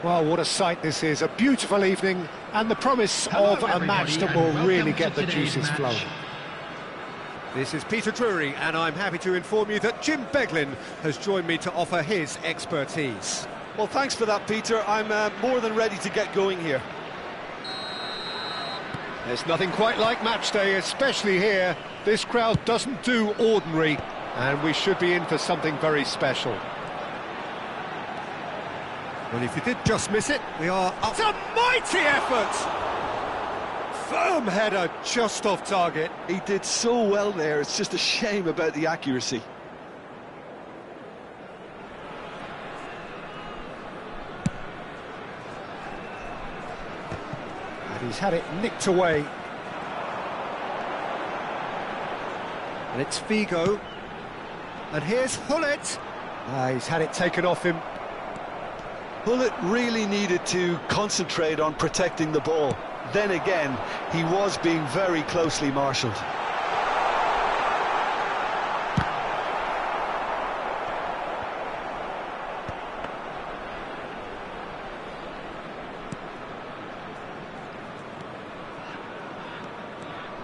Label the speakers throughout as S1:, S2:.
S1: Well, what a sight this is. A beautiful evening and the promise of a match that will really get the juices flowing.
S2: This is Peter Drury, and I'm happy to inform you that Jim Beglin has joined me to offer his expertise.
S3: Well, thanks for that, Peter. I'm more than ready to get going here.
S1: There's nothing quite like match day, especially here. This crowd doesn't do ordinary, and we should be in for something very special.
S2: Well, if you did just miss it, we are up. It's a mighty effort! Firm header, just off target.
S3: He did so well there, it's just a shame about the accuracy.
S1: And he's had it nicked away.
S2: And it's Figo. And here's Hullet.
S1: He's had it taken off him.
S3: Hullet really needed to concentrate on protecting the ball. Then again, he was being very closely marshalled.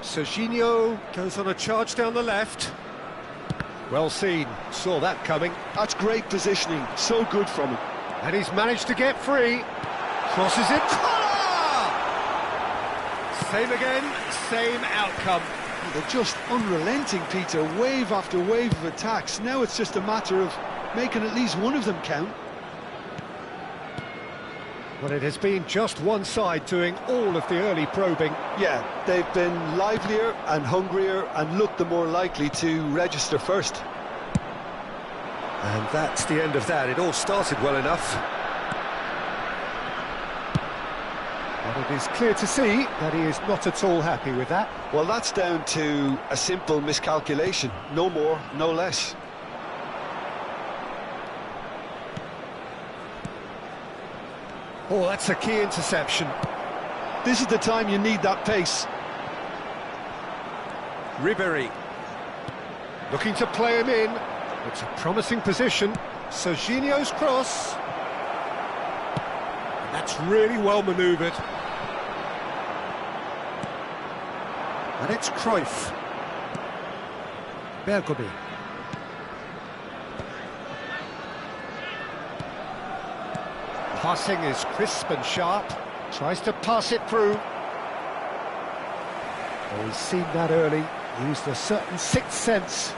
S2: Serginho goes on a charge down the left.
S1: Well seen, saw that coming.
S3: That's great positioning, so good from him.
S1: And he's managed to get free. Crosses it.
S2: Same again, same outcome.
S3: They're just unrelenting, Peter. Wave after wave of attacks. Now it's just a matter of making at least one of them count.
S1: Well, it has been just one side doing all of the early probing.
S3: Yeah, they've been livelier and hungrier and looked the more likely to register first.
S2: And that's the end of that. It all started well enough.
S1: But it is clear to see that he is not at all happy with that.
S3: Well, that's down to a simple miscalculation. No more, no less.
S1: Oh, that's a key interception.
S3: This is the time you need that pace.
S2: Ribéry.
S1: Looking to play him in. It's a promising position. Serginho's cross.
S2: That's really well manoeuvred.
S1: And it's Cruyff. Bergomi. Passing is crisp and sharp. Tries to pass it through. Oh, he's seen that early. Used a certain sixth sense.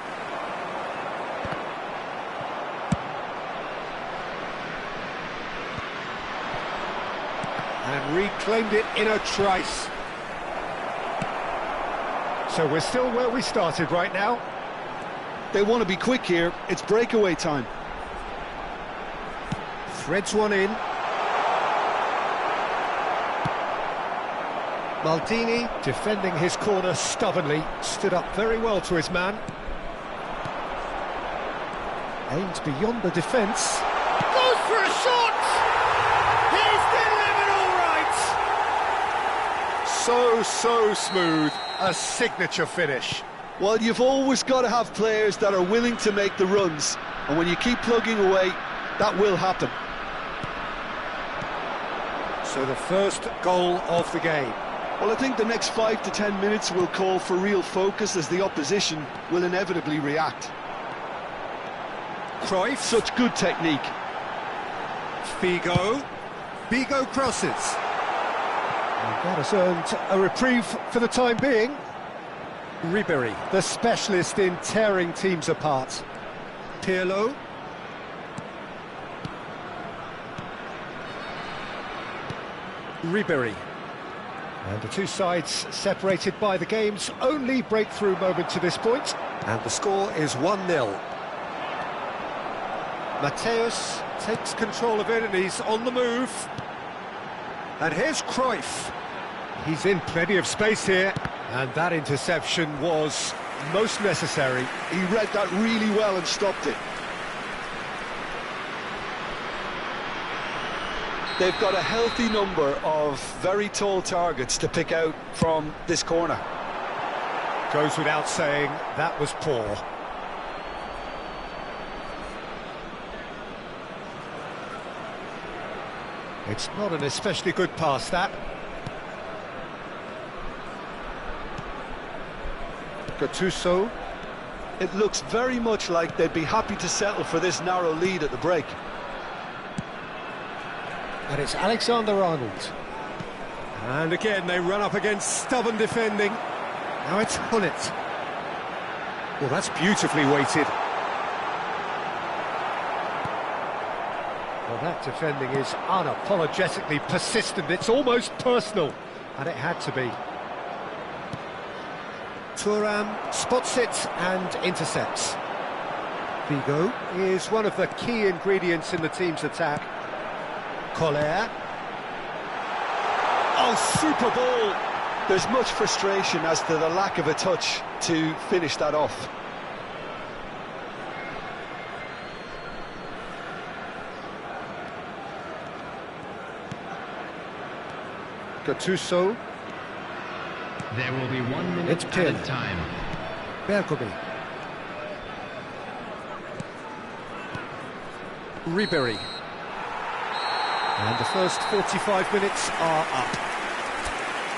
S2: And reclaimed it in a trice.
S1: So we're still where we started right now.
S3: They want to be quick here. It's breakaway time.
S2: Threads one in.
S1: Maldini, defending his corner stubbornly, stood up very well to his man. Aims beyond the defence.
S2: Goes for a shot! He's delivered all right!
S1: So smooth. A signature finish.
S3: Well, you've always got to have players that are willing to make the runs. And when you keep plugging away, That will happen.
S2: So the first goal of the game.
S3: Well, I think the next 5 to 10 minutes will call for real focus as the opposition will inevitably react.
S2: Cruyff.
S3: Such good technique.
S2: Figo. Figo crosses.
S1: And that has earned a reprieve for the time being.
S2: Ribery.
S1: The specialist in tearing teams apart.
S2: Pirlo. Ribery.
S1: And the two sides separated by the game's only breakthrough moment to this point.
S2: And the score is 1-0.
S1: Mateus
S2: Takes control of it and he's on the move. And here's Cruyff.
S1: He's in plenty of space here. And that interception was most necessary.
S3: He read that really well and stopped it. They've got a healthy number of very tall targets to pick out from this corner.
S1: Goes without saying, that was poor. It's not an especially good pass, that. Gattuso.
S3: It looks very much like they'd be happy to settle for this narrow lead at the break.
S1: And it's Alexander-Arnold.
S2: And again, they run up against stubborn defending.
S1: Now it's Hullet. Well, that's beautifully weighted. Well, that defending is unapologetically persistent. It's almost personal. And it had to be. Thuram spots it and intercepts. Figo is one of the key ingredients in the team's attack. Collier.
S3: Oh, super ball! There's much frustration as to the lack of a touch to finish that off.
S1: Gattuso.
S4: There will be 1 minute
S1: It's
S4: at
S1: Pirlo.
S4: a time.
S1: Bergomi.
S2: Ribery.
S1: And the first 45 minutes are up.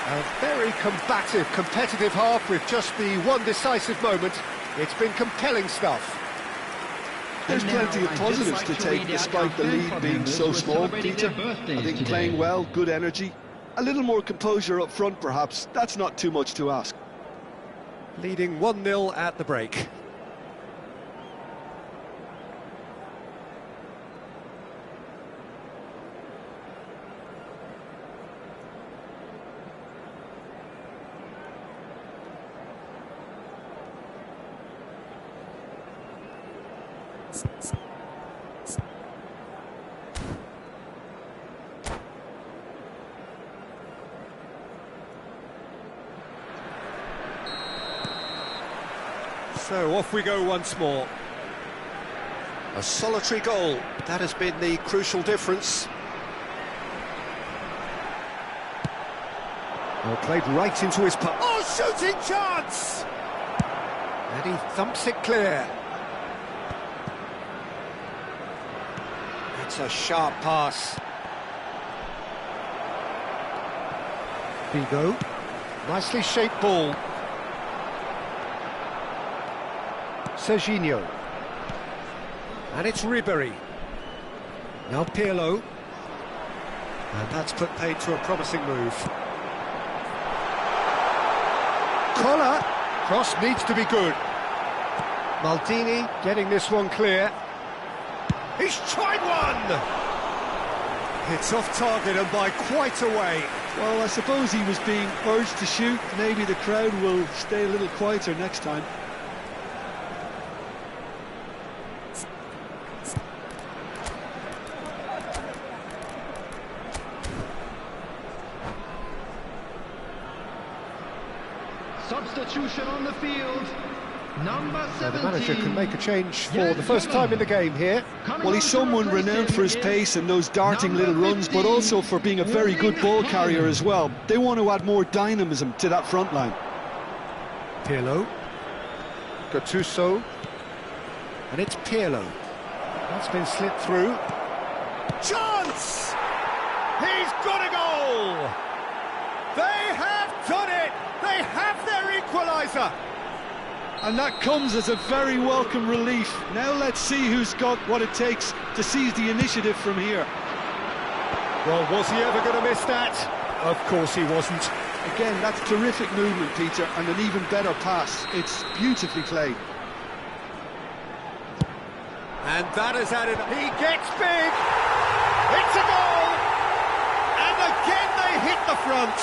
S1: A very combative, competitive half with just the one decisive moment. It's been compelling stuff.
S3: There's plenty of positives to take despite the lead being so small, Peter. I think playing well, good energy. A little more composure up front, perhaps. That's not too much to ask.
S2: Leading 1-0 at the break. So off we go once more. A solitary goal. That has been the crucial difference.
S1: Well, played right into his path.
S2: Oh, shooting chance!
S1: And he thumps it clear.
S2: That's a sharp pass.
S1: Figo. Nicely shaped ball. Serginho.
S2: And it's Ribery.
S1: Now Pirlo.
S2: And that's put paid to a promising move.
S1: Collar. Cross needs to be good. Maldini getting this one clear.
S2: He's tried one! It's off target and by quite a way.
S3: Well, I suppose he was being urged to shoot. Maybe the crowd will stay a little quieter next time.
S4: Substitution on the field. Number 17.
S1: So the manager can make a change for the first time in the game here.
S3: Well, he's someone renowned for his pace and those darting little runs, but also for being a very good ball carrier as well. They want to add more dynamism to that front line.
S1: Pirlo. Gattuso. And it's Pirlo. Not It's been slipped through. Chance! He's got a goal! They have done it! They have their equaliser!
S3: And that comes as a very welcome relief. Now let's see who's got what it takes to seize the initiative from here.
S1: Well, was he ever going to miss that? Of course he wasn't.
S3: Again, that's terrific movement, Peter, and an even better pass. It's beautifully played.
S1: And that has added... He gets big! It's a goal! And again they hit the front!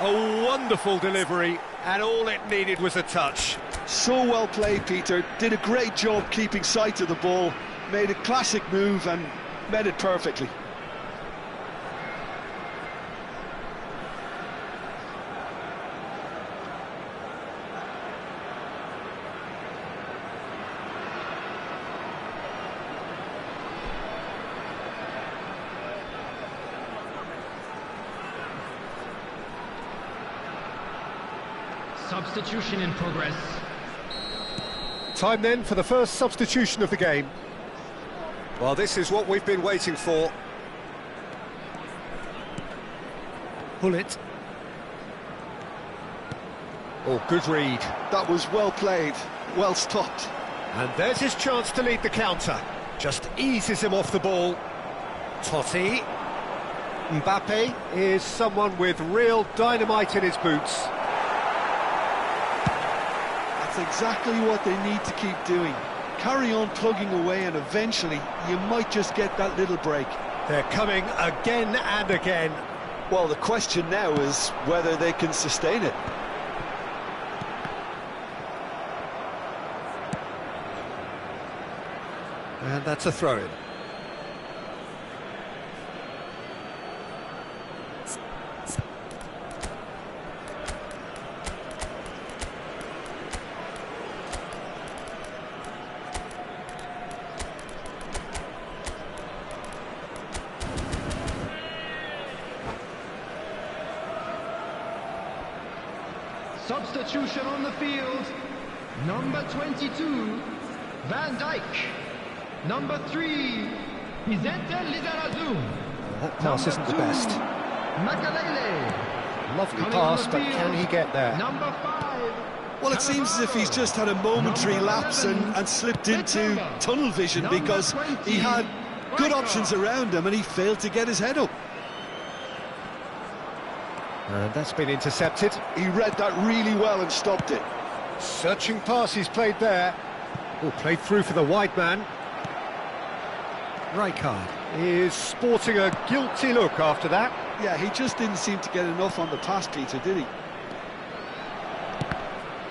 S1: A wonderful delivery, and all it needed was a touch.
S3: So well played, Peter. Did a great job keeping sight of the ball. Made a classic move and met it perfectly.
S4: Substitution in progress.
S1: Time then for the first substitution of the game. Well, this is what we've been waiting for. Pull it. Oh, good read.
S3: That was well played, well stopped.
S1: And there's his chance to lead the counter. Just eases him off the ball. Totti. Mbappe is someone with real dynamite in his boots.
S3: That's exactly what they need to keep doing. Carry on plugging away and eventually you might just get that little break.
S1: They're coming again and again.
S3: Well, the question now is whether they can sustain it.
S1: And that's a throw-in.
S4: Substitution on the field. Number 22, Van Dijk. Number 3, Vicente Lizarazu.
S1: That pass isn't the best.
S4: Makalele.
S1: Lovely pass, but can he get there?
S4: Number 5.
S3: Well, it seems as if he's just had a momentary lapse and slipped into tunnel vision because he had good options around him and he failed to get his head up.
S1: And that's been intercepted.
S3: He read that really well and stopped it.
S1: Searching pass he's played there. Oh, played through for the wide man. Rijkaard is sporting a guilty look after that.
S3: Yeah, he just didn't seem to get enough on the pass, Peter, did he?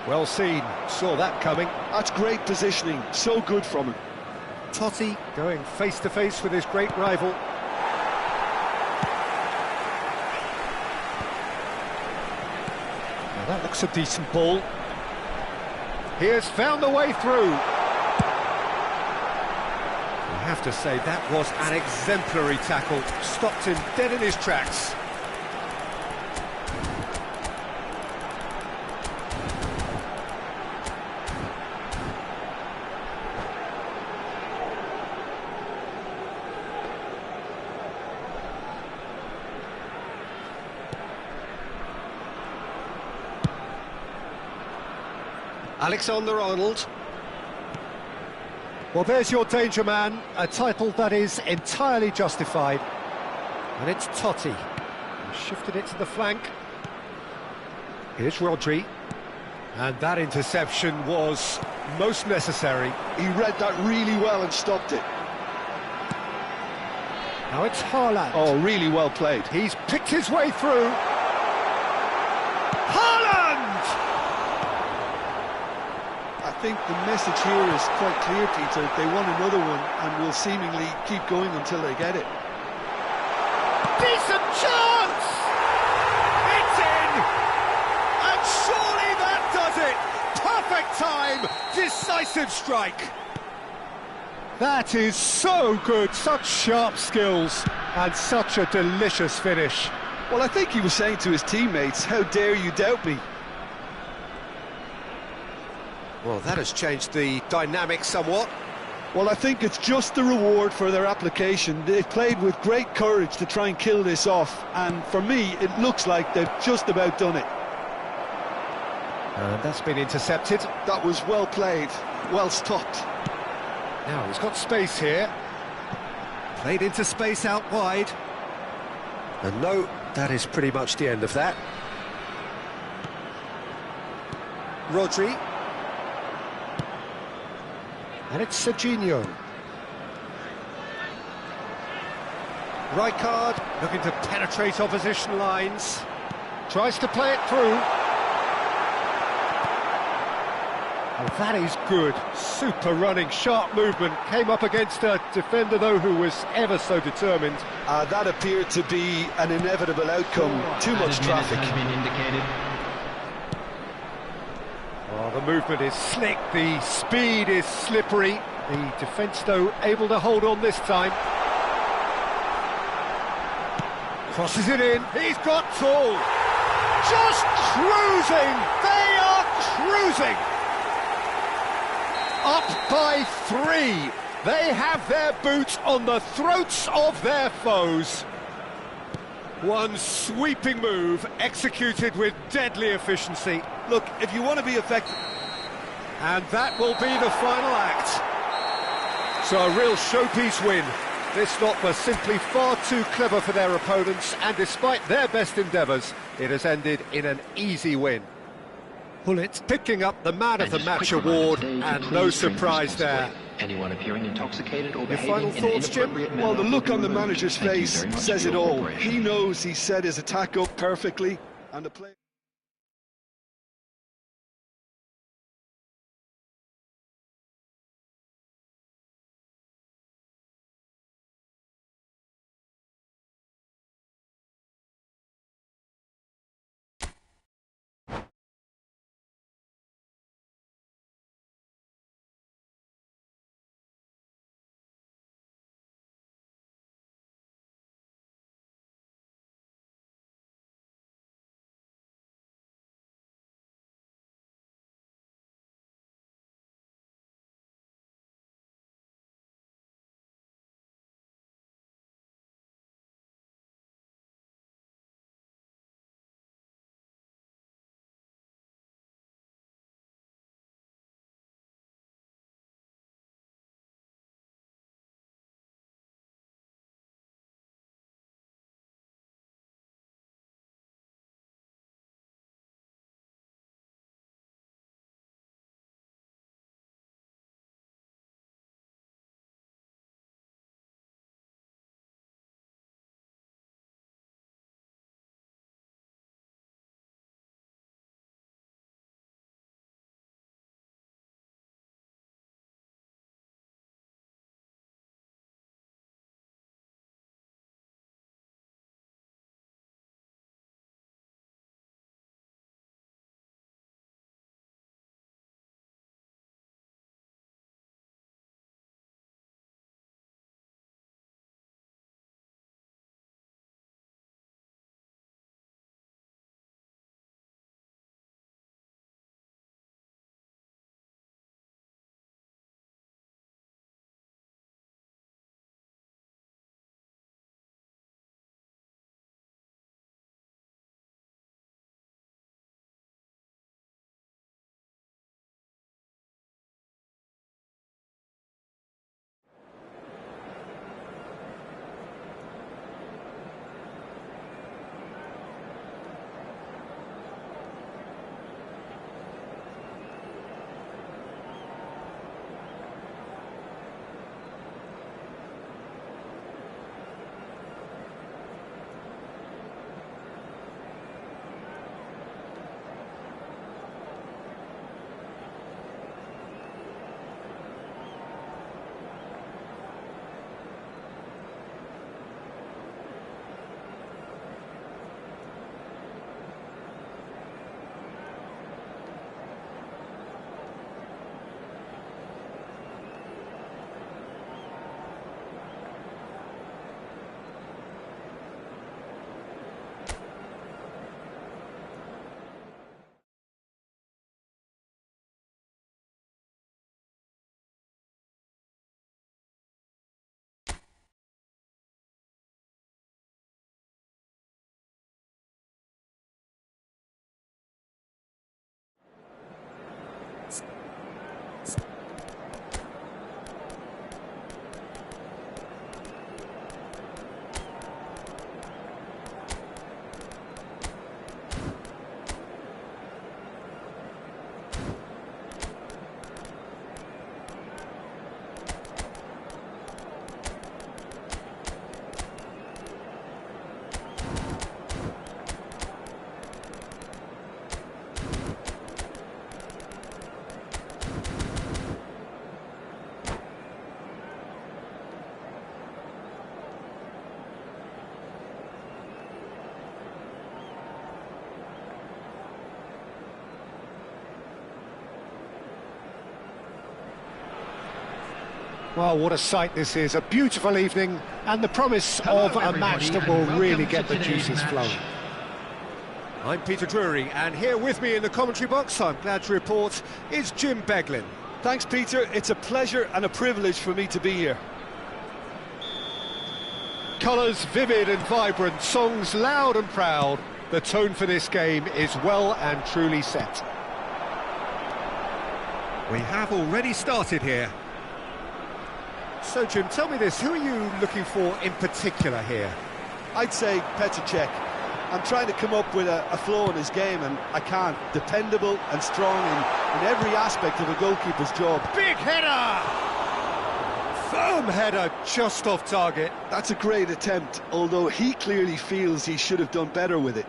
S1: Well seen, saw that coming.
S3: That's great positioning, so good from him.
S1: Totti going face-to-face with his great rival. Now that looks a decent ball. He has found a way through. I have to say, that was an exemplary tackle. Stopped him dead in his tracks. Alexander-Arnold. Well, there's your danger man, a title that is entirely justified. And it's Totti. He shifted it to the flank. Here's Rodri. And that interception was most necessary.
S3: He read that really well and stopped it.
S1: Now it's Haaland.
S3: Oh, really well played.
S1: He's picked his way through. Haaland!
S3: I think the message here is quite clear, Peter. They want another one and will seemingly keep going until they get it.
S1: Decent chance! It's in! And surely that does it! Perfect time! Decisive strike! That is so good, such sharp skills, and such a delicious finish.
S3: Well, I think he was saying to his teammates, how dare you doubt me?
S1: Well, that has changed the dynamic somewhat.
S3: Well, I think it's just the reward for their application. They've played with great courage to try and kill this off, and for me, it looks like they've just about done it.
S1: And that's been intercepted.
S3: That was well played, well stopped.
S1: Now he's got space here.
S2: Played into space out wide.
S1: And no, that is pretty much the end of that. Rodri. And it's Serginho. Rijkaard looking to penetrate opposition lines. Tries to play it through. Oh, that is good. Super running, sharp movement. Came up against a defender, though, who was ever so determined.
S3: That appeared to be an inevitable outcome. Too much traffic.
S1: Oh, the movement is slick, the speed is slippery. The defence, though, able to hold on this time. Crosses it in, he's got tall. Just cruising, they are cruising. Up by 3. They have their boots on the throats of their foes. One sweeping move, executed with deadly efficiency.
S3: Look, if you want to be effective...
S1: And that will be the final act. So a real showpiece win. This lot was simply far too clever for their opponents, and despite their best endeavours, it has ended in an easy win. Pullet picking up the Man of the Match award, and no surprise there.
S5: Anyone appearing intoxicated or
S1: Your final thoughts, Jim?
S3: Well, the look on the manager's face says it all. He knows he set his attack up perfectly, and the play...
S1: Well, what a sight this is, a beautiful evening, and the promise of a match that will really get the juices flowing.
S2: I'm Peter Drury, and here with me in the commentary box, I'm glad to report, is Jim Beglin.
S3: Thanks, Peter. It's a pleasure and a privilege for me to be here.
S1: Colours vivid and vibrant, songs loud and proud. The tone for this game is well and truly set.
S2: We have already started here. So, Jim, tell me this, who are you looking for in particular here?
S3: I'd say Petr Cech. I'm trying to come up with a flow in his game, and I can't. Dependable and strong in every aspect of a goalkeeper's job.
S1: Big header! Firm header, just off target.
S3: That's a great attempt, although he clearly feels he should have done better with it.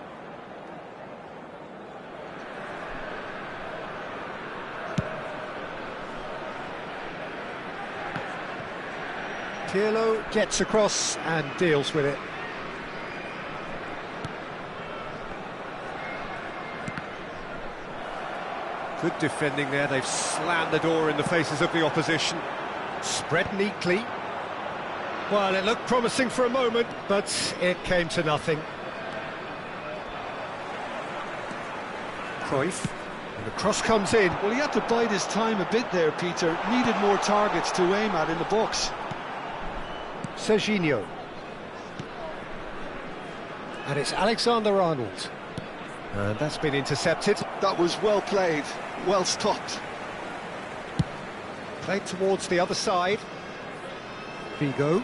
S1: Pirlo gets across and deals with it.
S2: Good defending there, they've slammed the door in the faces of the opposition.
S1: Spread neatly. Well, it looked promising for a moment, but it came to nothing.
S2: Cruyff,
S1: And the cross comes in.
S3: Well, he had to bide his time a bit there, Peter. Needed more targets to aim at in the box.
S1: Serginho. And it's Alexander-Arnold. And that's been intercepted.
S3: That was well played, well stopped.
S1: Played towards the other side. Figo.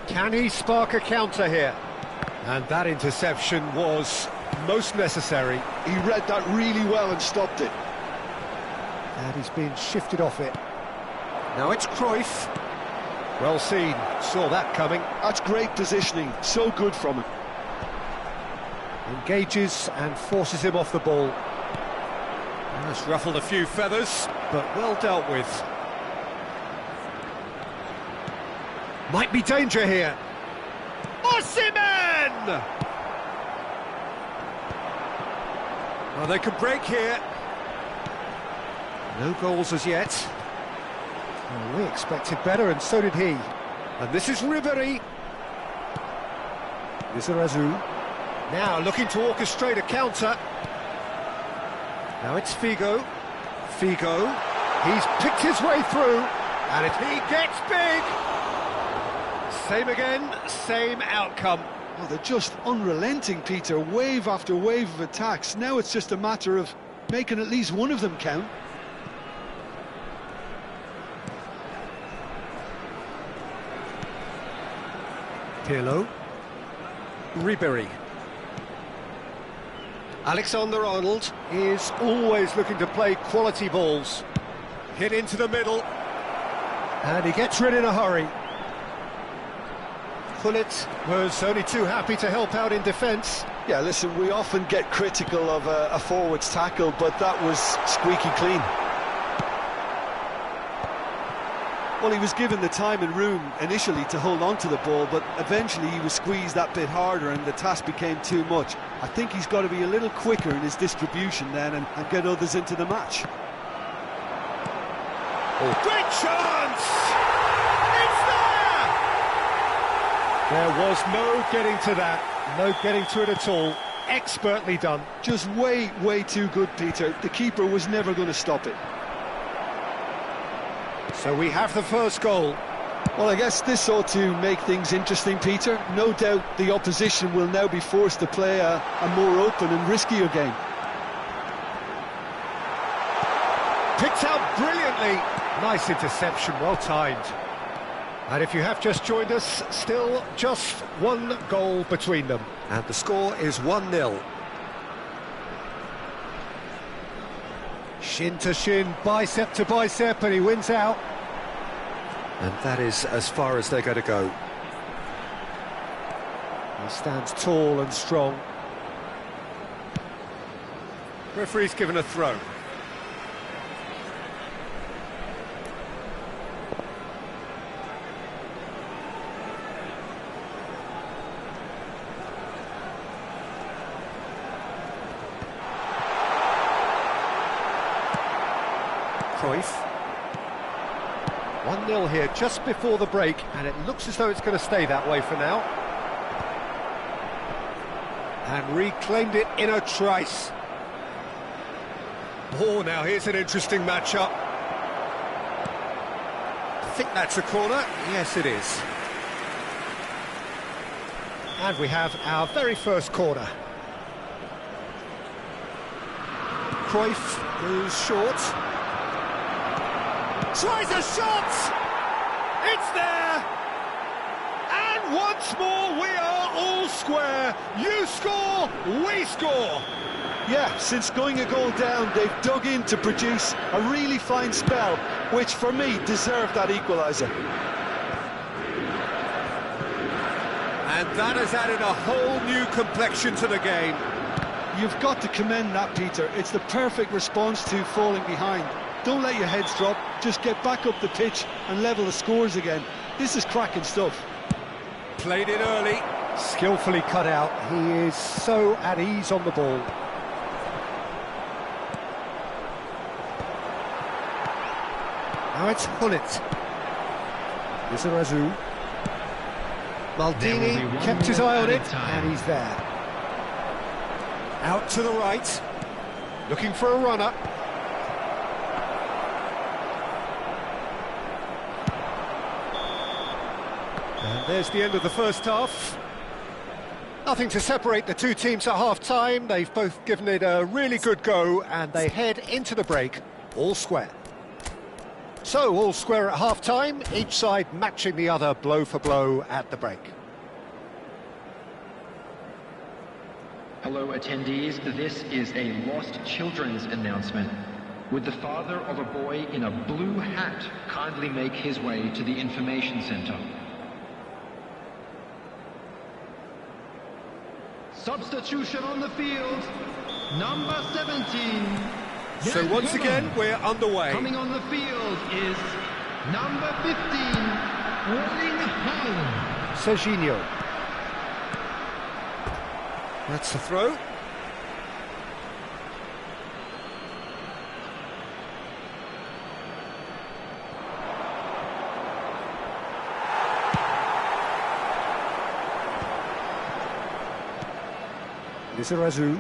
S1: Can he spark a counter here? And that interception was most necessary.
S3: He read that really well and stopped it.
S1: And he's been shifted off it. Now it's Cruyff. Well seen, saw that coming.
S3: That's great positioning, so good from him.
S1: Engages and forces him off the ball.
S2: That's ruffled a few feathers, but well dealt with.
S1: Might be danger here. Osimhen!
S2: Well, they can break here.
S1: No goals as yet. Well, we expected better, and so did he.
S2: And this is Ribery.
S1: Lizarazu. Now looking to orchestrate a counter. Now it's Figo. Figo. He's picked his way through. And he gets big. Same again, same outcome.
S3: Oh, they're just unrelenting, Peter. Wave after wave of attacks. Now it's just a matter of making at least one of them count.
S1: Pirlo.
S2: Ribery.
S1: Alexander-Arnold is always looking to play quality balls.
S2: Hit into the middle.
S1: And he gets rid in a hurry. Gullit was only too happy to help out in defence.
S3: Yeah, listen, we often get critical of a forward's tackle, but that was squeaky clean. Well, he was given the time and room initially to hold on to the ball, but eventually he was squeezed that bit harder and the task became too much. I think he's got to be a little quicker in his distribution then and get others into the match.
S2: Oh. Great chance! It's
S1: There was no getting to that, no getting to it at all. Expertly done.
S3: Just way, way too good, Peter. The keeper was never going to stop it.
S1: So we have the first goal.
S3: Well, I guess this ought to make things interesting, Peter. No doubt the opposition will now be forced to play a more open and riskier game.
S1: Picked out brilliantly. Nice interception, well timed. And if you have just joined us, still just one goal between them.
S2: And the score is 1-0.
S1: Shin to shin, bicep to bicep, and he wins out.
S2: And that is as far as they're going to go.
S1: He stands tall and strong.
S2: Referee's given a throw.
S1: Cruyff. 1-0 here just before the break, and it looks as though it's going to stay that way for now. And reclaimed it in a trice. Oh, now here's an interesting matchup. I think that's a corner. Yes, it is. And we have our very first corner. Cruyff goes short. Tries a shot! It's there! And once more we are all square. You score, we score!
S3: Yeah, since going a goal down, they've dug in to produce a really fine spell, which for me deserved that equaliser.
S1: And that has added a whole new complexion to the game.
S3: You've got to commend that, Peter. It's the perfect response to falling behind. Don't let your heads drop, just get back up the pitch and level the scores again. This is cracking stuff.
S1: Played it early. Skillfully cut out. He is so at ease on the ball. Now it's Hullet. Lizarazu. Maldini kept his eye on it, and he's there. Out to the right, looking for a runner. And there's the end of the first half. Nothing to separate the two teams at half-time. They've both given it a really good go, and they head into the break all square. So, all square at half-time, each side matching the other blow for blow at the break.
S5: Hello attendees, this is a lost children's announcement. Would the father of a boy in a blue hat kindly make his way to the information center?
S4: Substitution on the field, number 17.
S1: So once again, we're underway.
S4: Coming on the field is number 15, Erling Haaland.
S1: Serginho. That's the throw. Lizarazu.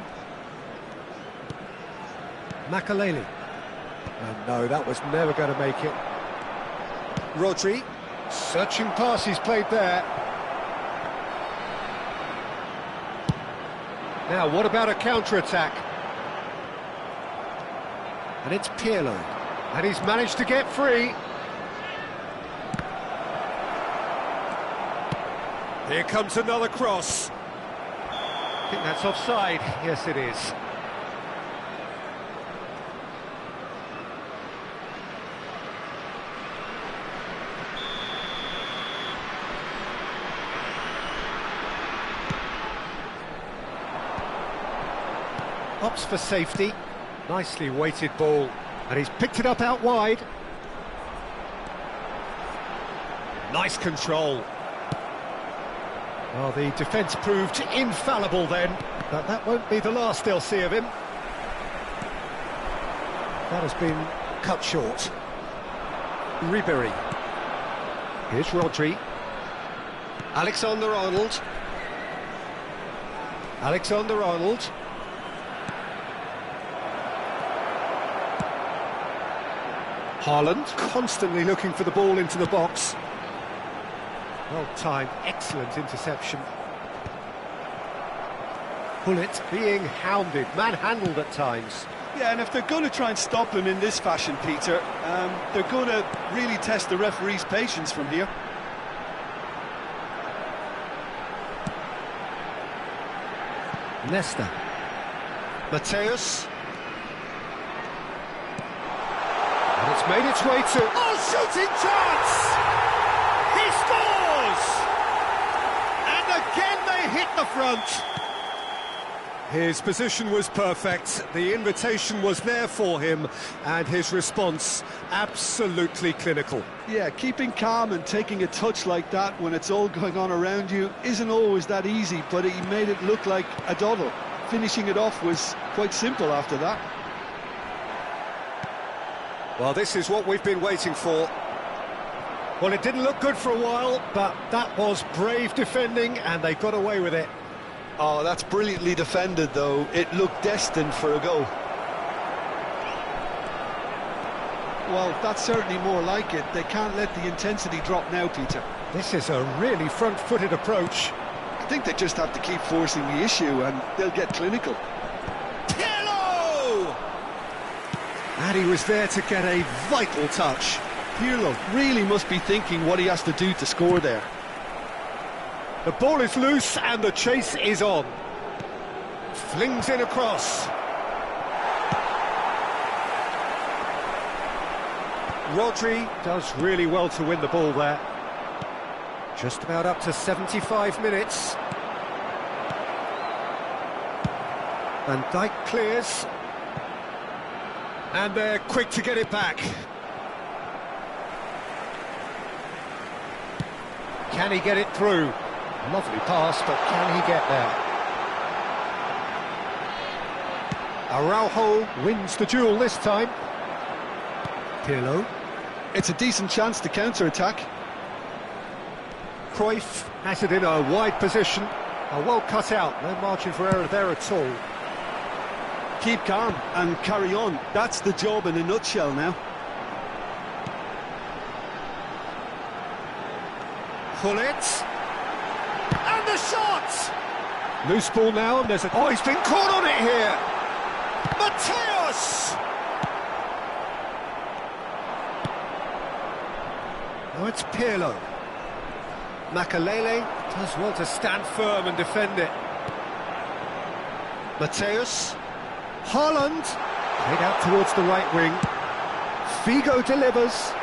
S1: Makaleli. And no, that was never going to make it. Rodri. Searching pass he's played there. Now, what about a counter-attack? And it's Pirlo. And he's managed to get free. Here comes another cross. I think that's offside. Yes, it is. Opts for safety. Nicely weighted ball. And he's picked it up out wide. Nice control. Well, the defence proved infallible then, but that won't be the last they'll see of him. That has been cut short. Ribéry. Here's Rodri. Alexander-Arnold. Alexander-Arnold. Haaland constantly looking for the ball into the box. Well timed, excellent interception. Hullet being hounded, manhandled at times.
S3: Yeah, and if they're going to try and stop him in this fashion, Peter, they're going to really test the referee's patience from here.
S1: Nesta. Mateus. And it's made its way to... Oh, shooting chance! He scores! And again they hit the front. His position was perfect, the invitation was there for him, and his response absolutely clinical.
S3: Yeah, keeping calm and taking a touch like that when it's all going on around you isn't always that easy, but he made it look like a doddle. Finishing it off was quite simple after that.
S1: Well, this is what we've been waiting for. Well, it didn't look good for a while, but that was brave defending, and they got away with it.
S3: Oh, that's brilliantly defended, though. It looked destined for a goal. Well, that's certainly more like it. They can't let the intensity drop now, Peter.
S1: This is a really front-footed approach.
S3: I think they just have to keep forcing the issue, and they'll get clinical.
S1: Pirlo! And he was there to get a vital touch.
S3: Pirlo really must be thinking what he has to do to score there.
S1: The ball is loose and the chase is on. Flings in across. Rodri does really well to win the ball there. Just about up to 75 minutes. Van Dijk clears. And they're quick to get it back. Can he get it through? Lovely pass, but can he get there? Araujo wins the duel this time. Pirlo.
S3: It's a decent chance to counter-attack.
S1: Cruyff has it in a wide position. Well cut out, no margin for error there at all.
S3: Keep calm and carry on. That's the job in a nutshell now.
S1: Gullit. And the shot! Loose ball now, and there's a... Oh, he's been caught on it here! Mateus! Now it's Pirlo. Makalele does well to stand firm and defend it. Mateus. Haaland. Played out towards the right wing. Figo delivers.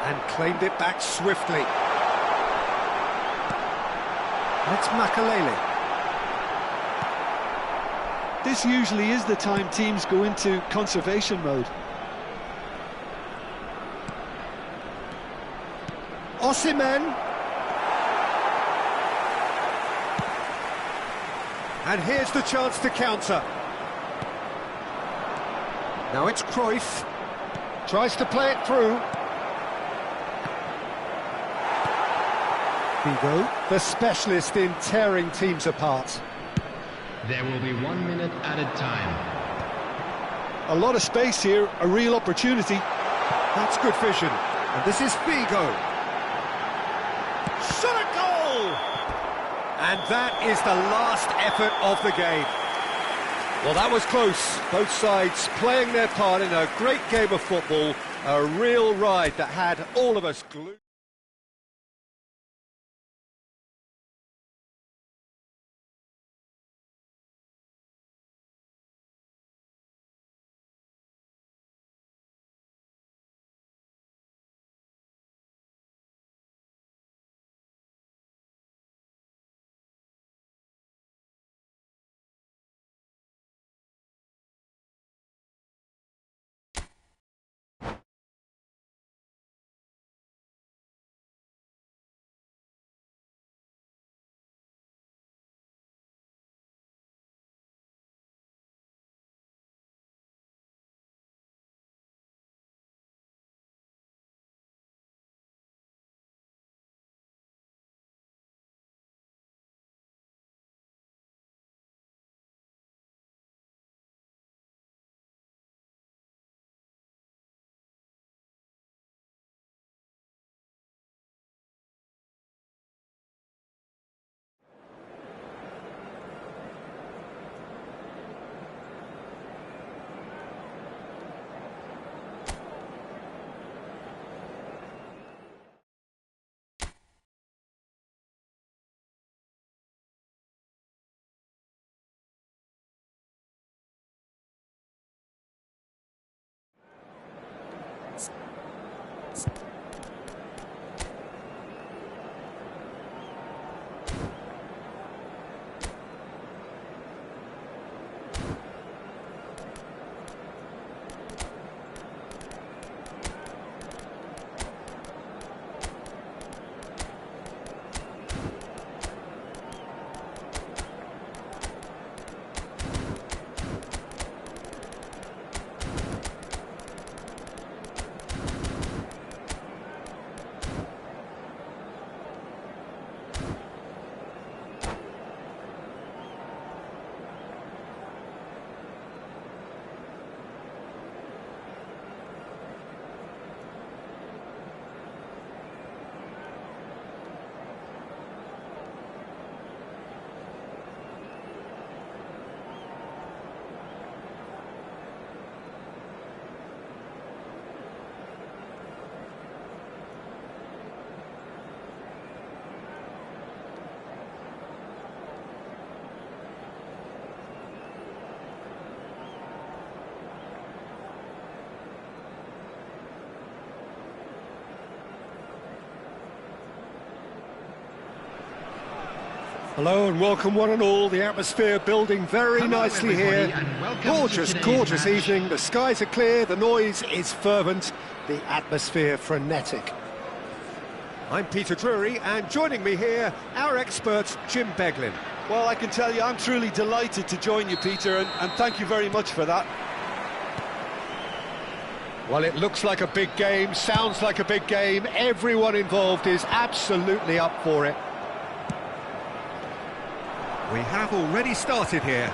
S1: And claimed it back swiftly. It's Makalele.
S3: This usually is the time teams go into conservation mode.
S1: Osimhen. And here's the chance to counter. Now it's Cruyff. Tries to play it through. Figo, the specialist in tearing teams apart.
S4: There will be 1 minute added time.
S3: A lot of space here, a real opportunity.
S1: That's good vision. And this is Figo. Shot a goal! And that is the last effort of the game. Well, that was close. Both sides playing their part in a great game of football. A real ride that had all of us glued. Hello and welcome one and all. The atmosphere building very
S4: Hello,
S1: nicely
S4: everybody,
S1: here.
S4: and welcome
S1: Gorgeous,
S4: to today's
S1: gorgeous
S4: match.
S1: evening. The skies are clear, the noise is fervent, the atmosphere frenetic. I'm Peter Drury, and joining me here, our expert, Jim Beglin.
S3: Well, I can tell you, I'm truly delighted to join you, Peter, and thank you very much for that.
S1: Well, it looks like a big game, sounds like a big game. Everyone involved is absolutely up for it. We have already started here.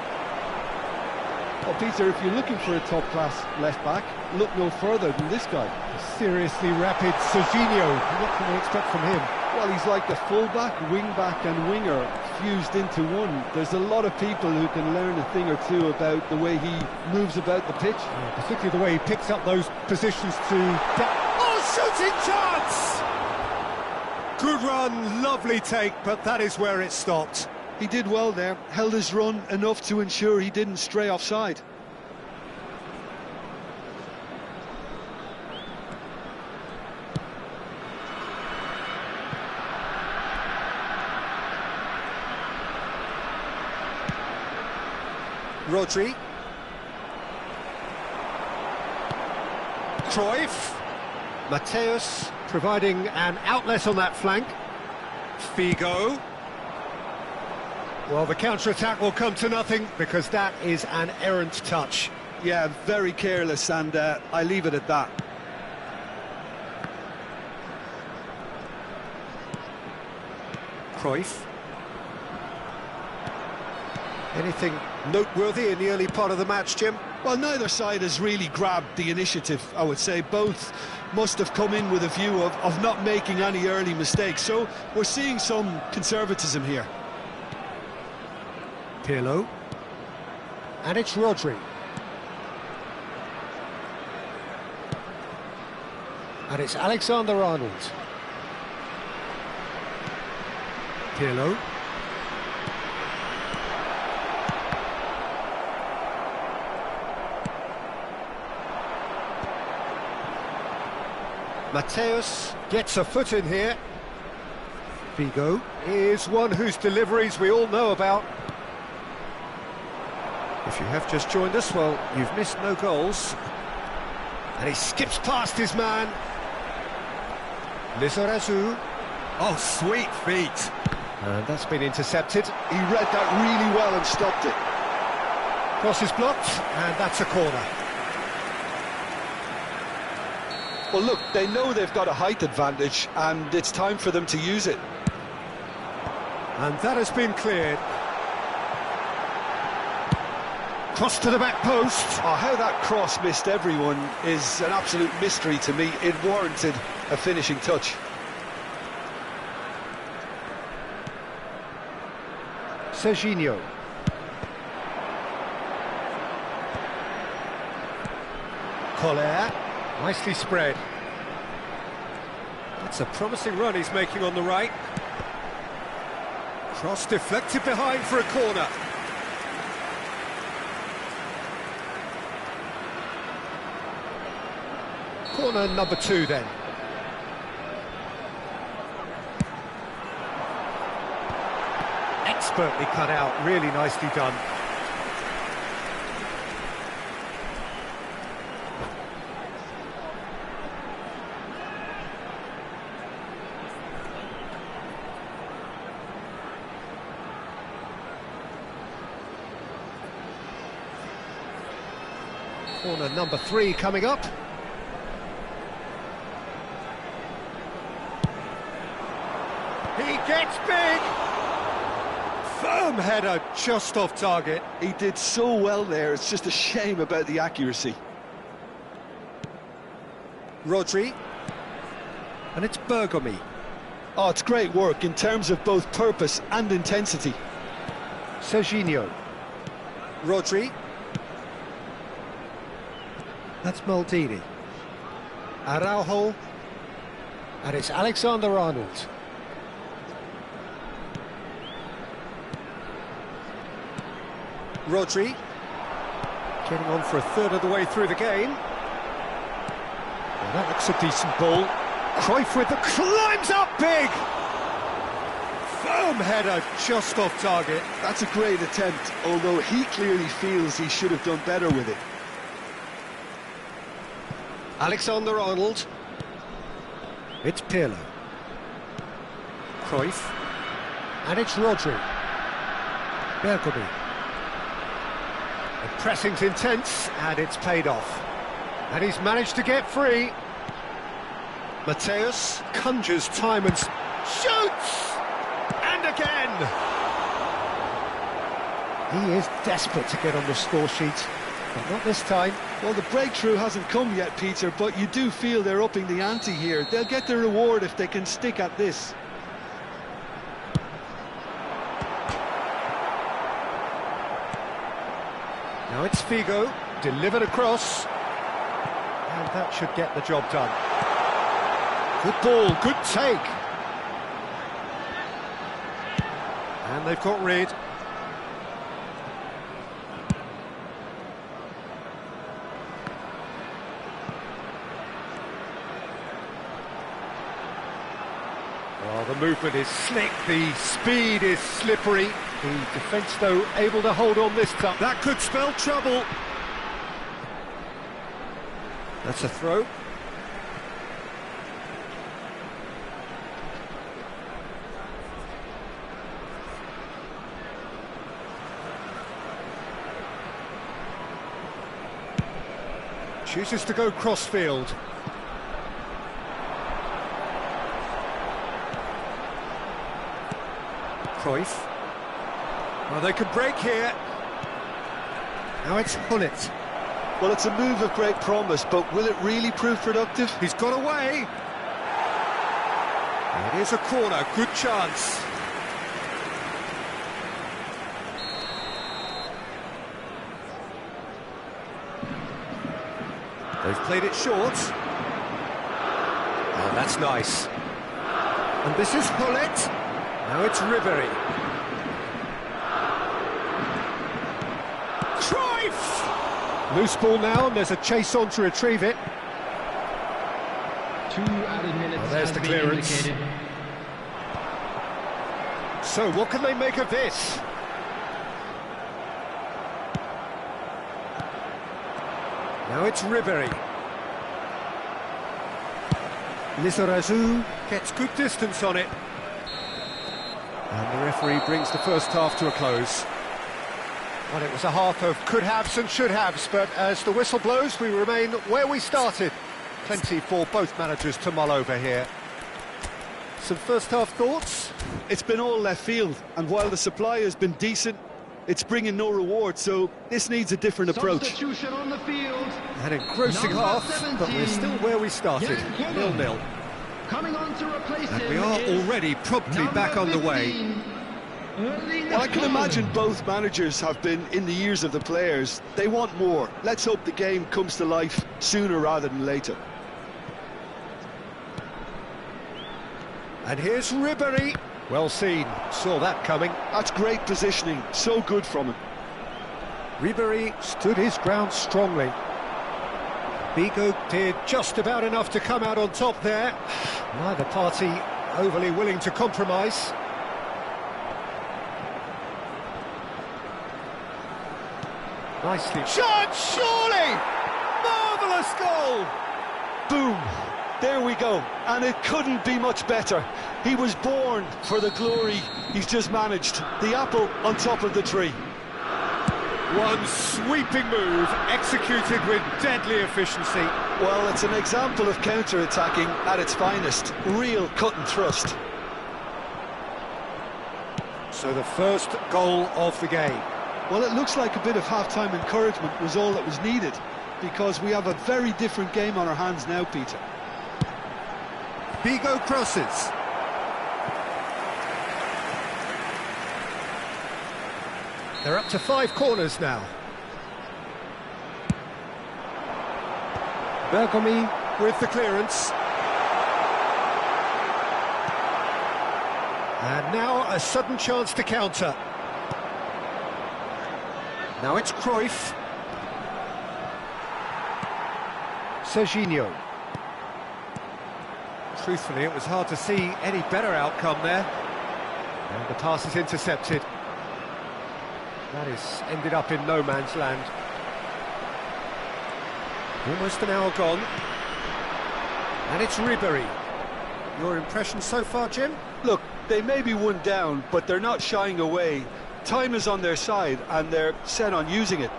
S2: Well, Peter, if you're looking for a top-class left-back, look no further than this guy. A seriously rapid Serginho. What can we expect from him?
S3: Well, he's like a full-back, wing-back and winger fused into one. There's a lot of people who can learn a thing or two about the way he moves about the pitch.
S2: Yeah, particularly the way he picks up those positions to...
S1: Oh, shooting chance! Good run, lovely take, but that is where it stopped.
S3: He did well there, held his run enough to ensure he didn't stray offside.
S1: Rodri. Cruyff. Mateus providing an outlet on that flank. Figo. Well, the counter-attack will come to nothing because that is an errant touch.
S3: Yeah, very careless, and I leave it at that.
S1: Cruyff. Anything noteworthy in the early part of the match, Jim?
S3: Well, neither side has really grabbed the initiative, I would say. Both must have come in with a view of not making any early mistakes, so we're seeing some conservatism here.
S1: Pirlo. And it's Rodri. And it's Alexander-Arnold. Pirlo. Mateus gets a foot in here. Figo is one whose deliveries we all know about. If you have just joined us, well, you've missed no goals. And he skips past his man. Lizarazu. Oh, sweet feet. And that's been intercepted.
S3: He read that really well and stopped it.
S1: Cross is blocked, and that's a corner.
S3: Well, look, they know they've got a height advantage, and it's time for them to use it.
S1: And that has been cleared. Cross to the back post.
S3: Oh, how that cross missed everyone is an absolute mystery to me. It warranted a finishing touch.
S1: Serginho. Collier. Nicely spread. That's a promising run he's making on the right. Cross deflected behind for a corner. Corner number 2 then. Expertly cut out, really nicely done. Corner number 3 coming up. He gets big! Firm header, just off target.
S3: He did so well there, it's just a shame about the accuracy.
S1: Rodri. And it's Bergomi.
S3: Oh, it's great work in terms of both purpose and intensity.
S1: Serginho. Rodri. That's Maldini. Araujo. And it's Alexander-Arnold. Rodri. Getting on for a third of the way through the game. Well, that looks a decent ball. Cruyff with the climbs up big! Firm Boom, header, just off target.
S3: That's a great attempt, although he clearly feels he should have done better with it.
S1: Alexander-Arnold. It's Pirlo. Cruyff. And it's Rodri. Bergkamp. The pressing's intense, and it's paid off. And he's managed to get free. Mateus conjures time and shoots! And again! He is desperate to get on the score sheet, but not this time.
S3: Well, the breakthrough hasn't come yet, Peter, but you do feel they're upping the ante here. They'll get their reward if they can stick at this.
S1: Now it's Figo, delivered across, and that should get the job done. Good ball, good take. And they've got rid. Oh, the movement is slick, the speed is slippery. The defence, though, able to hold on this time. That could spell trouble. That's a throw. Chooses to go crossfield. Cruyff. Well, they could break here. Now it's Hullet.
S3: Well, it's a move of great promise, but will it really prove productive?
S1: He's got away. It is a corner, good chance. They've played it short. Oh, that's nice. And this is Hullet. Now it's Ribery. Cruyff! Loose ball now, and there's a chase on to retrieve it.
S4: 2 added minutes.
S1: There's the clearance. So, what can they make of this? Now it's Ribery. Lizarazu gets good distance on it. And the referee brings the first half to a close. Well, it was a half of could-haves and should-haves, but as the whistle blows, we remain where we started. Plenty for both managers to mull over here. Some first-half thoughts?
S3: It's been all left field, and while the supply has been decent, it's bringing no reward, so this needs a different approach.
S4: Substitution on the field.
S1: An engrossing
S4: Number
S1: half,
S4: 17,
S1: but we're still where we started, 0-0.
S4: Coming on to replace
S1: And
S4: him
S1: we are
S4: is
S1: already promptly
S4: number
S1: back on the
S4: 15,
S1: way.
S3: Well, I can imagine both managers have been in the ears of the players. They want more. Let's hope the game comes to life sooner rather than later.
S1: And here's Ribery. Well seen, saw that coming.
S3: That's great positioning, so good from him.
S1: Ribery stood his ground strongly. Figo did just about enough to come out on top there. Neither party overly willing to compromise. Nicely shot, surely! Marvellous goal!
S3: Boom! There we go, and it couldn't be much better. He was born for the glory he's just managed. The apple on top of the tree.
S1: One sweeping move, executed with deadly efficiency.
S3: Well, it's an example of counter-attacking at its finest. Real cut and thrust.
S1: So the first goal of the game.
S3: Well, it looks like a bit of half-time encouragement was all that was needed, because we have a very different game on our hands now, Peter.
S1: Figo crosses. They're up to 5 corners now. Bergkamp with the clearance. And now a sudden chance to counter. Now it's Cruyff. Serginho. Truthfully, it was hard to see any better outcome there. And the pass is intercepted. That is ended up in no man's land. Almost an hour gone. And it's Ribery. Your impression so far, Jim?
S3: Look, they may be one down, but they're not shying away. Time is on their side, and they're set on using it.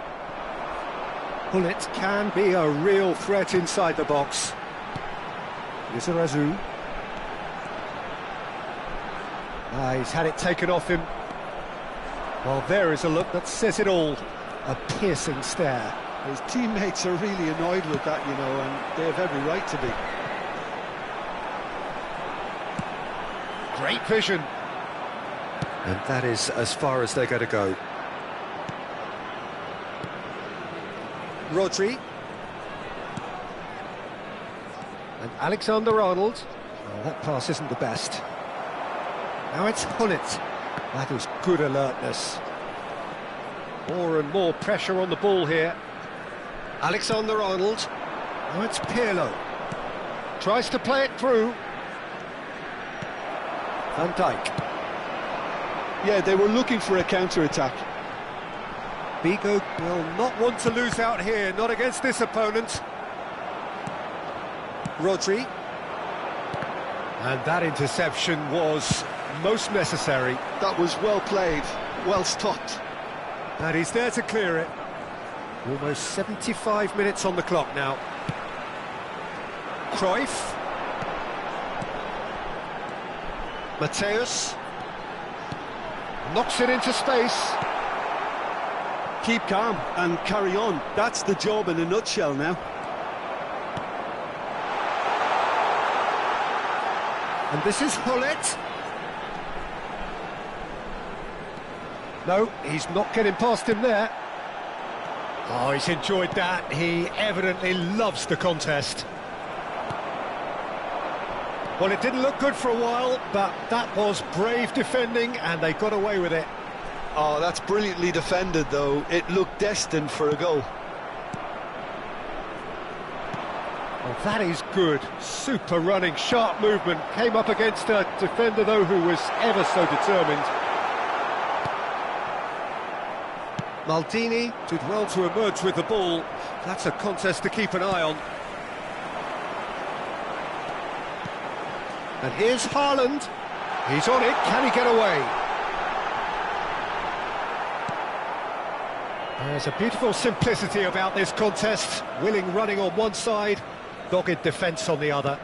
S1: Bullet can be a real threat inside the box. Lizarazu. He's had it taken off him. Well, there is a look that says it all. A piercing stare.
S3: His teammates are really annoyed with that, you know, and they have every right to be.
S1: Great vision. And that is as far as they're going to go. Rodri. And Alexander-Arnold. Oh, that pass isn't the best. Now it's Hullet. That is good alertness. More and more pressure on the ball here. Alexander-Arnold. Now it's Pirlo. Tries to play it through. Van Dijk.
S3: Yeah, they were looking for a counter-attack.
S1: Vigo will not want to lose out here, not against this opponent. Rodri. And that interception was most necessary.
S3: That was well played, well stopped.
S1: And he's there to clear it. Almost 75 minutes on the clock now. Cruyff. Mateus. Knocks it into space.
S3: Keep calm and carry on. That's the job in a nutshell now.
S1: And this is Hullet. No, he's not getting past him there. Oh, he's enjoyed that. He evidently loves the contest. Well, it didn't look good for a while, but that was brave defending, and they got away with it.
S3: Oh, that's brilliantly defended, though. It looked destined for a goal.
S1: Well, that is good. Super running, sharp movement. Came up against a defender, though, who was ever so determined. Maldini did well to emerge with the ball. That's a contest to keep an eye on. And here's Haaland. He's on it. Can he get away? There's a beautiful simplicity about this contest. Willing running on one side, dogged defence on the other.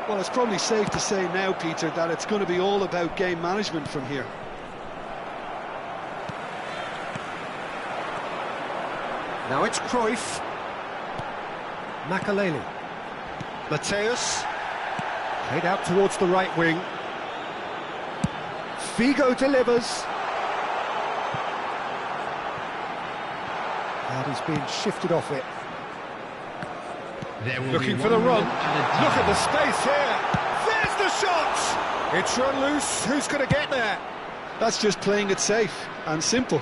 S3: Well, it's probably safe to say now, Peter, that it's going to be all about game management from here.
S1: Now it's Cruyff. Makaleli. Mateus. Played out towards the right wing. Figo delivers. And he's being shifted off it. Looking for the run. Look at the space here. There's the shot. It's run loose. Who's going to get there?
S3: That's just playing it safe and simple.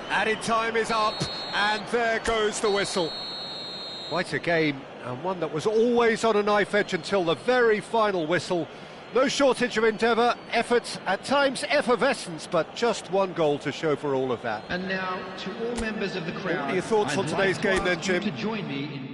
S1: Added time is up, and there goes the whistle. Quite a game, and one that was always on a knife edge until the very final whistle. No shortage of endeavour, effort, at times effervescence, but just one goal to show for all of that.
S4: And now, to all members of the crowd,
S1: What are your thoughts on today's game then, Jim?
S4: To join me in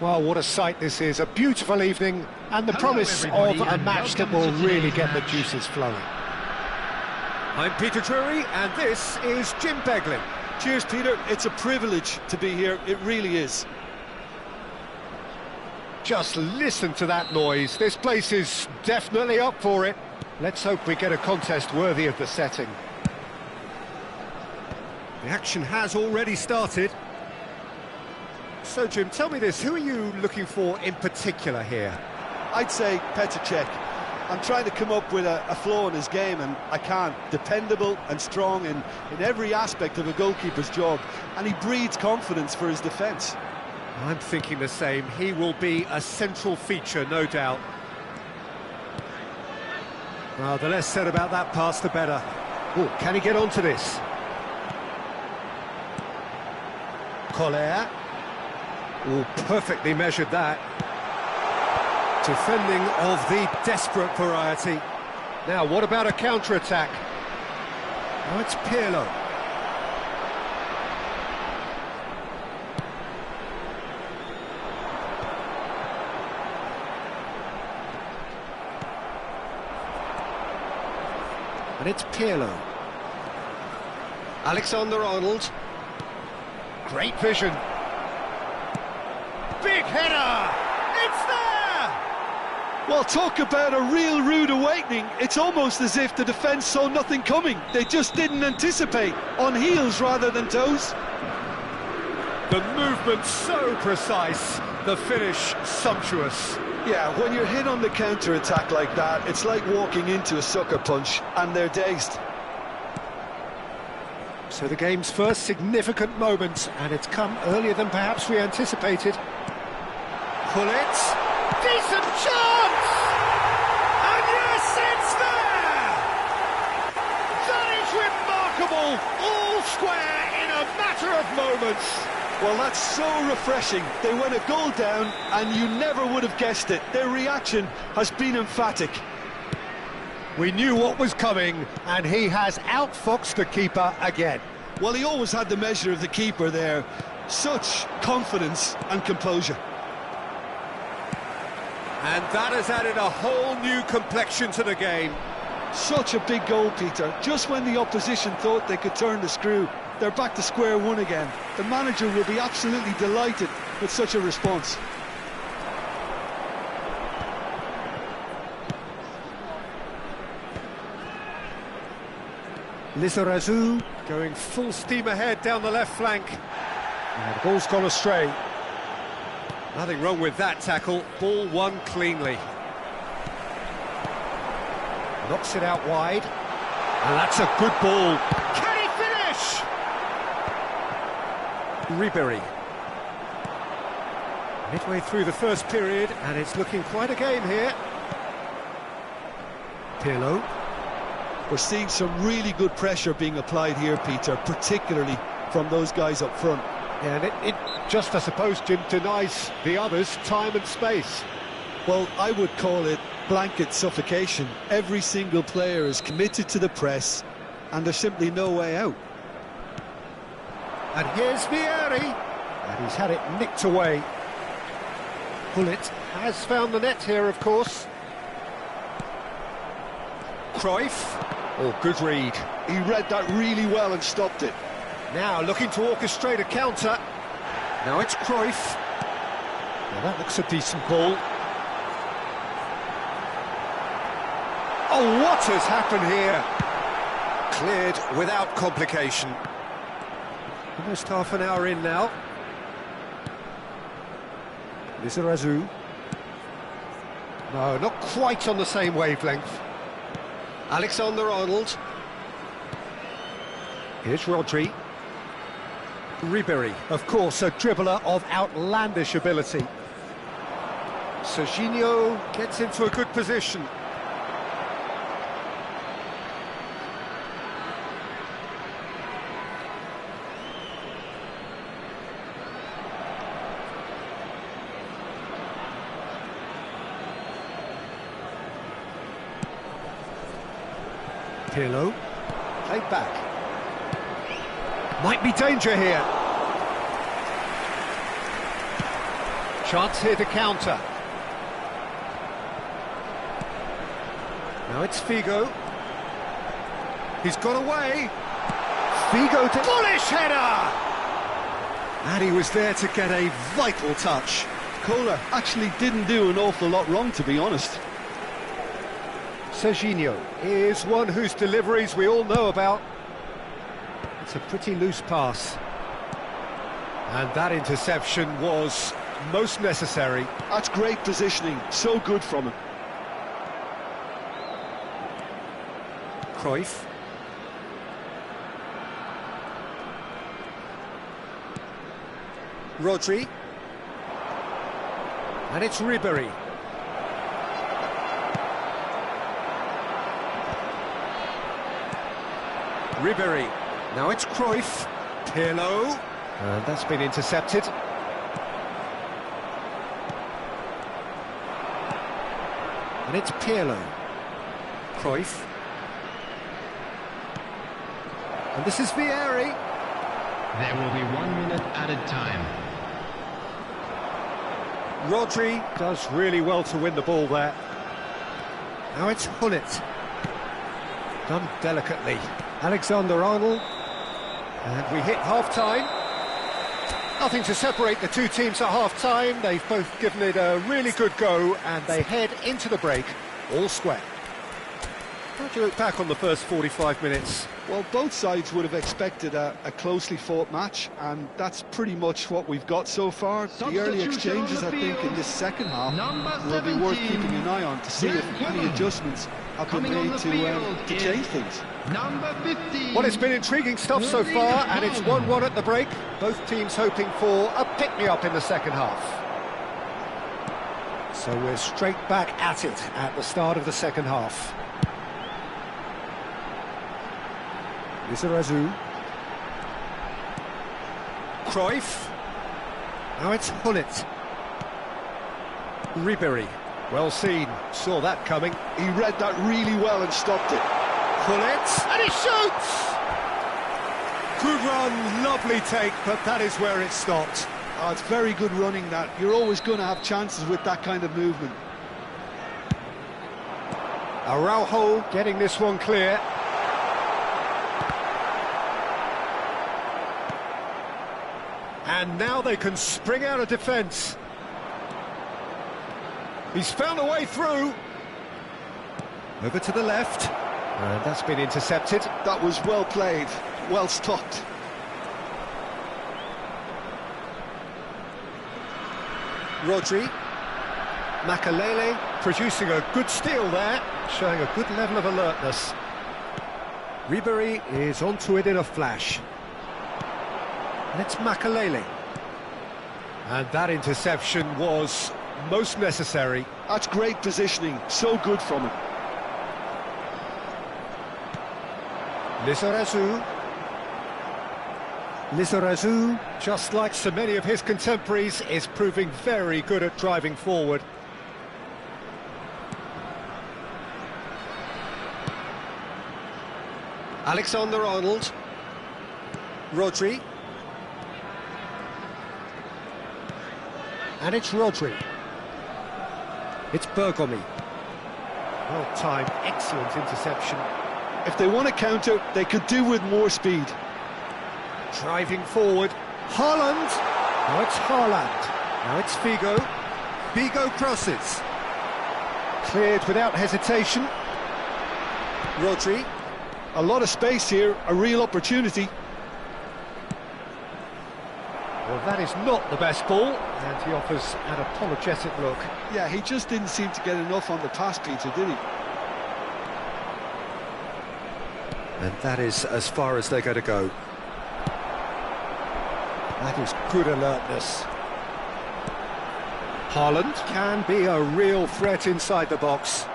S1: Well, what a sight this is, a beautiful evening, and the
S4: Hello,
S1: promise of
S4: everybody,
S1: a
S4: and
S1: match that
S4: welcome
S1: will
S4: to
S1: really
S4: today's
S1: get the
S4: match.
S1: juices flowing.
S2: I'm Peter Drury, and this is Jim Beglin.
S3: Cheers, Peter. It's a privilege to be here. It really is.
S1: Just listen to that noise. This place is definitely up for it. Let's hope we get a contest worthy of the setting.
S2: The action has already started. So, Jim, tell me this, who are you looking for in particular here?
S3: I'd say Petr Cech. I'm trying to come up with a flaw in his game, and I can't. Dependable and strong in every aspect of a goalkeeper's job, and he breeds confidence for his defence.
S2: I'm thinking the same. He will be a central feature, no doubt. Well, the less said about that pass, the better.
S1: Oh, can he get onto this? Collier.
S2: Oh, perfectly measured that. Defending of the desperate variety.
S1: Now, what about a counter-attack?
S2: Now it's Pirlo.
S1: And it's Pirlo. Alexander-Arnold. Great vision. Big header! It's there!
S3: Well, talk about a real rude awakening. It's almost as if the defence saw nothing coming. They just didn't anticipate, on heels rather than toes.
S2: The movement so precise, the finish sumptuous.
S3: Yeah, when you're hit on the counter-attack like that, it's like walking into a sucker punch, and they're dazed.
S1: So the game's first significant moment, and it's come earlier than perhaps we anticipated.
S2: Pull it.
S1: Decent chance!
S2: And yes, it's there!
S1: That is remarkable! All square in a matter of moments.
S3: Well, that's so refreshing. They went a goal down, and you never would have guessed it. Their reaction has been emphatic.
S1: We knew what was coming, and he has outfoxed the keeper again.
S3: Well, he always had the measure of the keeper there. Such confidence and composure.
S2: And that has added a whole new complexion to the game.
S3: Such a big goal, Peter. Just when the opposition thought they could turn the screw, they're back to square one again. The manager will be absolutely delighted with such a response.
S1: Lizarazu,
S2: Going full steam ahead down the left flank.
S1: and the ball's gone astray.
S2: Nothing wrong with that tackle. Ball won cleanly.
S1: Knocks it out wide. And that's a good ball. Can he finish?
S2: Ribery. Midway through the first period, and it's looking quite a game here.
S1: Pirlo.
S3: We're seeing some really good pressure being applied here, Peter, particularly from those guys up front.
S1: Yeah, and it just, I suppose, Jim, denies the others time and space.
S3: Well, I would call it blanket suffocation. Every single player is committed to the press, and there's simply no way out.
S1: And here's Vieri. And he's had it nicked away. Bullet has found the net here, of course.
S2: Cruyff.
S1: Oh, good read.
S3: He read that really well and stopped it.
S1: Now looking to orchestrate a counter.
S2: Now it's Cruyff.
S1: Well, that looks a decent ball. Oh, what has happened here?
S2: Cleared without complication.
S1: Almost half an hour in now. Lizarazu. No, not quite on the same wavelength. Alexander-Arnold. Here's Rodri.
S2: Ribery.
S1: Of course, a dribbler of outlandish ability.
S2: Serginho gets into a good position.
S1: Pirlo. Played back. Might be danger here. Chance here to counter. Now it's Figo. He's got away. Figo to... Bullish header! And he was there to get a vital touch.
S3: Kohler actually didn't do an awful lot wrong, to be honest.
S1: Serginho is one whose deliveries we all know about. It's a pretty loose pass. And that interception was most necessary.
S3: That's great positioning, so good from him.
S1: Cruyff. Rodri. And it's Ribéry. Ribéry. Now it's Cruyff. Pirlo. And that's been intercepted. And it's Pirlo. Cruyff. And this is Vieri.
S4: There will be 1 minute added time.
S1: Rodri does really well to win the ball there. Now it's Hullet. Done delicately. Alexander-Arnold. And we hit half-time. Nothing to separate the two teams at half-time. They've both given it a really good go, and they head into the break all square. How do you look back on the first 45 minutes?
S3: Well, both sides would have expected a closely fought match, and that's pretty much what we've got so far. The early exchanges, I think, in this second half will be worth keeping an eye on to see if any adjustments have been made to change things.
S4: Number 15.
S1: Well, it's been intriguing stuff so far, and it's 1-1 at the break. Both teams hoping for a pick-me-up in the second half. So we're straight back at it at the start of the second half. Lizarazu. Cruyff. Now it's Hullet. Ribéry. Well seen. Saw that coming.
S3: He read that really well and stopped it.
S1: Hullet. And he shoots! Good run, lovely take, but that is where it stopped.
S3: Oh, it's very good running that. You're always going to have chances with that kind of movement.
S1: Araujo getting this one clear. And now they can spring out of defence. He's found a way through. Over to the left. And that's been intercepted.
S3: That was well played, well stopped.
S1: Rodri. Makalele producing a good steal there, showing a good level of alertness. Ribéry is onto it in a flash. And it's Makalele. And that interception was most necessary.
S3: That's great positioning, so good from him.
S1: Lizarazu. Lizarazu, just like so many of his contemporaries, is proving very good at driving forward. Alexander-Arnold. Rodri. And it's Rodri. It's Bergomi. Well-timed, excellent interception.
S3: If they want to counter, they could do with more speed.
S1: Driving forward. Haaland. Now it's Haaland. Now it's Figo. Figo crosses. Cleared without hesitation. Rodri.
S3: A lot of space here, a real opportunity.
S1: Well, that is not the best ball, and he offers an apologetic look.
S3: Yeah, he just didn't seem to get enough on the pass, Peter, did he?
S1: And that is as far as they're going to go. That is good alertness. Haaland can be a real threat inside the box.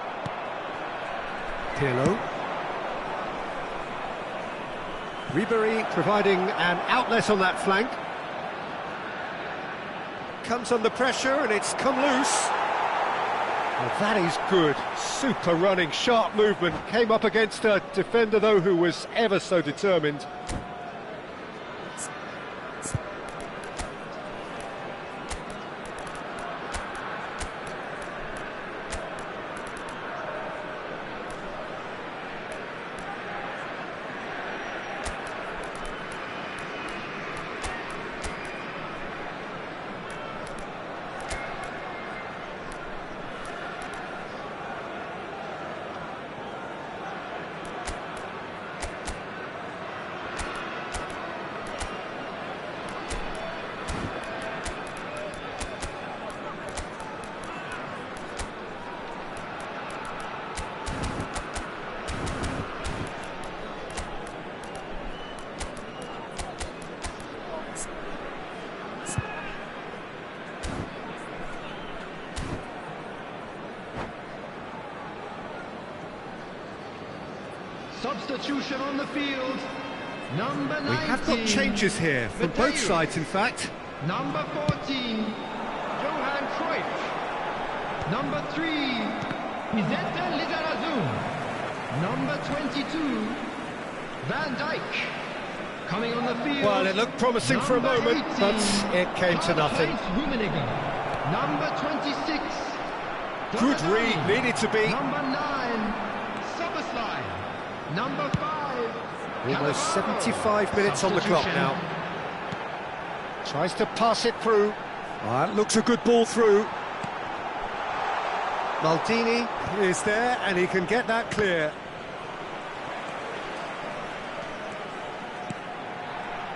S1: Pirlo. Ribéry providing an outlet on that flank. Comes under pressure and it's come loose. Well, that is good. Super running, sharp movement. Came up against a defender, though, who was ever so determined.
S4: substitution on the field. Number 19.
S1: We have got changes here from both
S4: Mateo.
S1: sides, in fact.
S4: Number 14, Johan Cruyff. Number 3, Vicente Lizarazu. Number 22, Van Dijk. Coming on the field.
S1: Well, it looked promising for a
S4: number
S1: moment,
S4: 18,
S1: but it came to nothing.
S4: Karl-Heinz Rummenigge. Number 26,
S1: Good
S4: Donadoni.
S1: read, needed to be.
S4: Number 9, Soboslai. Number 5,
S1: Almost
S4: Cannavaro.
S1: 75 minutes on the clock
S4: Substitution.
S1: now. Tries to pass it through. That looks a good ball through. Maldini is there, and he can get that clear.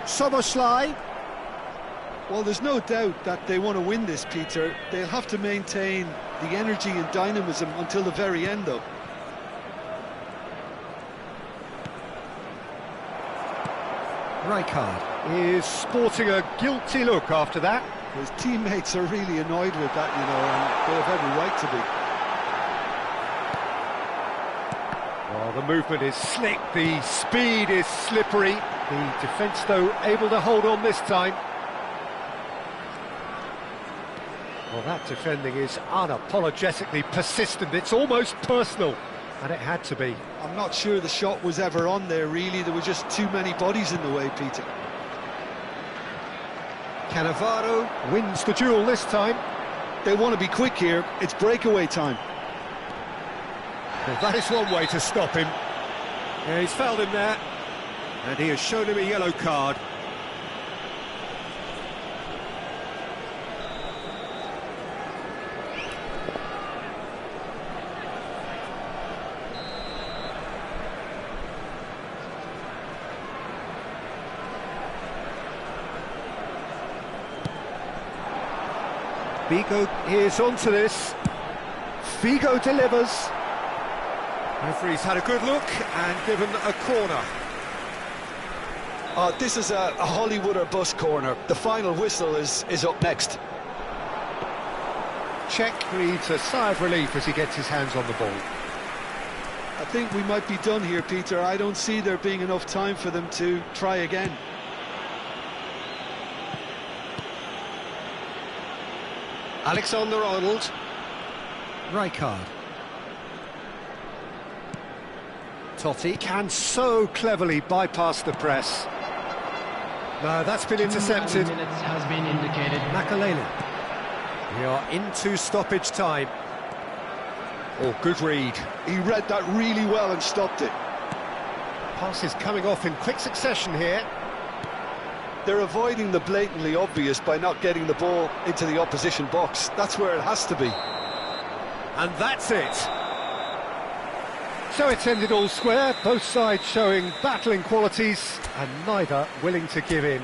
S1: Soboslai.
S3: Well, there's no doubt that they want to win this, Peter. They'll have to maintain the energy and dynamism until the very end, though.
S1: Rijkaard is sporting a guilty look after that.
S3: His teammates are really annoyed with that, you know, and they have every right to be.
S1: Well, the movement is slick, the speed is slippery. The defence, though, able to hold on this time. Well, that defending is unapologetically persistent. It's almost personal, and it had to be.
S3: I'm not sure the shot was ever on there, really. There were just too many bodies in the way, Peter.
S1: Cannavaro wins the duel this time.
S3: They want to be quick here. It's breakaway time.
S1: Well, that is one way to stop him. Yeah, he's fouled him there, and he has shown him a yellow card. Figo is onto this. Figo delivers. Referee's had a good look and given a corner.
S3: This is a Hollywood or bust corner. The final whistle is up next.
S1: Czech breathes a sigh of relief as he gets his hands on the ball.
S3: I think we might be done here, Peter. I don't see there being enough time for them to try again.
S1: Alexander-Arnold. Rijkaard. Totti can so cleverly bypass the press. No, that's been intercepted.
S5: 2 minutes has been indicated.
S1: Makalele. We are into stoppage time. Oh, good read.
S3: He read that really well and stopped it.
S1: Pass is coming off in quick succession here.
S3: They're avoiding the blatantly obvious by not getting the ball into the opposition box. That's where it has to be.
S1: And that's it. So it's ended all square, both sides showing battling qualities and neither willing to give in.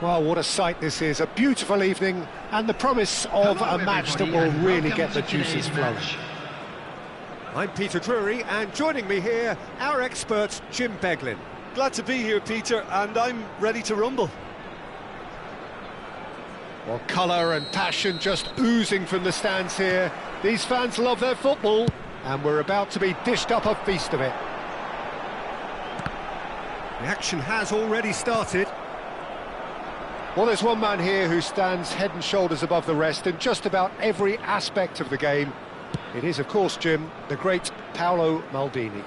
S1: Well, what a sight this is, a beautiful evening, and the promise of
S4: Hello,
S1: a match that
S4: everybody,
S1: will
S4: and
S1: really
S4: welcome
S1: get the
S4: to
S1: juices
S4: today's
S1: flowing.
S4: match.
S1: I'm Peter Drury, and joining me here, our expert, Jim Beglin.
S3: Glad to be here, Peter, and I'm ready to rumble.
S1: Well, colour and passion just oozing from the stands here. These fans love their football, and we're about to be dished up a feast of it. The action has already started. Well, there's one man here who stands head and shoulders above the rest in just about every aspect of the game. It is, of course, Jim, the great Paolo Maldini.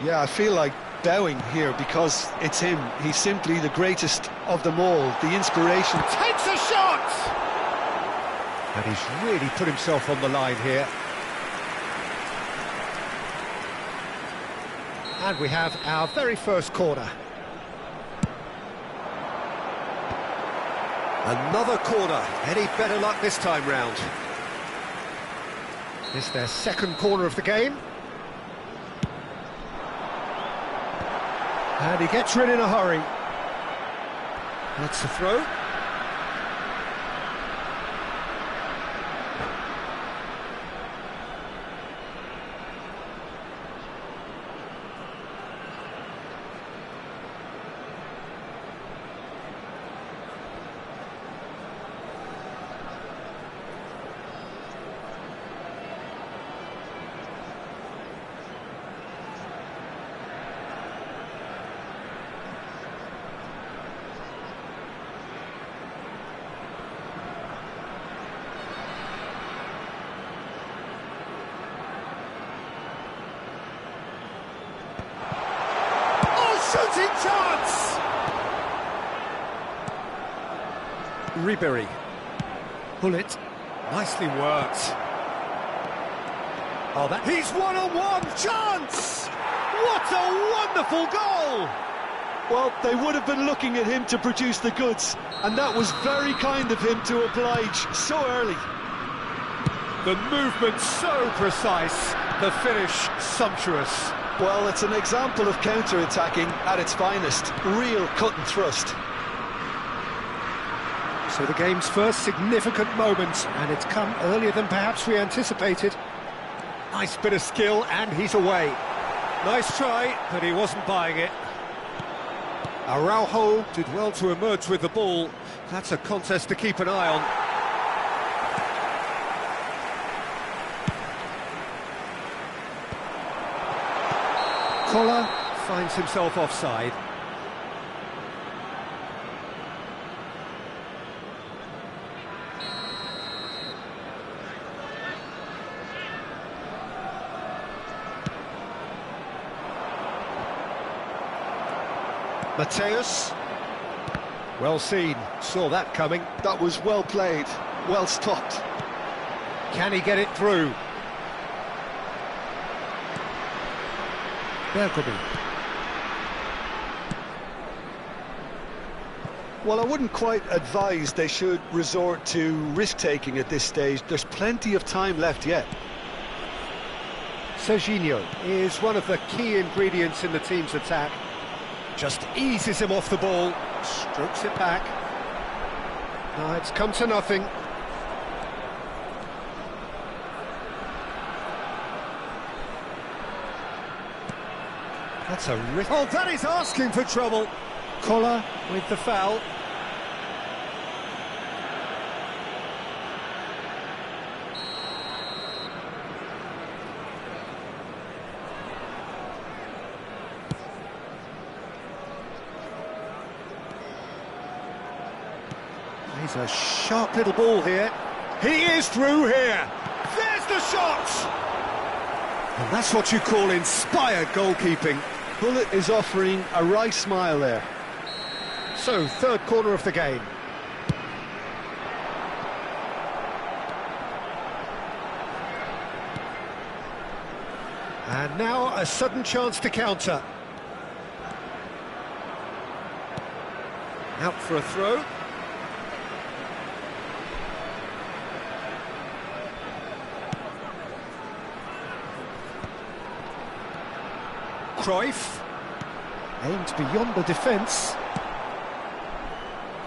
S3: Yeah, I feel like bowing here because it's him. He's simply the greatest of them all, the inspiration.
S1: Takes a shot! And he's really put himself on the line here. And we have our very first corner. Another corner. Any better luck this time round? It's their second corner of the game. And he gets rid in a hurry. That's the throw. Shooting chance! Ribery. Bullet. Nicely worked. Oh, that... He's one-on-one! Chance! What a wonderful goal!
S3: Well, they would have been looking at him to produce the goods, and that was very kind of him to oblige so early.
S1: The movement so precise, the finish sumptuous.
S3: Well, it's an example of counter-attacking at its finest. Real cut and thrust.
S1: So the game's first significant moment, and it's come earlier than perhaps we anticipated. Nice bit of skill, and he's away. Nice try, but he wasn't buying it. Araujo did well to emerge with the ball. That's a contest to keep an eye on. Koller finds himself offside. Mateus. Well seen, saw that coming.
S3: That was well played, well stopped.
S1: Can he get it through? Bergkamp.
S3: Well, I wouldn't quite advise they should resort to risk-taking at this stage. There's plenty of time left yet.
S1: Serginho is one of the key ingredients in the team's attack. Just eases him off the ball, strokes it back. No, it's come to nothing. That's a risk. Oh, that is asking for trouble. Koller with the foul. He's a sharp little ball here. He is through here. There's the shot! And that's what you call inspired goalkeeping.
S3: Bullet is offering a wry smile there.
S1: So, third corner of the game. And now a sudden chance to counter. Out for a throw. Cruyff, aimed beyond the defence.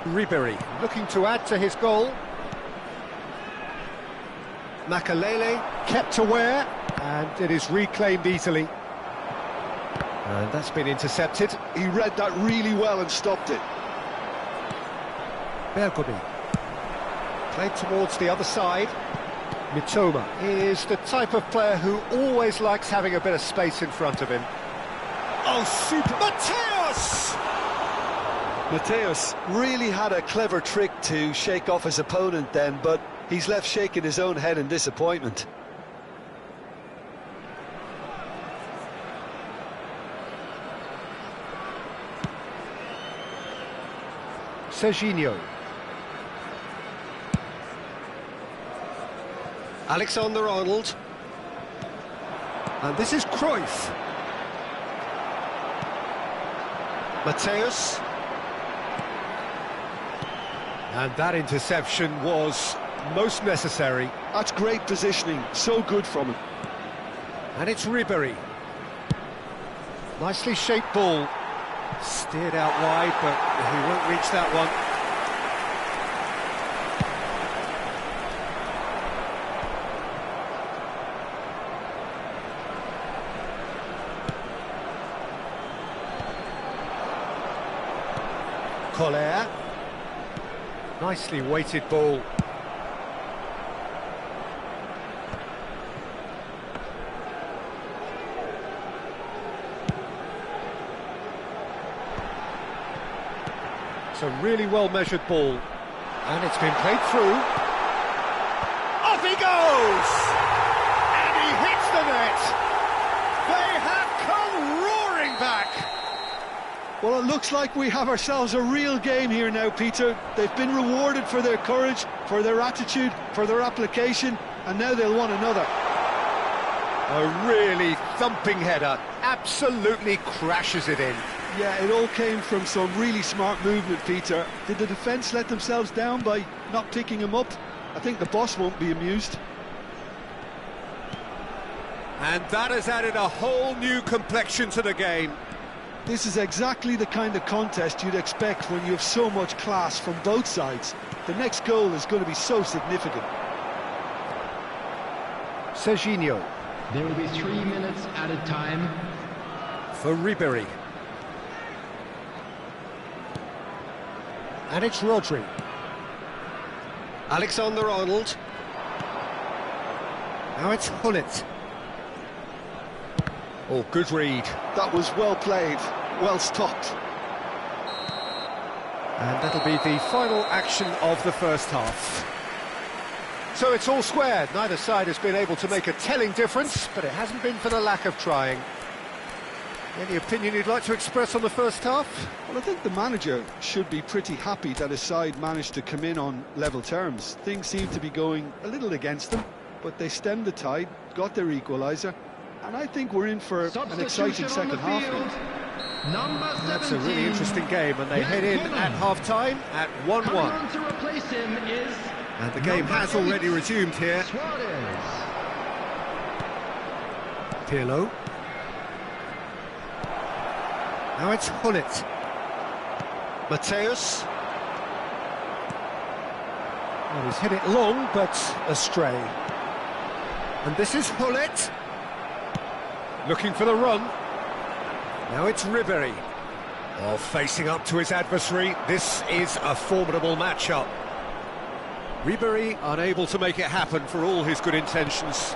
S1: Ribery looking to add to his goal. Makalele kept aware, and it is reclaimed easily. And that's been intercepted.
S3: He read that really well and stopped it.
S1: Bergomi played towards the other side. Mitoma is the type of player who always likes having a bit of space in front of him. Oh, super!
S3: Mateus really had a clever trick to shake off his opponent then, but he's left shaking his own head in disappointment.
S1: Serginho. Alexander-Arnold. And this is Cruyff. Mateus. And that interception was most necessary.
S3: That's great positioning, so good from him.
S1: And it's Ribery. Nicely shaped ball. Steered out wide, but he won't reach that one. Collier. Nicely weighted ball. It's a really well-measured ball. And it's been played through. Off he goes! And he hits the net! They have come roaring back!
S3: Well, it looks like we have ourselves a real game here now, Peter. They've been rewarded for their courage, for their attitude, for their application, and now they'll want another.
S1: A really thumping header, absolutely crashes it in.
S3: Yeah, it all came from some really smart movement, Peter. Did the defence let themselves down by not picking him up? I think the boss won't be amused.
S1: And that has added a whole new complexion to the game.
S3: This is exactly the kind of contest you'd expect when you have so much class from both sides. The next goal is going to be so significant.
S1: Serginho.
S4: There will be 3 minutes added time.
S1: For Ribery. And it's Rodri. Alexander-Arnold. Now it's Hullet. Oh, good read.
S3: That was well played, well stopped.
S1: And that'll be the final action of the first half. So it's all square. Neither side has been able to make a telling difference, but it hasn't been for the lack of trying. Any opinion you'd like to express on the first half?
S3: Well, I think the manager should be pretty happy that his side managed to come in on level terms. Things seem to be going a little against them, but they stemmed the tide, got their equaliser, and I think we're in for an exciting second half now.
S4: Number 17.
S1: That's a really interesting game, and they head in at half-time at 1-1.
S4: Coming on to replace him is
S1: And the game has already resumed here.
S4: Suarez.
S1: Pirlo. Now it's Hullet. Mateus. Well, he's hit it long, but astray. And this is Hullet. Looking for the run. Now it's Ribery. Oh, facing up to his adversary. This is a formidable matchup. Ribery unable to make it happen for all his good intentions.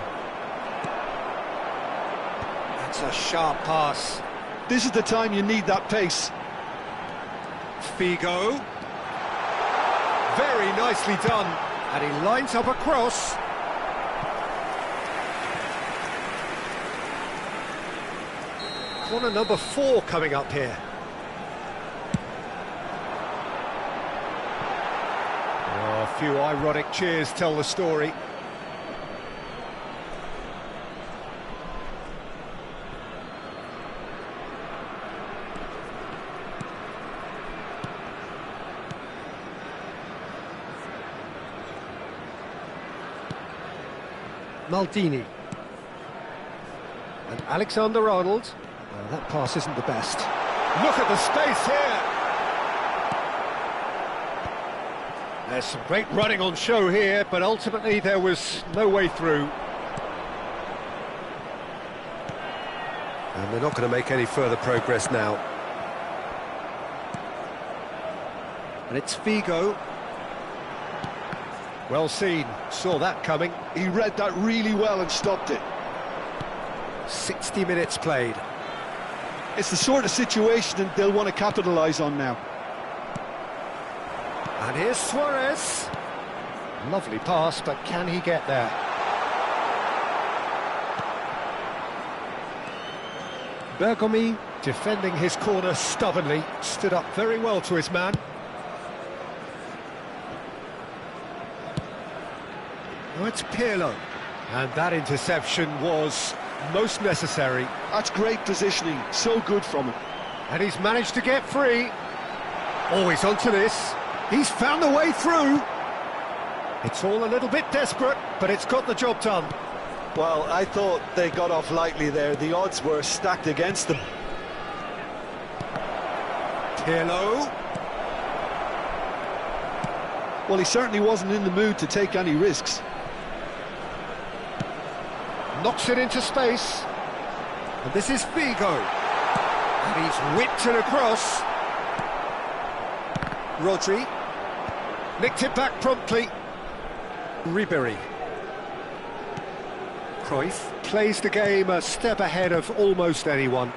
S1: That's a sharp pass.
S3: This is the time you need that pace.
S1: Figo. Very nicely done. And he lines up a cross. Corner number 4 coming up here. Oh, a few ironic cheers tell the story. Maldini. And Alexander-Arnold. Well, that pass isn't the best. Look at the space here! There's some great running on show here, but ultimately there was no way through. And they're not going to make any further progress now. And it's Figo. Well seen, saw that coming.
S3: He read that really well and stopped it.
S1: 60 minutes played.
S3: It's the sort of situation that they'll want to capitalise on now.
S1: And here's Suarez. Lovely pass, but can he get there? Bergomi, defending his corner stubbornly, stood up very well to his man. Now it's Pirlo. And that interception was most necessary.
S3: That's great positioning, so good from him.
S1: And he's managed to get free. Always onto this. He's found the way through. It's all a little bit desperate, but it's got the job done.
S3: Well, I thought they got off lightly there. The odds were stacked against them.
S1: Pirlo.
S3: Well, he certainly wasn't in the mood to take any risks.
S1: Knocks it into space. And this is Figo. And he's whipped it across. Rodri. Nicked it back promptly. Ribery. Cruyff plays the game a step ahead of almost anyone.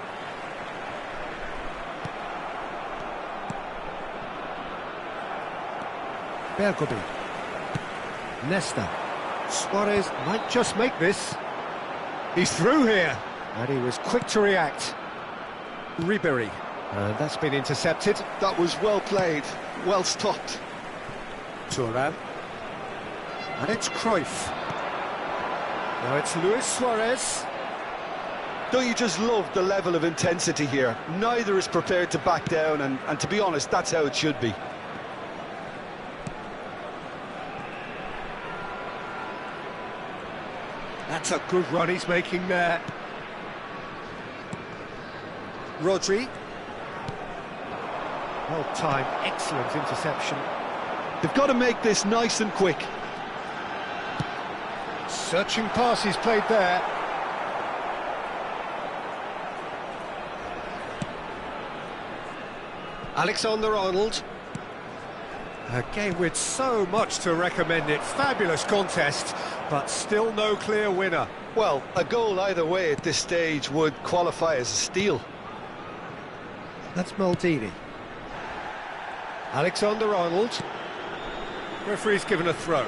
S1: Bergomi. Nesta. Suarez might just make this. He's through here. And he was quick to react. Ribery. And that's been intercepted.
S3: That was well played, well stopped.
S1: Thuram. And it's Cruyff. Now it's Luis Suarez.
S3: Don't you just love the level of intensity here? Neither is prepared to back down, and to be honest, that's how it should be.
S1: That's a good run he's making there. Rodri. Well timed, excellent interception.
S3: They've got to make this nice and quick.
S1: Searching pass he's played there. Alexander-Arnold. A game with so much to recommend it. Fabulous contest, but still no clear winner.
S3: Well, a goal either way at this stage would qualify as a steal.
S1: That's Maldini. Alexander-Arnold. Referee's given a throw.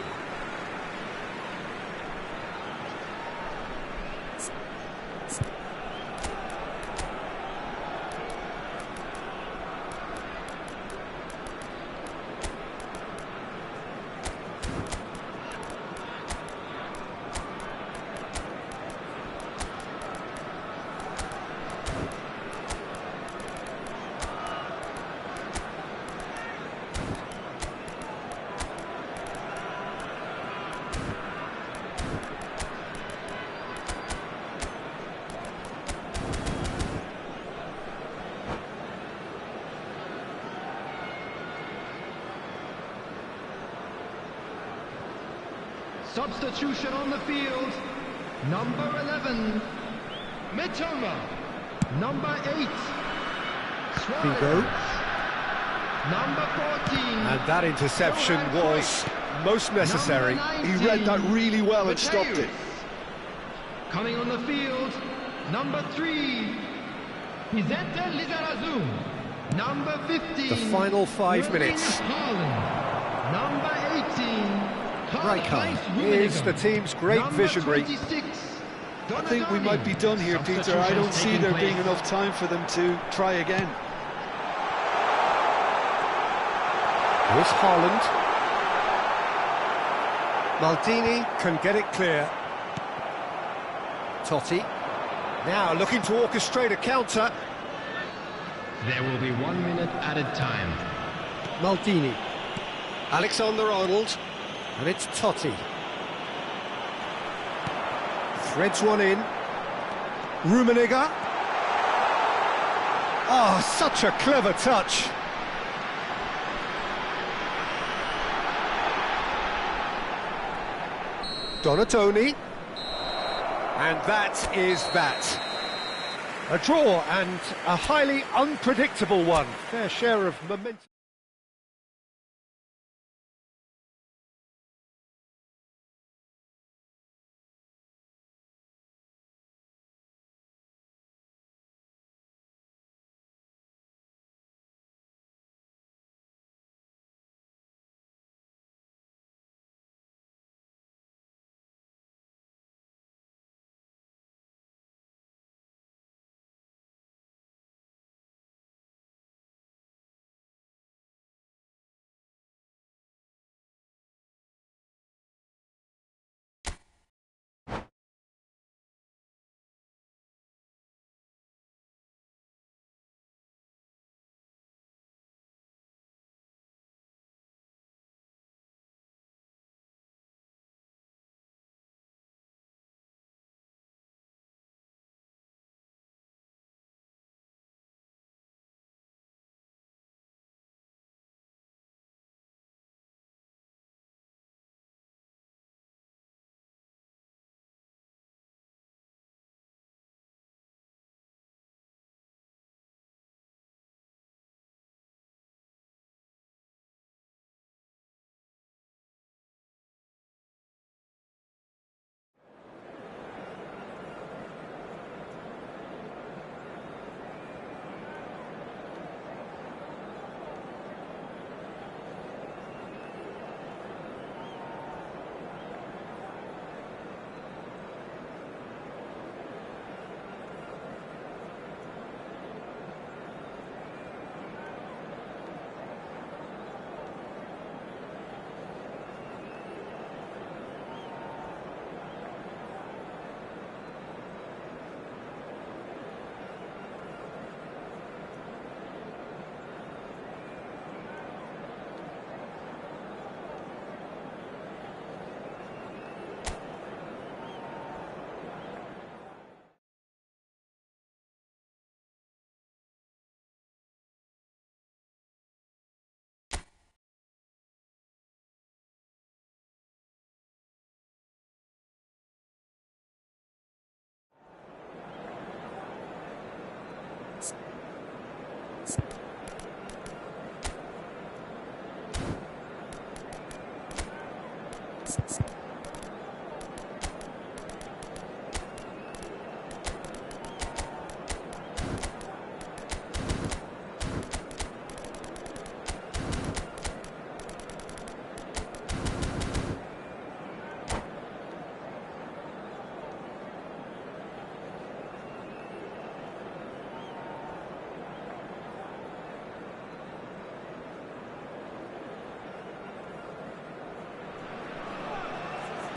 S4: Substitution on the field. Number 11, Mitoma. Number 8, Suarez.
S1: Figo.
S4: Number 14.
S1: And that interception was most necessary.
S3: He read that really well and stopped it.
S4: Coming on the field, number 3, Vicente Lizarazu. Number 15.
S1: The final 5 minutes.
S4: Haaland. Number 18.
S1: Rijkaard is the team's great visionary.
S3: I think we might be done here, Peter. I don't see there being enough time for them to try again.
S1: Here's Haaland. Maldini can get it clear. Totti. Now looking to orchestrate a counter.
S4: There will be 1 minute added time.
S1: Maldini. Alexander-Arnold. And it's Totti. Threads one in. Rummenigge. Oh, such a clever touch. Donatoni. And that is that. A draw, and a highly unpredictable one. Fair share of momentum.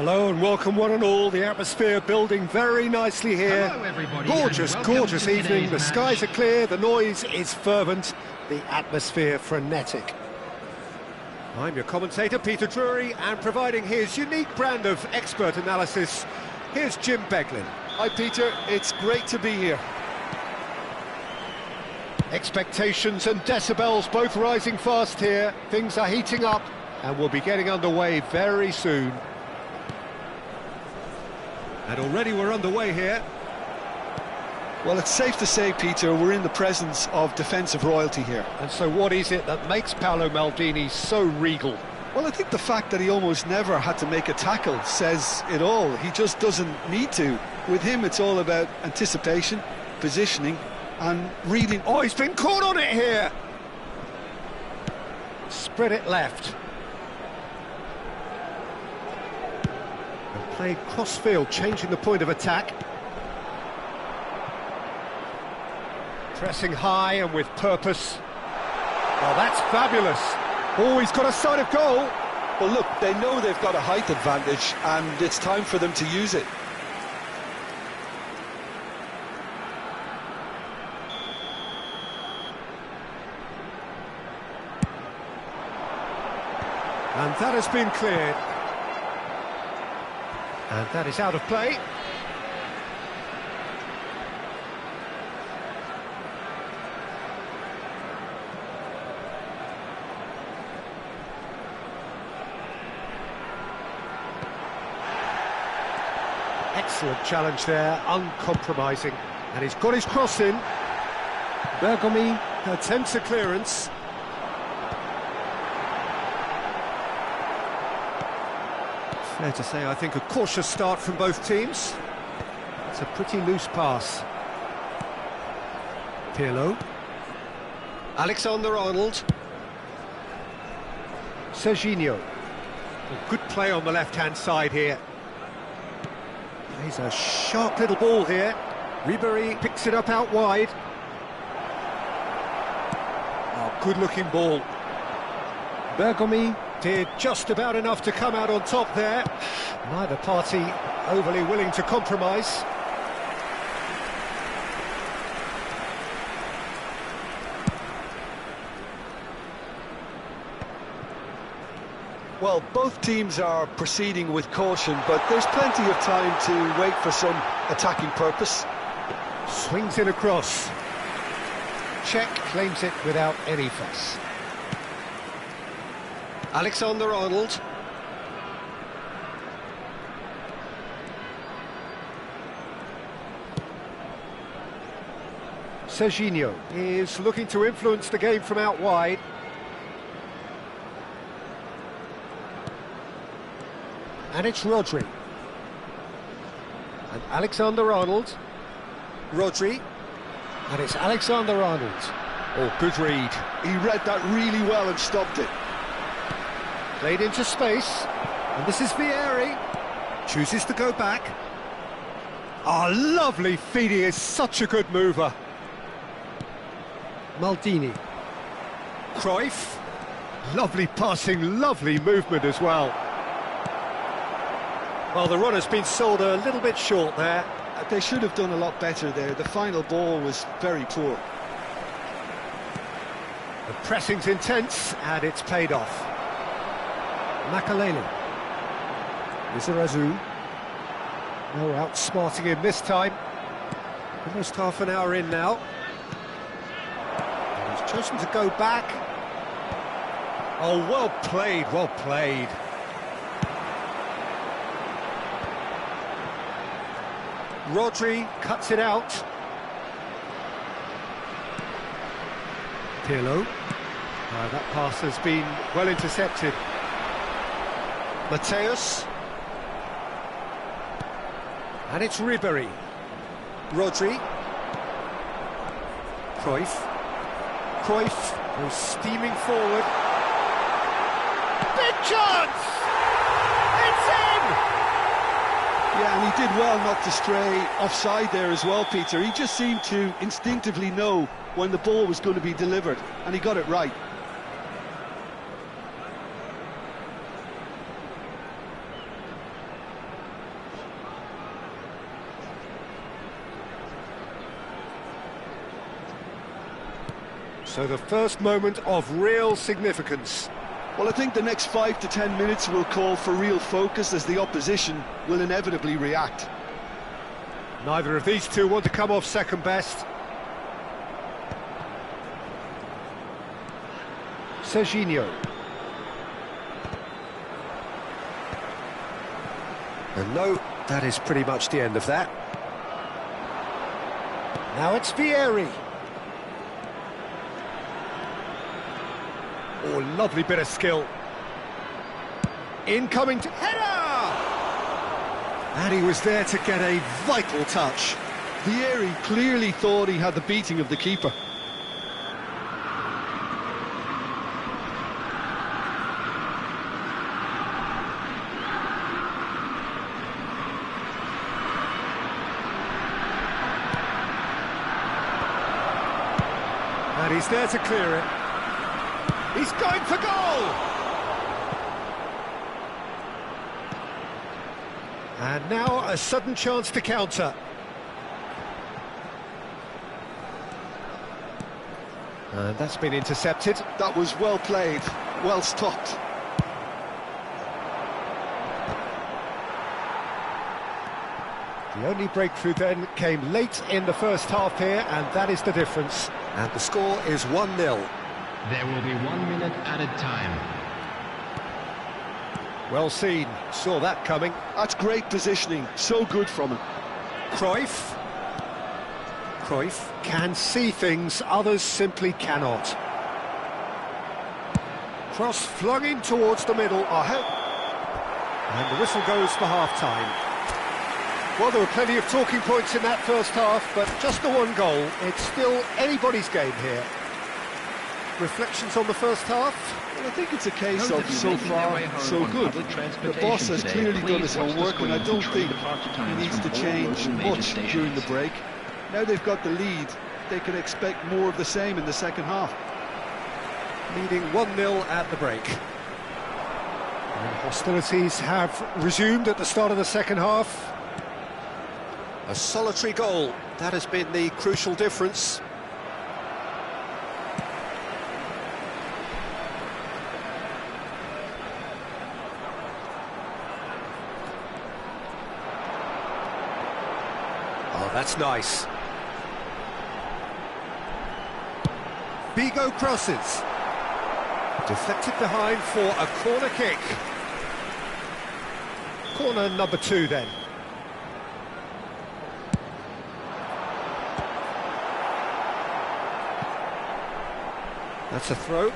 S1: Hello and welcome one and all. The atmosphere building very nicely here.
S4: Hello, everybody,
S1: Gorgeous,
S4: and welcome
S1: gorgeous
S4: to
S1: evening.
S4: today's
S1: The
S4: match.
S1: skies are clear, the noise is fervent, the atmosphere frenetic. I'm your commentator, Peter Drury, and providing his unique brand of expert analysis, here's Jim Beglin.
S3: Hi Peter, it's great to be here.
S1: Expectations and decibels both rising fast here. Things are heating up and we'll be getting underway very soon. And already we're underway here.
S3: Well, it's safe to say, Peter, we're in the presence of defensive royalty here.
S1: And so what is it that makes Paolo Maldini so regal?
S3: Well, I think the fact that he almost never had to make a tackle says it all. He just doesn't need to. With him, it's all about anticipation, positioning, and reading.
S1: Oh, he's been caught on it here! Spread it left. And played cross-field, changing the point of attack. Pressing high and with purpose. Oh, that's fabulous. Oh, he's got a sight of goal.
S3: Well, look, they know they've got a height advantage, and it's time for them to use it.
S1: And that has been cleared. And that is out of play. Excellent challenge there, uncompromising. And he's got his cross in.
S2: Bergomi.
S1: Attempts a clearance. Fair to say, I think a cautious start from both teams. It's a pretty loose pass. Pirlo. Alexander-Arnold. Serginho. A good play on the left-hand side here. He's a sharp little ball here. Ribéry picks it up out wide. Oh, good-looking ball.
S2: Bergomi.
S1: Did just about enough to come out on top there. Neither party overly willing to compromise.
S3: Well, both teams are proceeding with caution, but there's plenty of time to wait for some attacking purpose.
S1: Swings it across. Czech claims it without any fuss. Alexander-Arnold. Serginho is looking to influence the game from out wide. And it's Rodri. And Alexander-Arnold. Rodri. And it's Alexander-Arnold. Oh, good read.
S3: He read that really well and stopped it.
S1: Played into space. And this is Vieri. Chooses to go back. Oh, lovely feed. He is such a good mover. Maldini. Cruyff. Lovely passing, lovely movement as well. Well, the run has been sold a little bit short there.
S3: They should have done a lot better there. The final ball was very poor.
S1: The pressing's intense, and it's paid off. Makalele. Lizarazu. No outsmarting him this time. Almost half an hour in now. And he's chosen to go back. Oh, well played, well played. Rodri cuts it out. Pirlo. That pass has been well intercepted. Mateus. And it's Ribéry. Rodri. Cruyff. Cruyff goes steaming forward. Big chance! It's in!
S3: Yeah, and he did well not to stray offside there as well, Peter. He just seemed to instinctively know when the ball was going to be delivered, and he got it right.
S1: So the first moment of real significance.
S3: Well, I think the next 5 to 10 minutes will call for real focus as the opposition will inevitably react.
S1: Neither of these two want to come off second best. Serginho. And no, that is pretty much the end of that. Now it's Vieri. Oh, lovely bit of skill. Incoming to header! And he was there to get a vital touch.
S3: Vieri clearly thought he had the beating of the keeper.
S1: And he's there to clear it. He's going for goal! And now a sudden chance to counter. And that's been intercepted.
S3: That was well played, well stopped.
S1: The only breakthrough then came late in the first half here, and that is the difference. And the score is 1-0.
S4: There will be 1 minute added time.
S1: Well seen, saw that coming.
S3: That's great positioning, so good from him.
S1: Cruyff can see things others simply cannot. Cross flung in towards the middle. And the whistle goes for half-time. Well, there were plenty of talking points in that first half, but just the one goal. It's still anybody's game here. Reflections on the first half?
S3: Well, I think it's a case of so far, so good. The boss has clearly done his homework, and I don't think he needs to change much during the break. Now they've got the lead, they can expect more of the same in the second half.
S1: Leading 1-0 at the break. And hostilities have resumed at the start of the second half. A solitary goal, that has been the crucial difference. Oh, that's nice. Vigo crosses. Deflected behind for a corner kick. Corner number 2 then. That's a throw.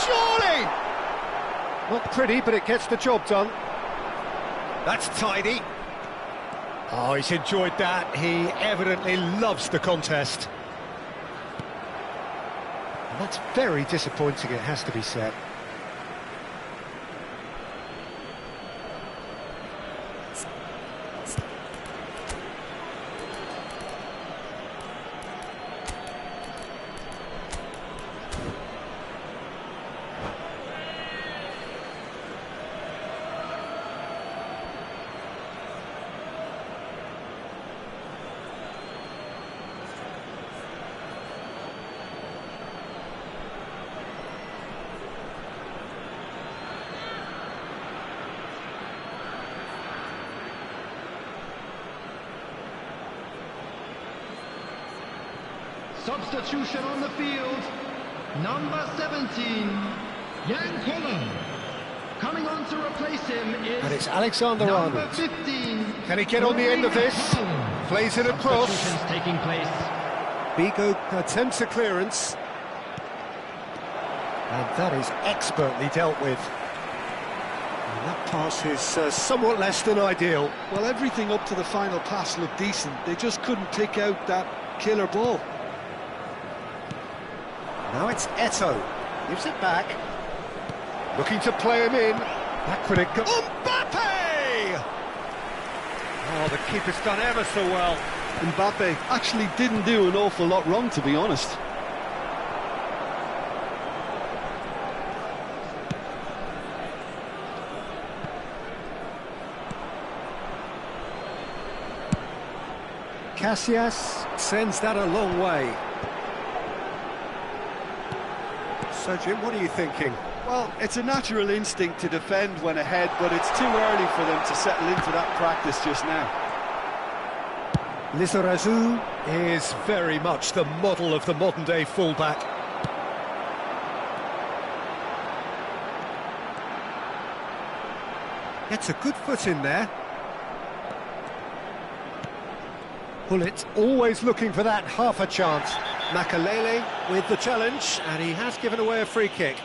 S1: Surely! Not pretty, but it gets the job done. That's tidy. Oh, he's enjoyed that. He evidently loves the contest. And that's very disappointing, it has to be said.
S4: Substitution on the field, number 17, Jan Koller. Coming on to replace him is
S1: And it's Alexander
S4: number
S1: Arnold.
S4: 15.
S1: Can he get on the end of this?
S4: Haaland.
S1: Plays it across.
S4: Substitutions taking place.
S1: Vigo attempts a clearance. And that is expertly dealt with. And that pass is somewhat less than ideal.
S3: Well, everything up to the final pass looked decent. They just couldn't pick out that killer ball.
S1: Now it's Eto. Gives it back. Looking to play him in. That could have gone. Mbappe! Oh, the keeper's done ever so well.
S3: Mbappe actually didn't do an awful lot wrong, to be honest.
S1: Casillas sends that a long way. So, Jim, what are you thinking?
S3: Well, it's a natural instinct to defend when ahead, but it's too early for them to settle into that practice just now.
S1: Lizarazu is very much the model of the modern-day fullback. Gets a good foot in there. Pullet always looking for that half a chance. Makalele with the challenge, and he has given away a free kick.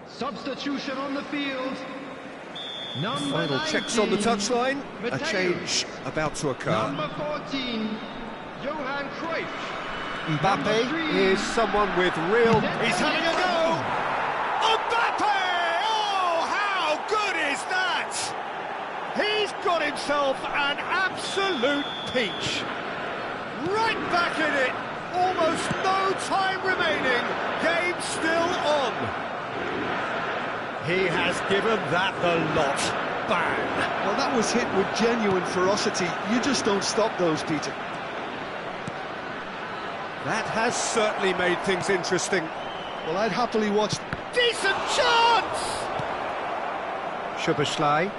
S4: Substitution on the field. Number
S1: Final
S4: 19,
S1: checks on the touchline. A
S4: Mateo.
S1: change about to occur.
S4: Number 14, Johan Cruyff.
S1: Mbappe
S4: Number 3,
S1: is someone with real... He's having a go! Mbappe! Oh, how good is that? He's got himself an absolute peach. Right back in it. Almost no time remaining. Game still on. He has given that the lot. Bang!
S3: Well, that was hit with genuine ferocity. You just don't stop those, Peter.
S1: That has certainly made things interesting.
S3: Well, I'd happily watch...
S1: Decent chance! Szoboszlai.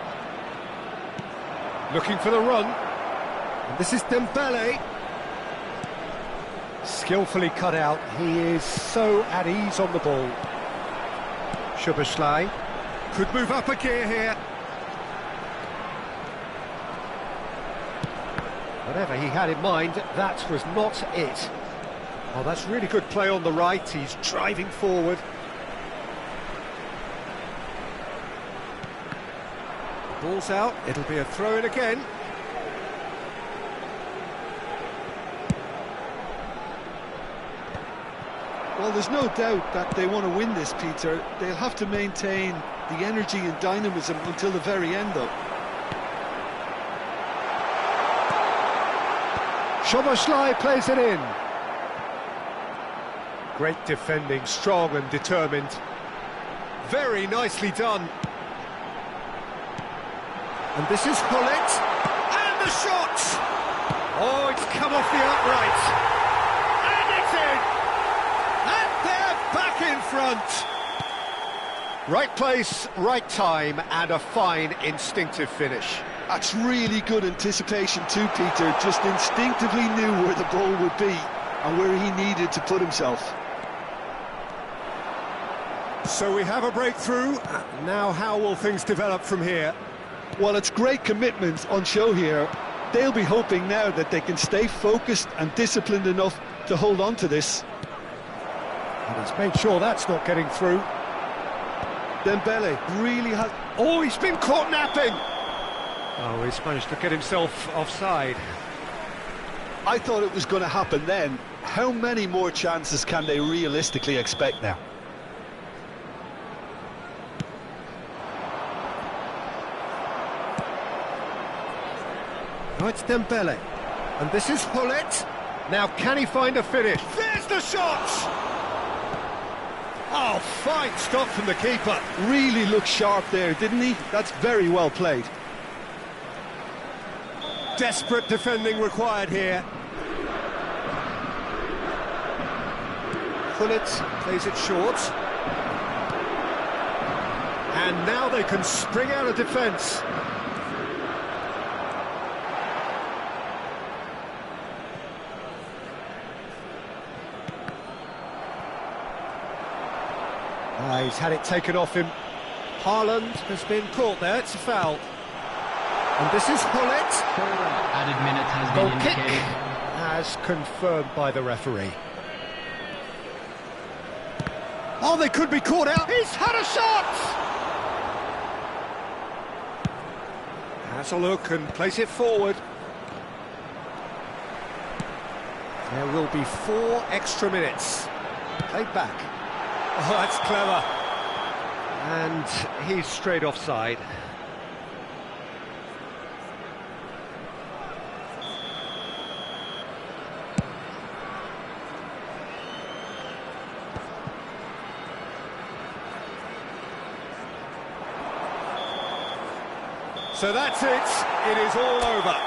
S1: Looking for the run. And this is Dembele. Skillfully cut out. He is so at ease on the ball. Szoboszlai could move up a gear here. Whatever he had in mind, that was not it. Oh, that's really good play on the right. He's driving forward. Ball's out. It'll be a throw-in again.
S3: Well, there's no doubt that they want to win this, Peter. They'll have to maintain the energy and dynamism until the very end, though.
S1: Szoboszlai plays it in. Great defending, strong and determined. Very nicely done. And this is Gullit. And the shot! Oh, it's come off the upright. And it's in! And they're back in front. Right place, right time, and a fine instinctive finish.
S3: That's really good anticipation too, Peter. Just instinctively knew where the ball would be and where he needed to put himself.
S1: So we have a breakthrough. Now how will things develop from here?
S3: Well, it's great commitment on show here. They'll be hoping now that they can stay focused and disciplined enough to hold on to this.
S1: And he's made sure that's not getting through.
S3: Dembele really has...
S1: Oh, he's been caught napping! Oh, he's managed to get himself offside.
S3: I thought it was going to happen then. How many more chances can they realistically expect now?
S1: Oh, it's Dembele. And this is Gullit. Now, can he find a finish? There's the shot! Oh, fine stop from the keeper.
S3: Really looked sharp there, didn't he? That's very well played.
S1: Desperate defending required here. Gullit plays it short. And now they can spring out of defence. He's had it taken off him. Haaland has been caught there, it's a foul. And this is Gullit.
S5: Added minute has
S1: Goal
S5: been
S1: kick,
S5: indicated.
S1: as confirmed by the referee. Oh, they could be caught out. He's had a shot! Has a look and plays it forward. There will be 4 extra minutes. Played back. Oh, that's clever. And he's straight offside. So that's it. It is all over.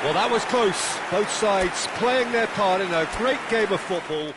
S1: Well, that was close. Both sides playing their part in a great game of football.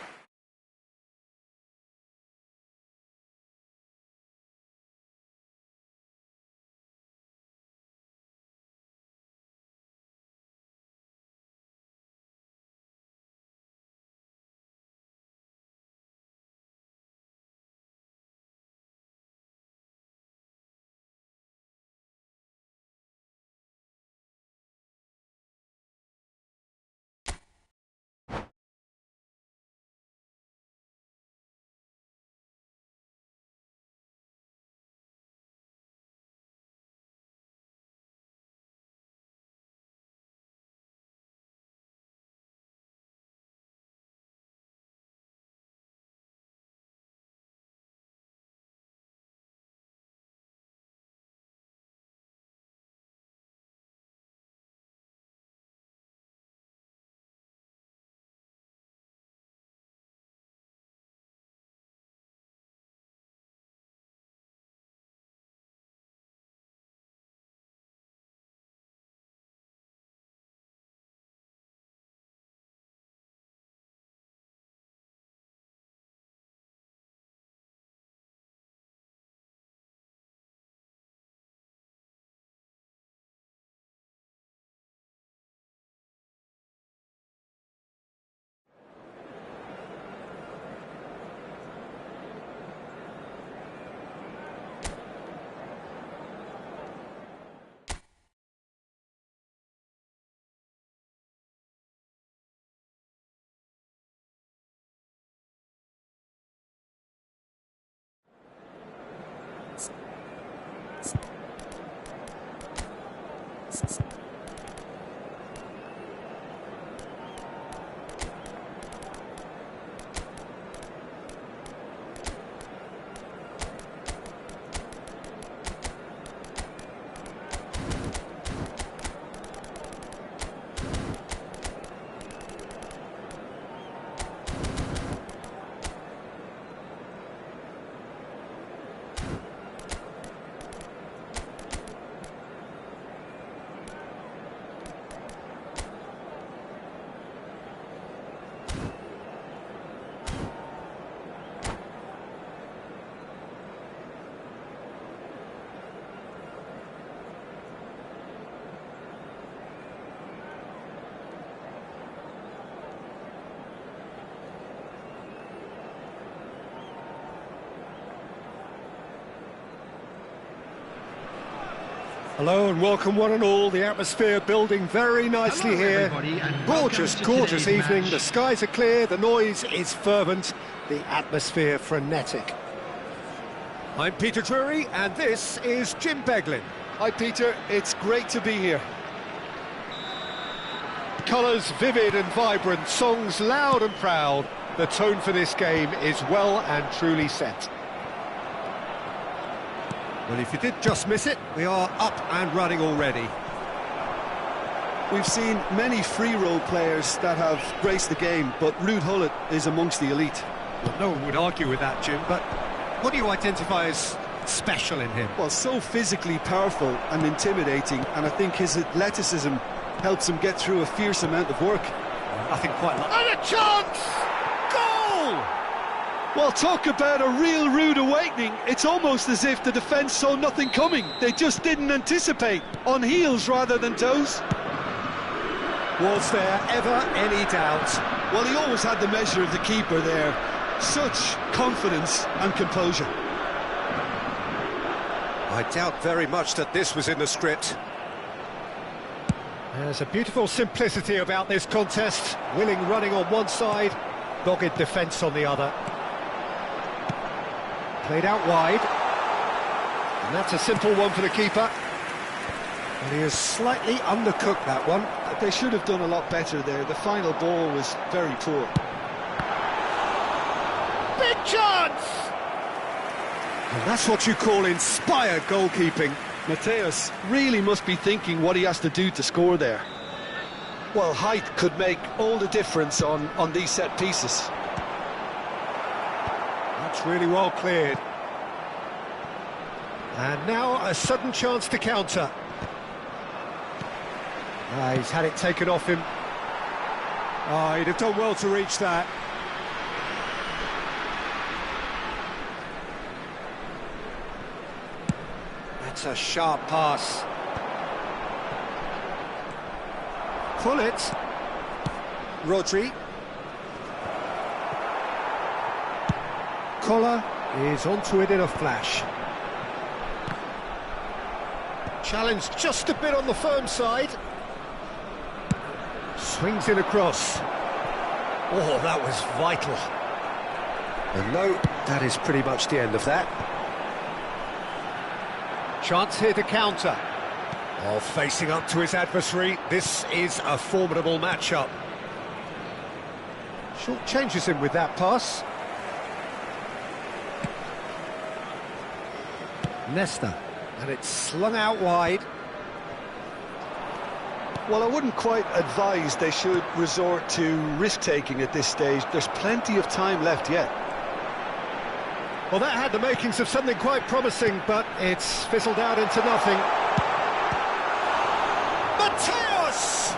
S1: Hello and welcome one and all. The atmosphere building very nicely
S4: Hello,
S1: here.
S4: everybody, and
S1: Gorgeous,
S4: welcome to
S1: gorgeous
S4: today's
S1: evening.
S4: match.
S1: The skies are clear, the noise is fervent, the atmosphere frenetic. I'm Peter Drury and this is Jim Beglin.
S3: Hi Peter, it's great to be here.
S1: Colours vivid and vibrant, songs loud and proud. The tone for this game is well and truly set. Well, if you did just miss it, we are up and running already.
S3: We've seen many free role players that have graced the game, but Ruud Gullit is amongst the elite.
S1: Well, no one would argue with that, Jim, but what do you identify as special in him?
S3: Well, so physically powerful and intimidating, and I think his athleticism helps him get through a fierce amount of work.
S1: Nothing quite like... And a chance! Goal!
S3: Well, talk about a real rude awakening. It's almost as if the defence saw nothing coming. They just didn't anticipate, on heels rather than toes.
S1: Was there ever any doubt?
S3: Well, he always had the measure of the keeper there. Such confidence and composure.
S1: I doubt very much that this was in the script. There's a beautiful simplicity about this contest. Willing running on one side, dogged defence on the other. Played out wide. And that's a simple one for the keeper. And he has slightly undercooked that one.
S3: They should have done a lot better there. The final ball was very poor.
S1: Big chance! And that's what you call inspired goalkeeping.
S3: Mateus really must be thinking what he has to do to score there. Well, height could make all the difference on these set pieces.
S1: That's really well cleared. And now a sudden chance to counter. He's had it taken off him. He'd have done well to reach that. That's a sharp pass. Pull it. Rodri. Collar is onto it in a flash. Challenged just a bit on the firm side. Swings in across. Oh, that was vital. And no, that is pretty much the end of that. Chance here to counter. Oh, facing up to his adversary. This is a formidable matchup. Short changes him with that pass. Nesta, and it's slung out wide.
S3: Well, I wouldn't quite advise they should resort to risk-taking at this stage. There's plenty of time left yet.
S1: Well, that had the makings of something quite promising, but it's fizzled out into nothing. Mateus!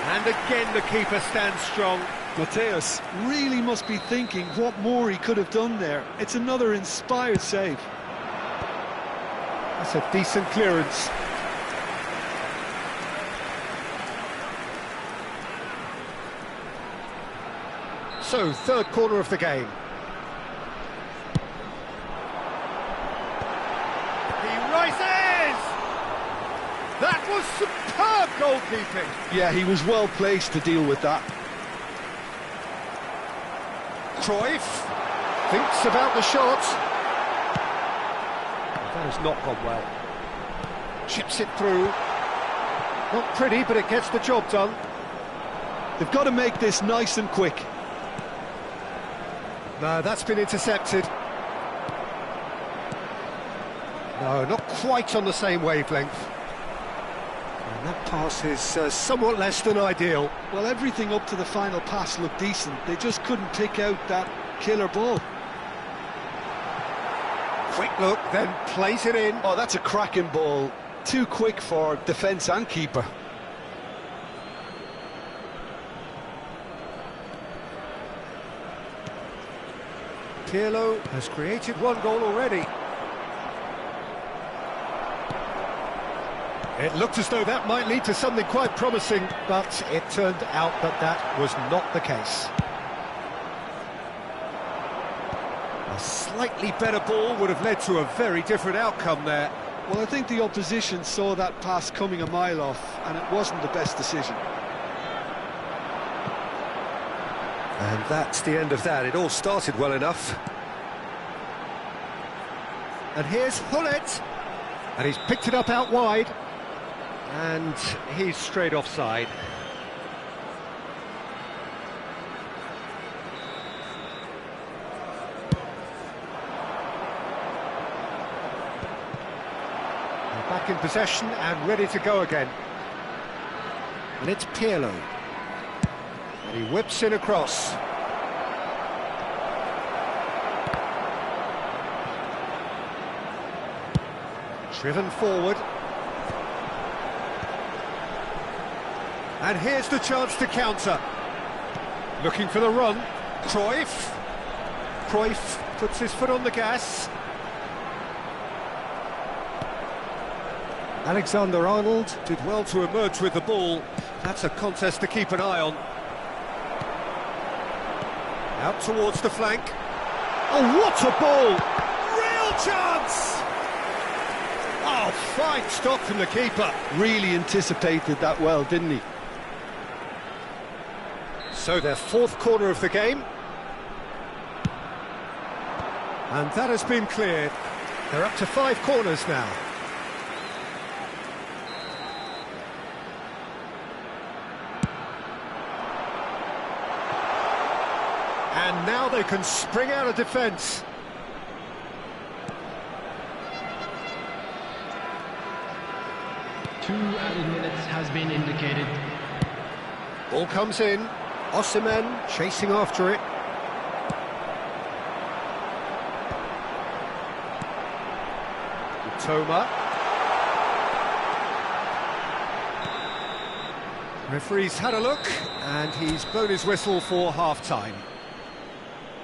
S1: And again the keeper stands strong.
S3: Mateus really must be thinking what more he could have done there. It's another inspired save.
S1: That's a decent clearance. So, third corner of the game. He rises! That was superb goalkeeping.
S3: Yeah, he was well placed to deal with that.
S1: Cruyff thinks about the shot. That has not gone well. Chips it through. Not pretty, but it gets the job done.
S3: They've got to make this nice and quick.
S1: No, that's been intercepted. No, not quite on the same wavelength. And that pass is somewhat less than ideal.
S3: Well, everything up to the final pass looked decent. They just couldn't pick out that killer ball.
S1: Quick look, then plays it in.
S3: Oh, that's a cracking ball. Too quick for defence and keeper.
S1: Pirlo has created one goal already. It looked as though that might lead to something quite promising, but it turned out that that was not the case. A slightly better ball would have led to a very different outcome there.
S3: Well, I think the opposition saw that pass coming a mile off, and it wasn't the best decision.
S1: And that's the end of that. It all started well enough. And here's Hullet. And he's picked it up out wide. And he's straight offside. They're back in possession and ready to go again. And it's Pirlo. And he whips in across. Driven forward. And here's the chance to counter. Looking for the run. Cruyff. Cruyff puts his foot on the gas. Alexander-Arnold did well to emerge with the ball. That's a contest to keep an eye on. Out towards the flank. Oh, what a ball! Real chance! Oh, fine stop from the keeper.
S3: Really anticipated that well, didn't he?
S1: So their fourth corner of the game. And that has been cleared. They're up to 5 corners now. And now they can spring out of defence.
S4: Two added minutes has been indicated.
S1: Ball comes in. Osimhen chasing after it. Toma. Referee's had a look, and he's blown his whistle for half-time.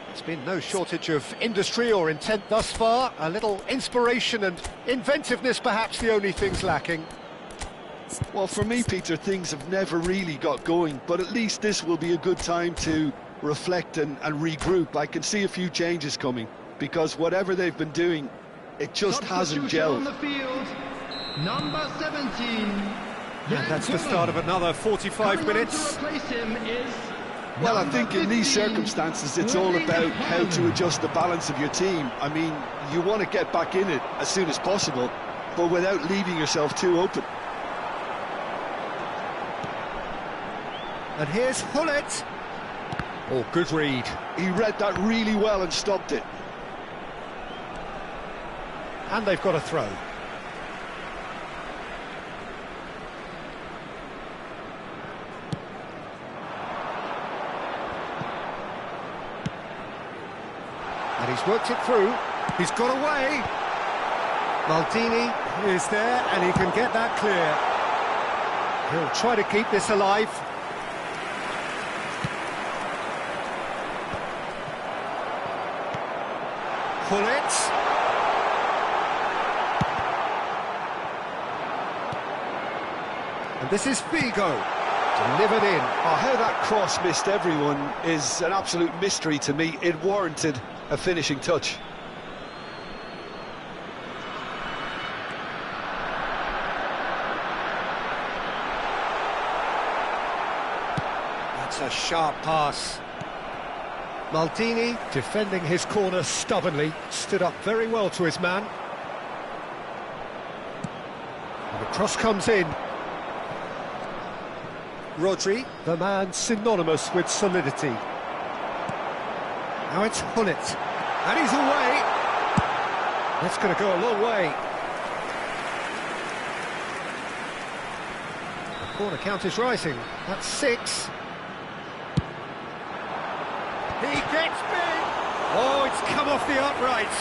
S1: There's been no shortage of industry or intent thus far. A little inspiration and inventiveness, perhaps the only things lacking.
S3: Well, for me, Peter, things have never really got going, but at least this will be a good time to reflect and regroup. I can see a few changes coming, because whatever they've been doing, it just hasn't
S4: Substitution on
S3: gelled.
S4: the field, number 17.
S1: And that's the start of another 45 minutes.
S4: To replace him is
S3: Well, I think in these
S4: 15,
S3: circumstances, it's all about how to adjust the balance of your team. I mean, you want to get back in it as soon as possible, but without leaving yourself too open.
S1: And here's Hullet. Oh, good read.
S3: He read that really well and stopped it.
S1: And they've got a throw. And he's worked it through. He's got away. Maldini is there, and he can get that clear. He'll try to keep this alive. Hullet. And this is Figo, delivered in.
S3: Oh, how that cross missed everyone is an absolute mystery to me. It warranted a finishing touch.
S1: That's a sharp pass. Maldini, defending his corner stubbornly, stood up very well to his man. Cross comes in. Rodri, the man synonymous with solidity. Now it's Hullet. And he's away. That's going to go a long way. The corner count is rising. That's 6. He gets big. Oh, it's come off the upright.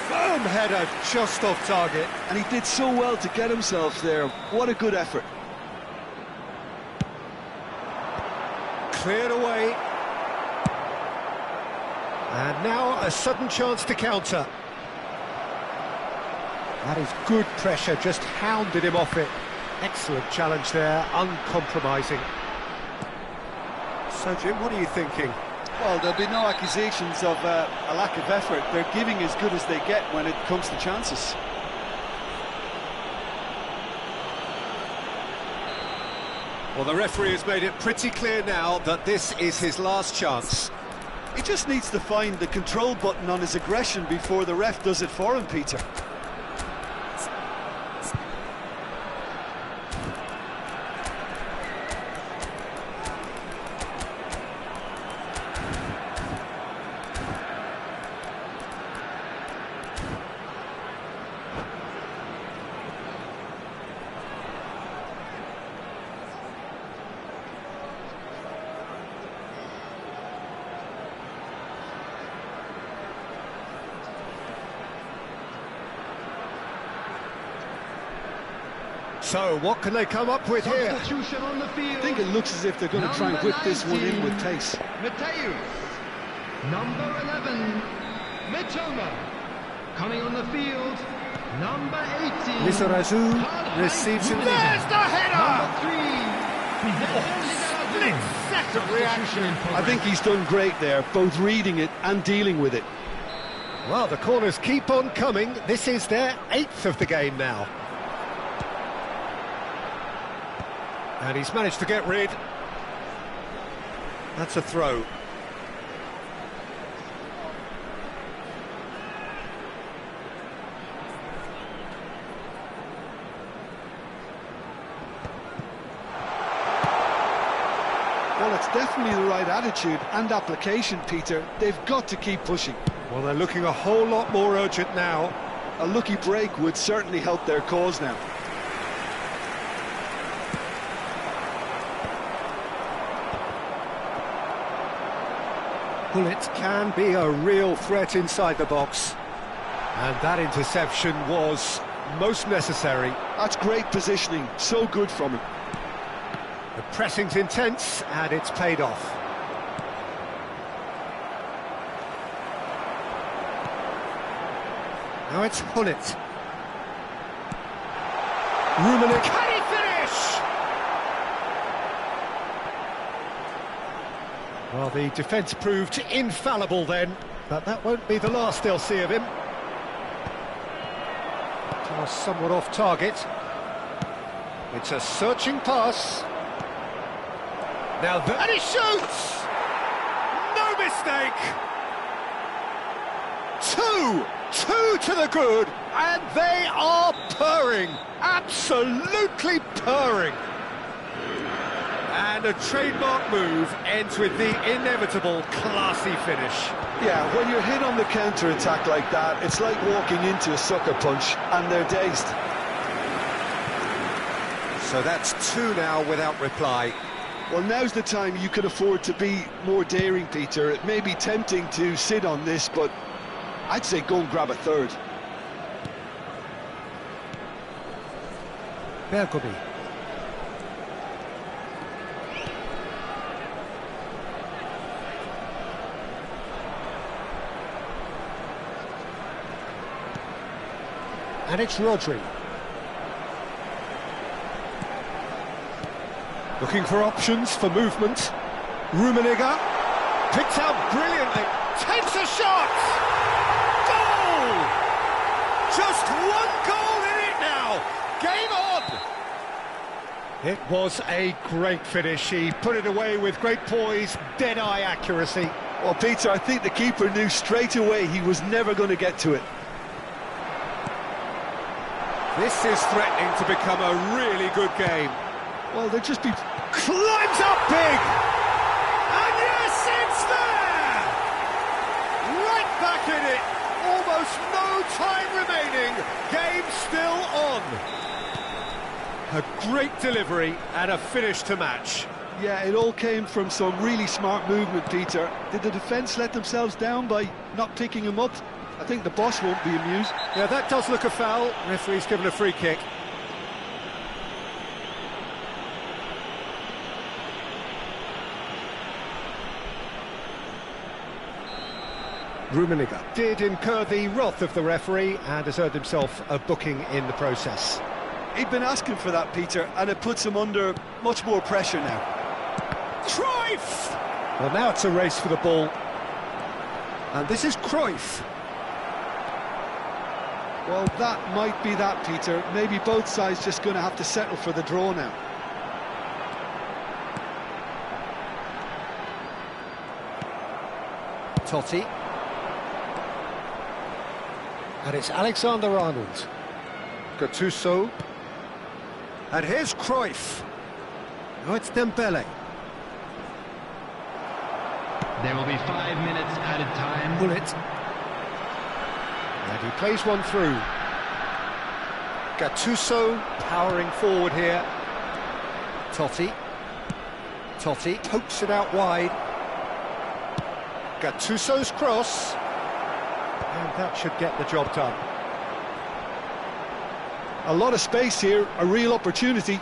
S1: Firm header, just off target.
S3: And he did so well to get himself there. What a good effort.
S1: Cleared away. And now a sudden chance to counter. That is good pressure, just hounded him off it. Excellent challenge there, uncompromising. So, Jim, what are you thinking?
S3: Well, there'll be no accusations of a lack of effort. They're giving as good as they get when it comes to chances.
S1: Well, the referee has made it pretty clear now that this is his last chance.
S3: He just needs to find the control button on his aggression before the ref does it for him, Peter.
S1: So, what can they come up with here?
S4: Substitution on the field.
S3: I think it looks as if they're going to try and whip this one in with pace.
S4: Mateus. Number 11, Mitoma. Coming on the field, number 18.
S1: Lizarazu receives him. There's the header!
S4: Number 3.
S1: Split second reaction.
S3: I think he's done great there, both reading it and dealing with it.
S1: Well, the corners keep on coming. This is their 8th of the game now. And he's managed to get rid. That's a throw.
S3: Well, it's definitely the right attitude and application, Peter. They've got to keep pushing.
S1: Well, they're looking a whole lot more urgent now.
S3: A lucky break would certainly help their cause now.
S1: Hullet can be a real threat inside the box. And that interception was most necessary.
S3: That's great positioning, so good from him.
S1: The pressing's intense, and it's paid off. Now it's Hullet. Rummenigge. Can he finish? Well, the defence proved infallible then, but that won't be the last they'll see of him. Pass somewhat off target. It's a searching pass. Now and he shoots! No mistake! Two to the good, and they are purring, absolutely purring. And a trademark move ends with the inevitable classy finish.
S3: Yeah, when you're hit on the counter-attack like that, it's like walking into a sucker punch, and they're dazed.
S1: So that's 2 now without reply.
S3: Well, now's the time you could afford to be more daring, Peter. It may be tempting to sit on this, but I'd say go and grab a third.
S1: Bergobi. And it's Rodri. Looking for options for movement. Rummenigge picked out brilliantly. Takes a shot! Goal! Just one goal in it now. Game on! It was a great finish. He put it away with great poise, dead-eye accuracy.
S3: Well, Peter, I think the keeper knew straight away he was never going to get to it.
S1: This is threatening to become a really good game.
S3: Well, they've just been...
S1: Climbs up big! And yes, it's there! Right back in it! Almost no time remaining. Game still on. A great delivery and a finish to match.
S3: Yeah, it all came from some really smart movement, Peter. Did the defence let themselves down by not picking him up? I think the boss won't be amused.
S1: Yeah, that does look a foul. Referee's given a free kick. Rummenigge did incur the wrath of the referee and has earned himself a booking in the process.
S3: He'd been asking for that, Peter, and it puts him under much more pressure now.
S1: Cruyff! Well, now it's a race for the ball. And this is Cruyff.
S3: Well, that might be that, Peter. Maybe both sides just going to have to settle for the draw now.
S1: Totti. And it's Alexander-Arnold. Gattuso. And here's Cruyff. Oh, it's Dembele.
S4: There will be 5 minutes added time.
S1: Bullet. And he plays one through. Gattuso powering forward here. Totti. Totti pokes it out wide. Gattuso's cross. And that should get the job done.
S3: A lot of space here, a real opportunity.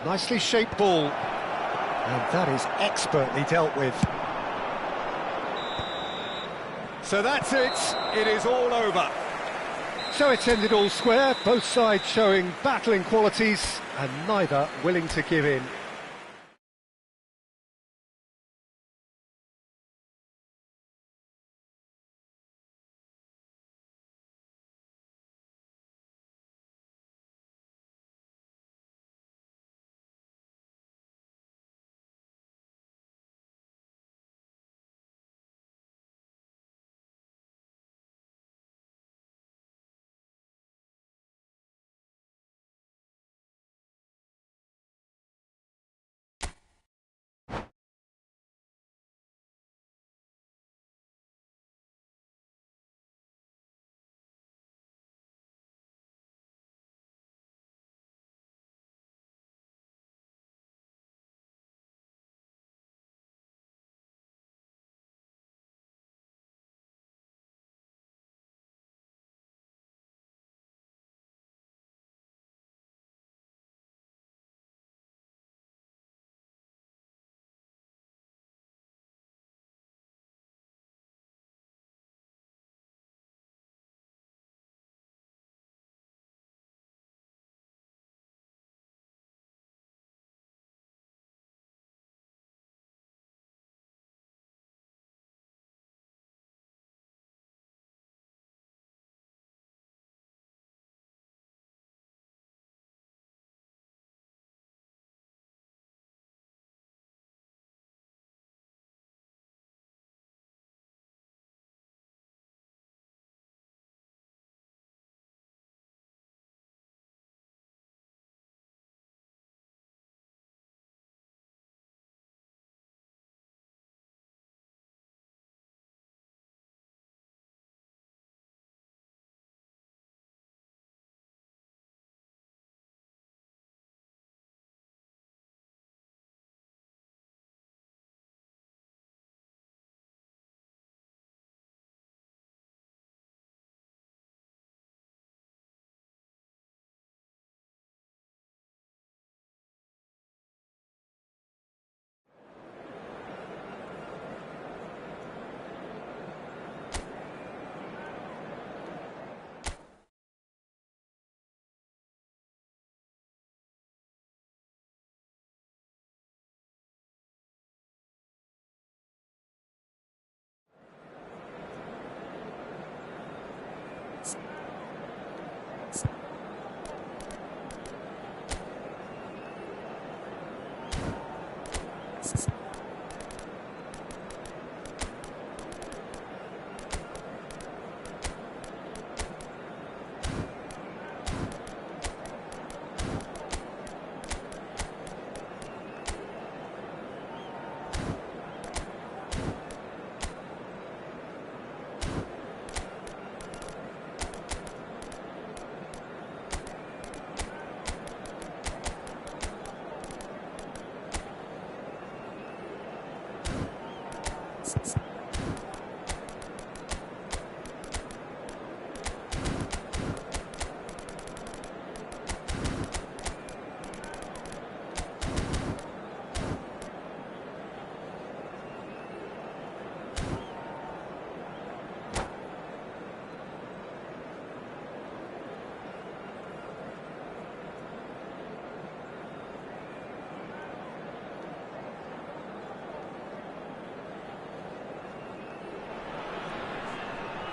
S1: Nicely shaped ball. And that is expertly dealt with. So that's it. It is all over. So it's ended all square, both sides showing battling qualities and neither willing to give in.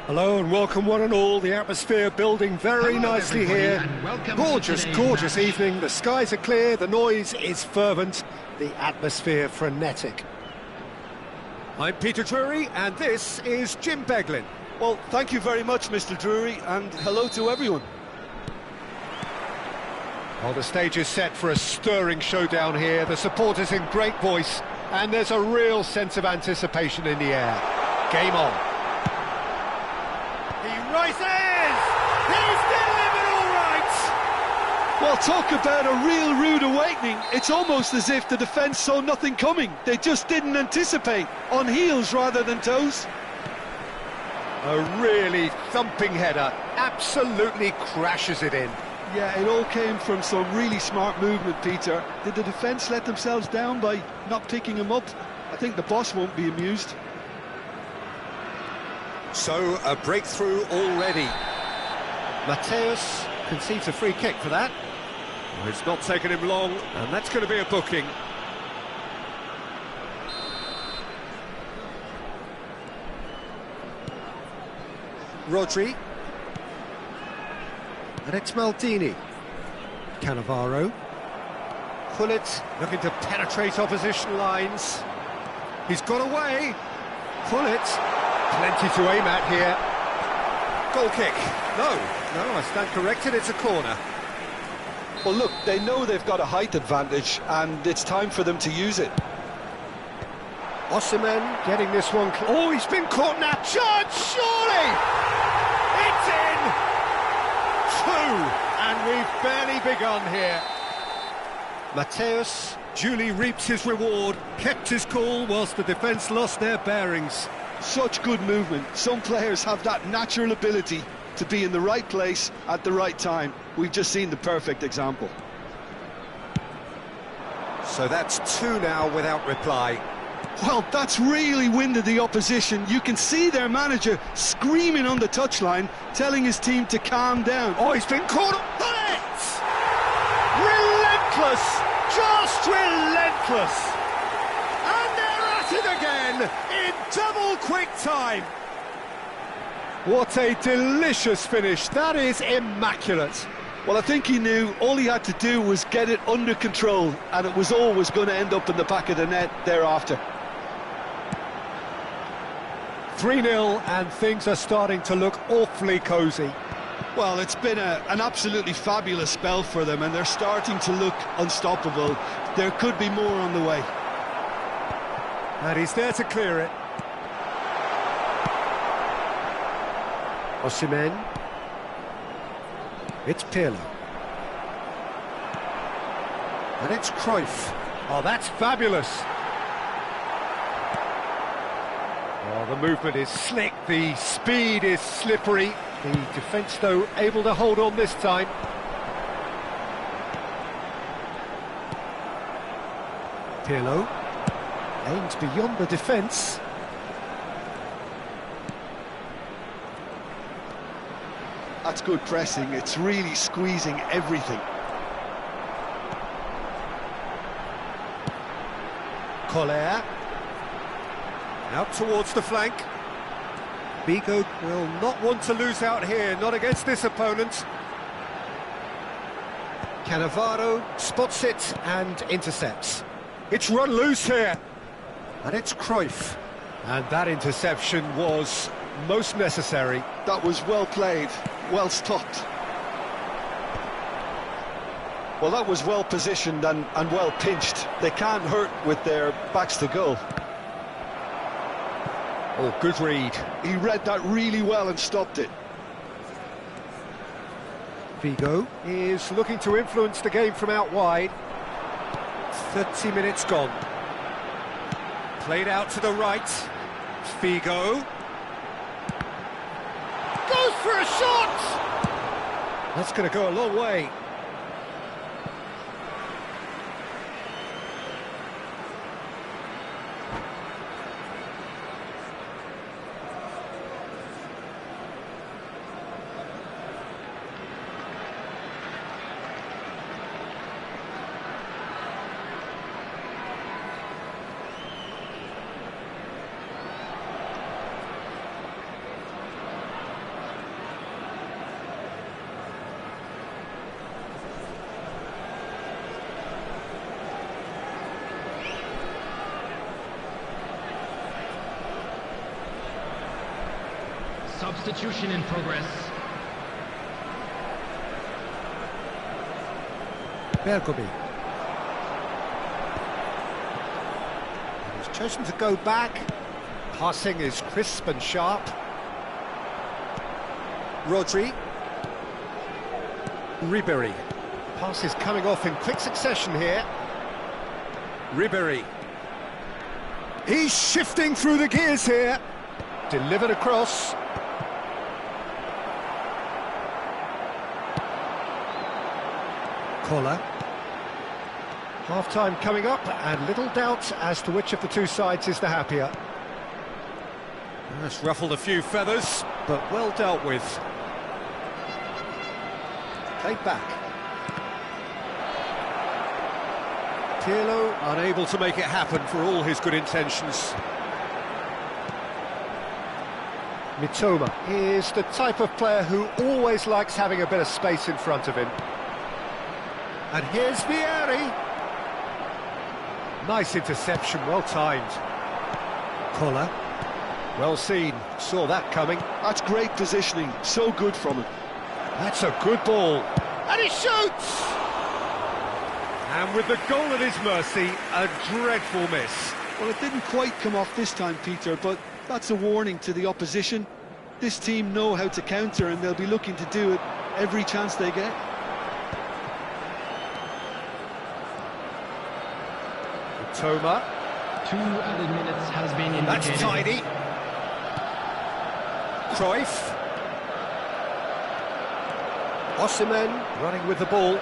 S1: Hello and welcome one and all. The atmosphere building very
S4: Hello,
S1: nicely
S4: everybody,
S1: here.
S4: and welcome to
S1: Gorgeous,
S4: today's
S1: gorgeous
S4: match.
S1: evening. The skies are clear, the noise is fervent, the atmosphere frenetic. I'm Peter Drury and this is Jim Beglin.
S3: Well, thank you very much, Mr. Drury, and hello to everyone.
S1: Well, the stage is set for a stirring showdown here. The supporters in great voice and there's a real sense of anticipation in the air. Game on. He rises! He's delivered all right!
S3: Well, talk about a real rude awakening. It's almost as if the defence saw nothing coming. They just didn't anticipate, on heels rather than toes.
S1: A really thumping header, absolutely crashes it in.
S3: Yeah, it all came from some really smart movement, Peter. Did the defence let themselves down by not picking him up? I think the boss won't be amused.
S1: So, a breakthrough already. Mateus conceives a free kick for that. Well, it's not taken him long, and that's going to be a booking. Rodri. And it's Maldini. Cannavaro. Pullet looking to penetrate opposition lines. He's got away. Pullet. Plenty to aim at here. Goal kick. No, I stand corrected, it's a corner.
S3: Well, look, they know they've got a height advantage, and it's time for them to use it.
S1: Osimhen getting this one. Oh, he's been caught now. Chance, surely! It's in! 2, and we've barely begun here. Mateus duly reaps his reward, kept his cool whilst the defence lost their bearings.
S3: Such good movement. Some players have that natural ability to be in the right place at the right time. We've just seen the perfect example.
S1: So that's 2 now without reply.
S3: Well, that's really winded the opposition. You can see their manager screaming on the touchline, telling his team to calm down.
S1: Oh, he's been caught. Relentless! Just relentless! And they're at it again in double quick time. What a delicious finish. That is immaculate.
S3: Well, I think he knew all he had to do was get it under control, and it was always going to end up in the back of the net thereafter.
S1: 3-0 and things are starting to look awfully cosy.
S3: Well, it's been an absolutely fabulous spell for them, and they're starting to look unstoppable. There could be more on the way.
S1: And he's there to clear it. Osimhen. It's Pirlo. And it's Cruyff. Oh, that's fabulous. Oh, the movement is slick, the speed is slippery. The defence, though, able to hold on this time. Pirlo aims beyond the defence.
S3: That's good pressing. It's really squeezing everything.
S1: Collier. Out towards the flank. Vigo will not want to lose out here, not against this opponent. Cannavaro spots it and intercepts. It's run loose here. And it's Cruyff. And that interception was most necessary.
S3: That was well played, well stopped. Well, that was well positioned and well pinched. They can't hurt with their backs to goal.
S1: Oh, good read.
S3: He read that really well and stopped it.
S1: Vigo is looking to influence the game from out wide. 30 minutes gone. Played out to the right. Figo. Goes for a shot! That's going to go a long way.
S4: Substitution in progress.
S1: Bergobi. He's chosen to go back. Passing is crisp and sharp. Rodri. Ribéry. Pass is coming off in quick succession here. Ribéry. He's shifting through the gears here. Delivered across. Koller. Half-time coming up, and little doubt as to which of the two sides is the happier. That's ruffled a few feathers, but well dealt with. Played back. Pirlo unable to make it happen for all his good intentions. Mitoma is the type of player who always likes having a bit of space in front of him. And here's Vieri. Nice interception, well timed. Koller. Well seen, saw that coming.
S3: That's great positioning, so good from him.
S1: That's a good ball. And he shoots! And with the goal at his mercy, a dreadful miss.
S3: Well, it didn't quite come off this time, Peter, but that's a warning to the opposition. This team know how to counter, and they'll be looking to do it every chance they get.
S1: Toma.
S4: 2 added minutes has been indicated.
S1: That's tidy. Cruyff. Osimhen running with the ball.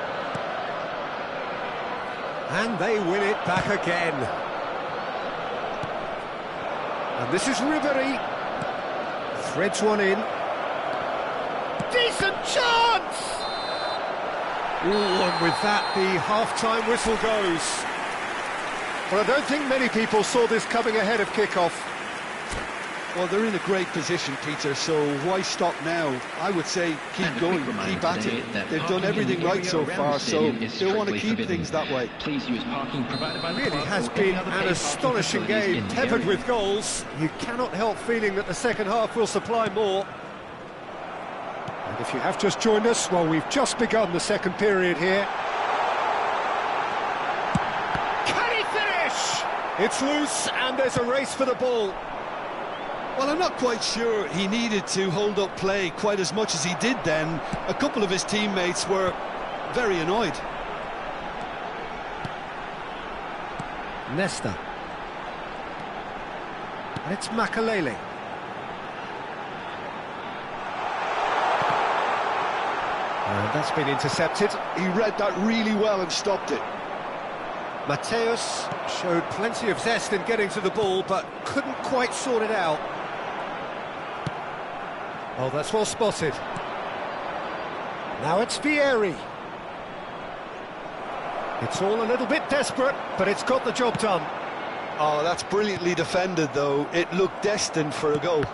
S1: And they win it back again. And this is Ribéry. Threads one in. Decent chance! Ooh, and with that, the half-time whistle goes. Well, I don't think many people saw this coming ahead of kick-off.
S3: Well, they're in a great position, Peter, so why stop now? I would say keep going, keep at it. They've done everything right so far, so they'll want to keep things that way.
S5: Please use parking provided by the
S1: It really has been an astonishing game, peppered with goals. You cannot help feeling that the second half will supply more. And if you have just joined us, well, we've just begun the second period here. It's loose, and there's a race for the ball.
S3: Well, I'm not quite sure he needed to hold up play quite as much as he did then. A couple of his teammates were very annoyed.
S1: Nesta. And it's Makalele. And that's been intercepted.
S3: He read that really well and stopped it.
S1: Mateus showed plenty of zest in getting to the ball, but couldn't quite sort it out. Oh, that's well spotted. Now it's Vieri. It's all a little bit desperate, but it's got the job done.
S3: Oh, that's brilliantly defended, though. It looked destined for a goal.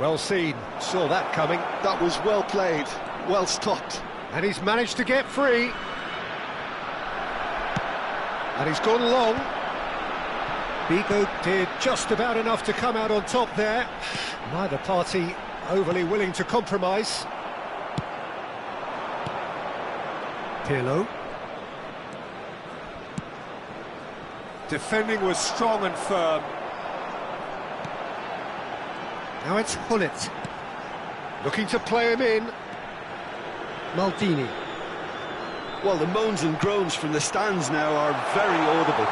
S1: Well seen, saw that coming.
S3: That was well played, well stopped.
S1: And he's managed to get free. And he's gone long. Figo did just about enough to come out on top there. Neither party overly willing to compromise. Pirlo. Defending was strong and firm. Now it's Hullet. Looking to play him in. Maldini.
S3: Well, the moans and groans from the stands now are very audible.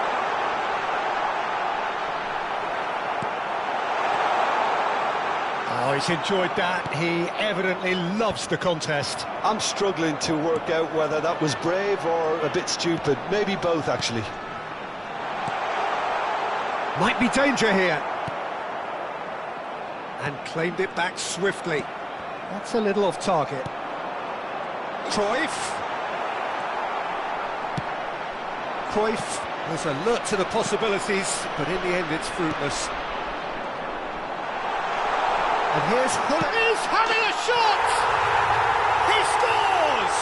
S1: Oh, he's enjoyed that. He evidently loves the contest.
S3: I'm struggling to work out whether that was brave or a bit stupid. Maybe both, actually.
S1: Might be danger here. And claimed it back swiftly. That's a little off target. Cruyff was alert to the possibilities, but in the end it's fruitless. And here's He's having a shot! He scores!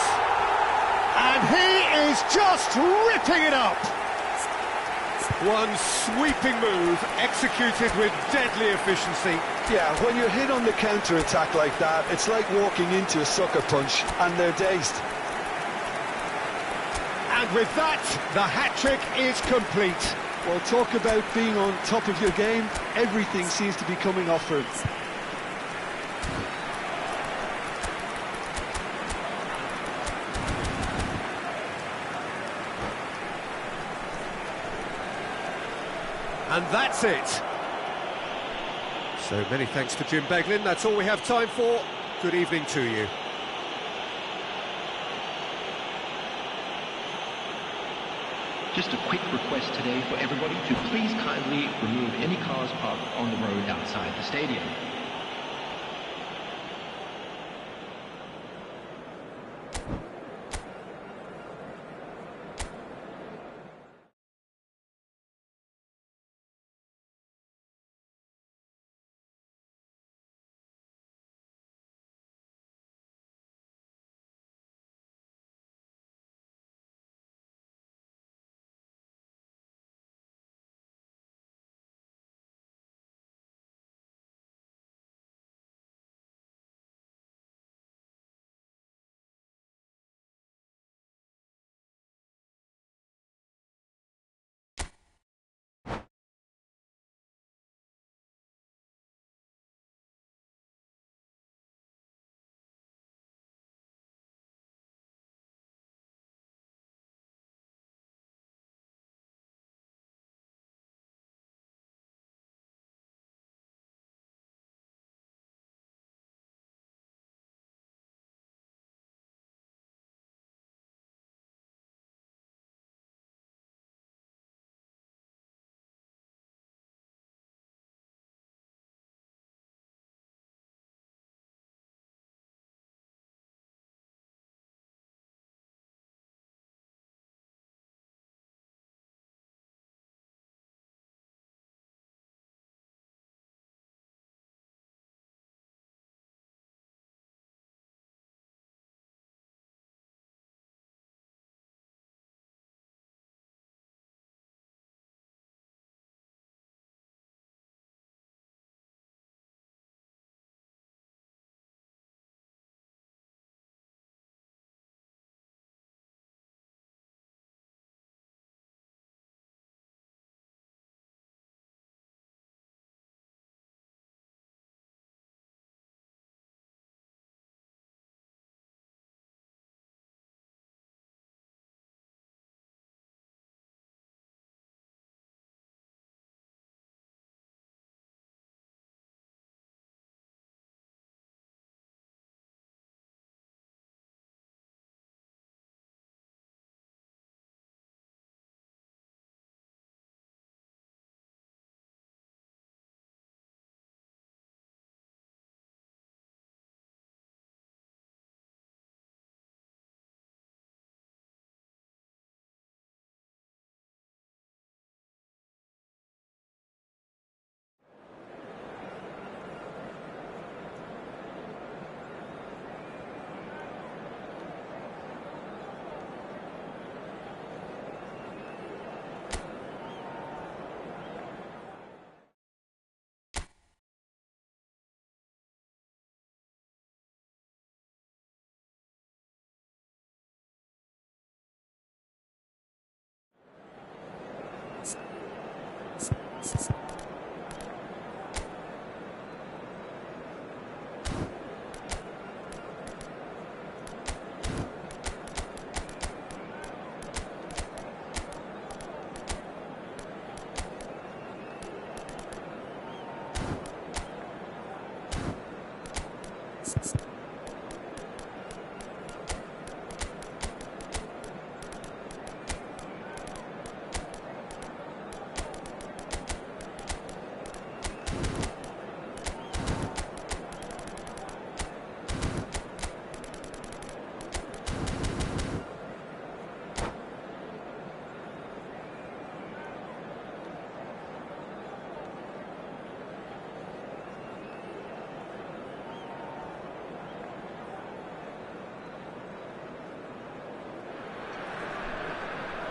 S1: And he is just ripping it up! One sweeping move, executed with deadly efficiency.
S3: Yeah, when you're hit on the counter-attack like that, it's like walking into a sucker punch, and they're dazed.
S1: And with that, the hat-trick is complete.
S3: Well, talk about being on top of your game. Everything seems to be coming off for him.
S1: And that's it. So many thanks to Jim Beglin. That's all we have time for. Good evening to you.
S5: Just a quick request today for everybody to please kindly remove any cars parked on the road outside the stadium.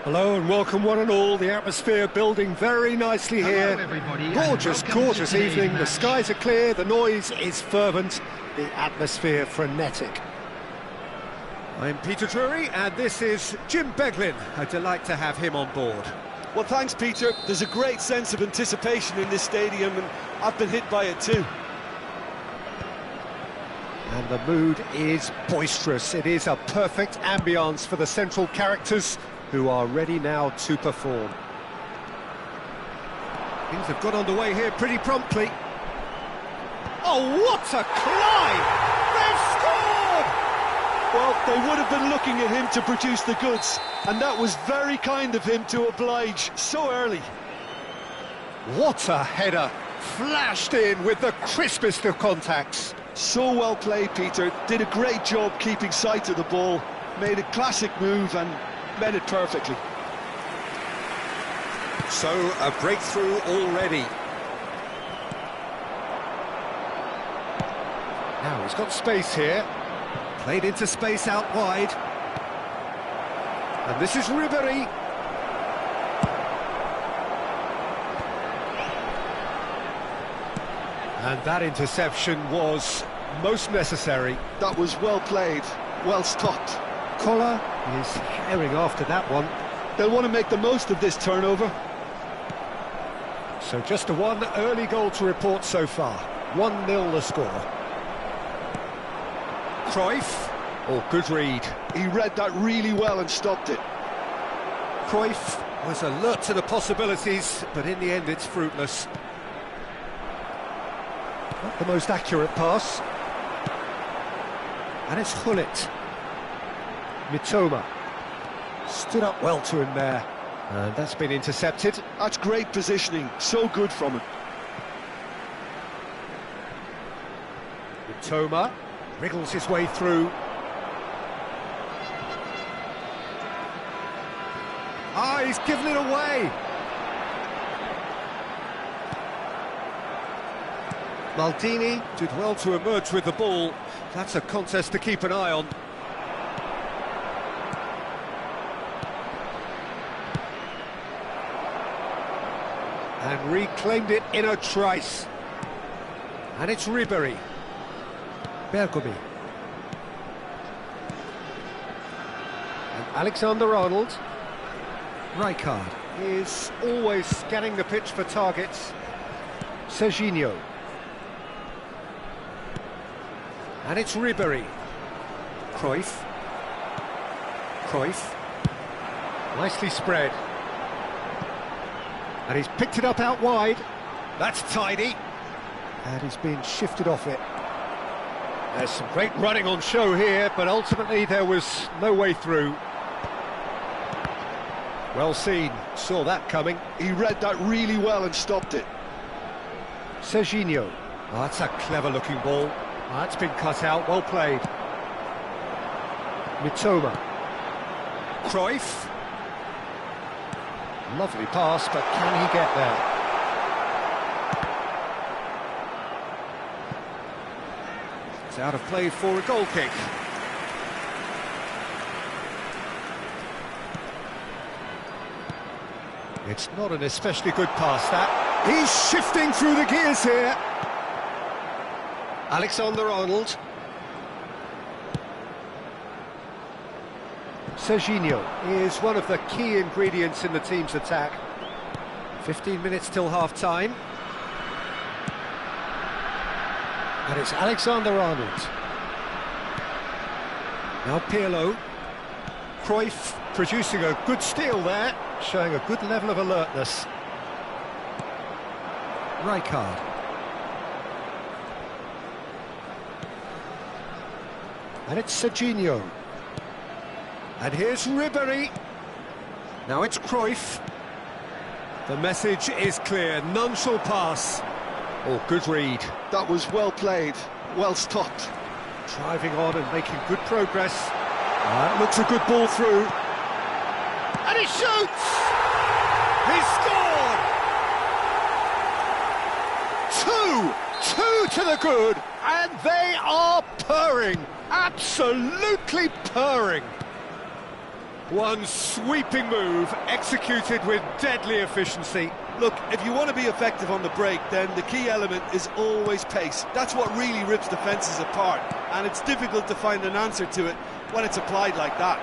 S1: Hello and welcome one and all. The atmosphere building very nicely here.
S4: Hello, everybody, and
S1: Gorgeous,
S4: welcome to
S1: gorgeous
S4: today's
S1: evening. The
S4: match.
S1: skies are clear, the noise is fervent, the atmosphere frenetic. I'm Peter Drury and this is Jim Beglin. A delight to have him on board.
S3: Well, thanks, Peter. There's a great sense of anticipation in this stadium, and I've been hit by it too.
S1: And the mood is boisterous. It is a perfect ambience for the central characters who are ready now to perform. Things have got underway here pretty promptly. Oh, what a climb! They've scored!
S3: Well, they would have been looking at him to produce the goods, and that was very kind of him to oblige so early.
S1: What a header! Flashed in with the crispest of contacts.
S3: So well played, Peter. Did a great job keeping sight of the ball, made a classic move and met it perfectly.
S1: So, a breakthrough already. Now he's got space here. Played into space out wide. And this is Ribéry. And that interception was most necessary.
S3: That was well played, well stopped.
S1: Koller is herring after that one.
S3: They'll want to make the most of this turnover.
S1: So just a one early goal to report so far. 1-0 the score. Cruyff. Oh, good read.
S3: He read that really well and stopped it.
S1: Cruyff was alert to the possibilities, but in the end it's fruitless. Not the most accurate pass. And it's Hullet. Mitoma. Stood up well to him there. And that's been intercepted.
S3: That's great positioning, so good from him.
S1: Mitoma wriggles his way through. Ah, he's given it away. Maldini did well to emerge with the ball. That's a contest to keep an eye on. And reclaimed it in a trice. And it's Ribéry. Bergomi. And Alexander-Arnold. Rijkaard is always scanning the pitch for targets. Serginho. And it's Ribéry. Cruyff. Cruyff. Nicely spread. And he's picked it up out wide. That's tidy. And he's been shifted off it. There's some great running on show here, but ultimately there was no way through. Well seen, saw that coming.
S3: He read that really well and stopped it.
S1: Serginho. Oh, that's a clever-looking ball. Oh, that's been cut out, well played. Mitoma. Cruyff. Lovely pass, but can he get there? It's out of play for a goal kick. It's not an especially good pass, that. He's shifting through the gears here. Alexander-Arnold. Serginho is one of the key ingredients in the team's attack. 15 minutes till half-time. And it's Alexander-Arnold. Now Pirlo. Cruyff producing a good steal there, showing a good level of alertness. Rijkaard. And it's Serginho. And here's Ribéry. Now it's Cruyff. The message is clear, none shall pass. Oh, good read.
S3: That was well played, well stopped.
S1: Driving on and making good progress. That looks a good ball through. And he shoots! He scored! 2 to the good, and they are purring. Absolutely purring. One sweeping move, executed with deadly efficiency.
S3: Look, if you want to be effective on the break, then the key element is always pace. That's what really rips defences apart, and it's difficult to find an answer to it when it's applied like that.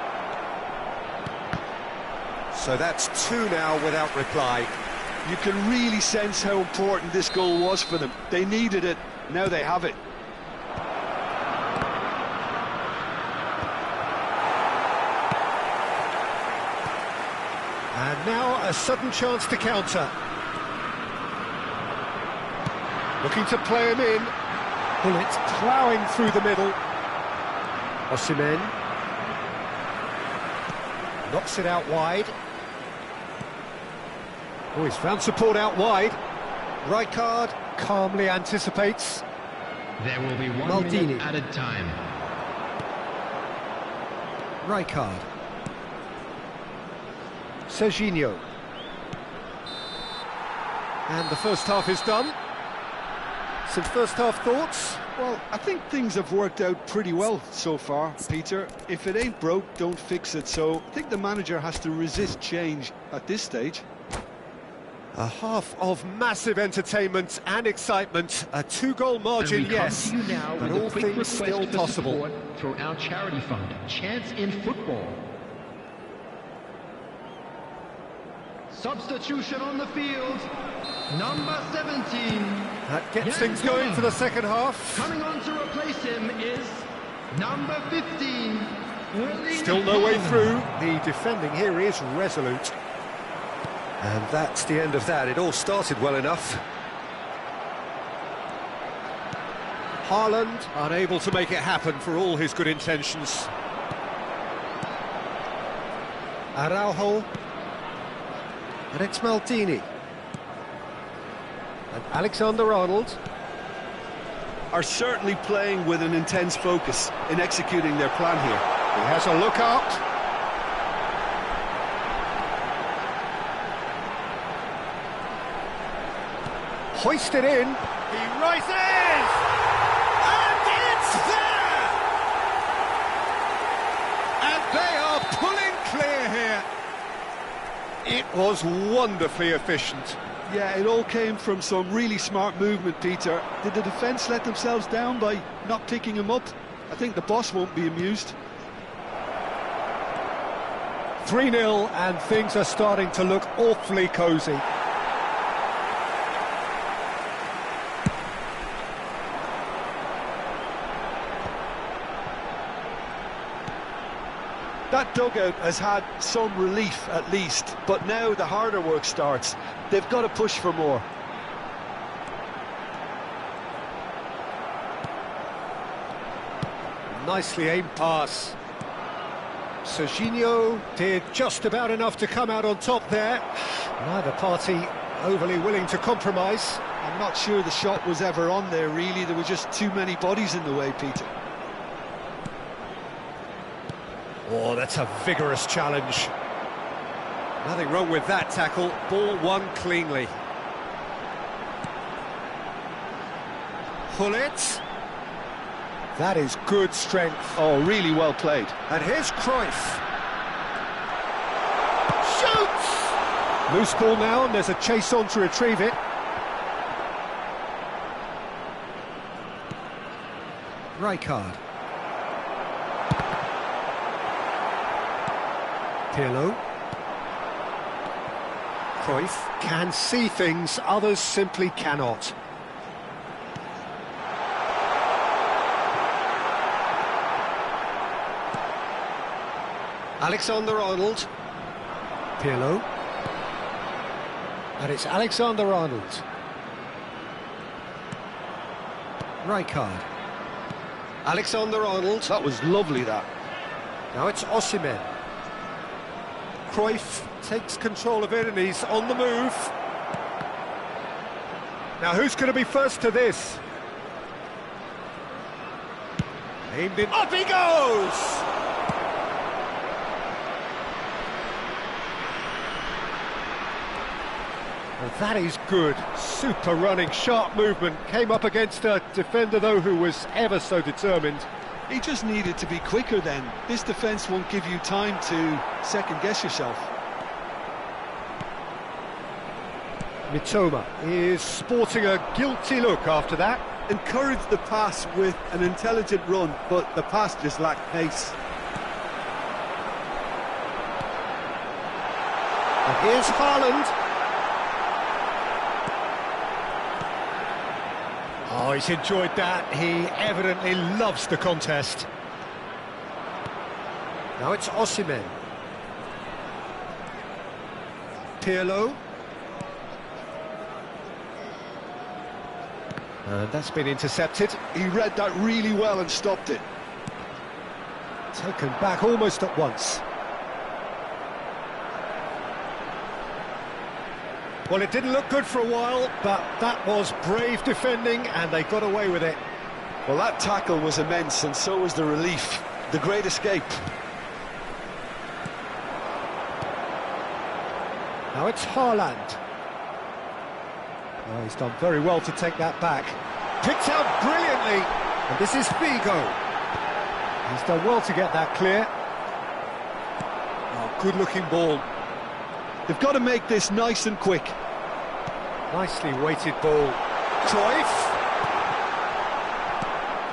S1: So that's two now without reply.
S3: You can really sense how important this goal was for them. They needed it, now they have it.
S1: And now a sudden chance to counter. Looking to play him in. Bullet ploughing through the middle. Osimhen knocks it out wide. Oh, he's found support out wide. Rijkaard calmly anticipates.
S4: There will be 1
S1: Maldini.
S4: minute added time.
S1: Rijkaard. Serginho. And the first half is done. Some first half thoughts?
S3: Well, I think things have worked out pretty well so far, Peter. If it ain't broke, don't fix it. So I think the manager has to resist change at this stage.
S1: A half of massive entertainment and excitement. A two-goal margin,
S5: And we
S1: yes,
S5: come to you now
S1: but
S5: with
S1: all
S5: a quick
S1: things
S5: request
S1: still
S5: for
S1: possible.
S5: support through our charity fund, Chance in Football.
S4: Substitution on the field. Number 17.
S1: That gets
S4: Jan
S1: things going for the second half.
S4: Coming on to replace him is number 15.
S1: Still no way through. The defending here is resolute. And that's the end of that. It all started well enough. Haaland unable to make it happen for all his good intentions. Araujo. And it's Maldini. And Alexander-Arnold.
S3: Are certainly playing with an intense focus in executing their plan here.
S1: He has a look up. Hoisted in. He rises! And it's there! And they are pulling clear here. It was wonderfully efficient.
S3: Yeah, it all came from some really smart movement, Peter. Did the defence let themselves down by not picking him up? I think the boss won't be amused.
S1: 3-0 and things are starting to look awfully cosy.
S3: That dugout has had some relief at least, but now the harder work starts. They've got to push for more.
S1: Nicely aimed pass. Serginho did just about enough to come out on top there. Neither party overly willing to compromise.
S3: I'm not sure the shot was ever on there, really. There were just too many bodies in the way, Peter.
S1: Oh, that's a vigorous challenge. Nothing wrong with that tackle. Ball won cleanly. Hullet. That is good strength.
S3: Oh, really well played.
S1: And here's Cruyff. Shoots! Loose ball now, and there's a chase on to retrieve it. Rijkaard. Pirlo. Cruyff can see things others simply cannot. Alexander-Arnold. Pirlo. And it's Alexander-Arnold. Rijkaard. Alexander-Arnold.
S3: That was lovely, that.
S1: Now it's Osimhen. Cruyff takes control of it and he's on the move. Now who's going to be first to this? Aimed in. Up he goes! Well, that is good. Super running, sharp movement. Came up against a defender, though, who was ever so determined.
S3: He just needed to be quicker then. This defence won't give you time to second-guess yourself.
S1: Mitoma is sporting a guilty look after that.
S3: Encouraged the pass with an intelligent run, but the pass just lacked pace.
S1: And here's Haaland. Oh, he's enjoyed that. He evidently loves the contest. Now it's Osimhen. Pirlo. And that's been intercepted.
S3: He read that really well and stopped it.
S1: Taken back almost at once. Well, it didn't look good for a while, but that was brave defending, and they got away with it.
S3: Well, that tackle was immense, and so was the relief. The great escape.
S1: Now it's Haaland. Oh, he's done very well to take that back. Picked out brilliantly, and this is Figo. He's done well to get that clear. Oh, good-looking ball.
S3: They've got to make this nice and quick.
S1: Nicely weighted ball. Cruyff.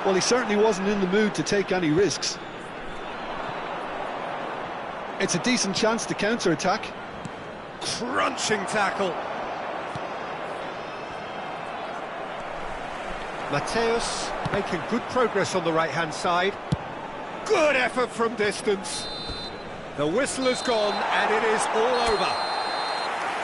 S3: Well, he certainly wasn't in the mood to take any risks. It's a decent chance to counter-attack.
S1: Crunching tackle. Mateus making good progress on the right-hand side. Good effort from distance. The whistle has gone, and it is all over.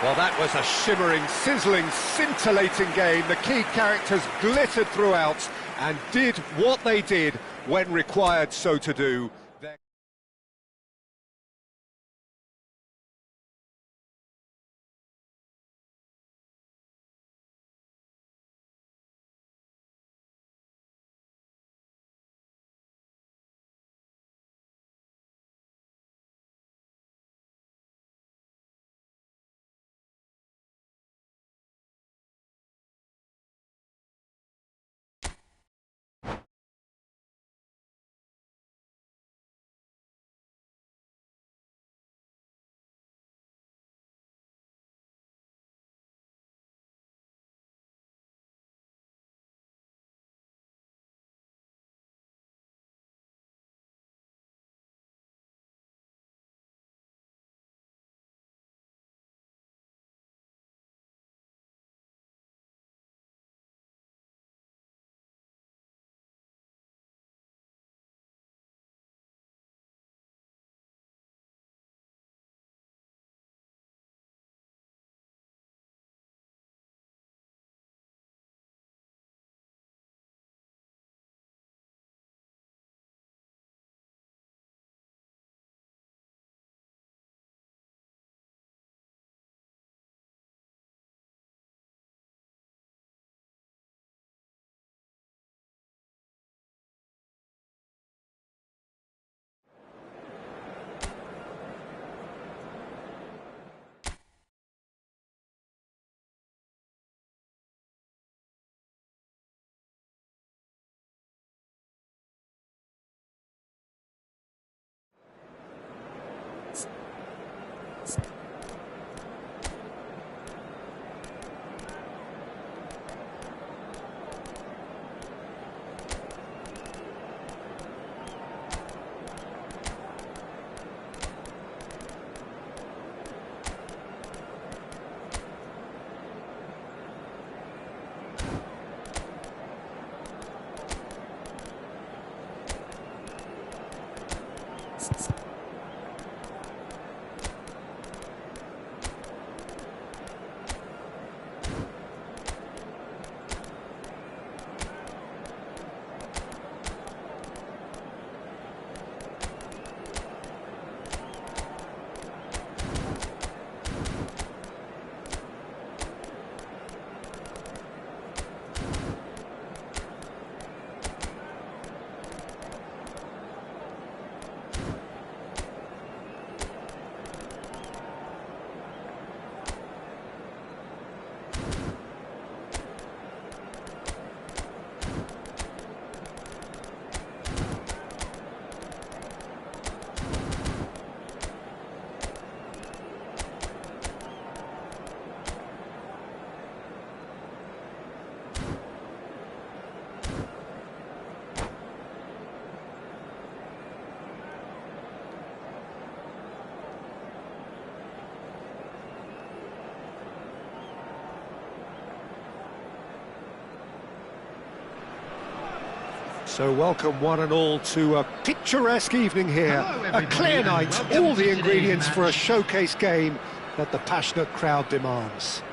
S1: Well, that was a shimmering, sizzling, scintillating game. The key characters glittered throughout and did what they did when required so to do. So welcome one and all to a picturesque evening here,
S4: Hello,
S1: a
S4: everybody,
S1: clear
S4: and
S1: night,
S4: welcome
S1: all the
S4: to today's
S1: ingredients for a
S4: match.
S1: showcase game that the passionate crowd demands.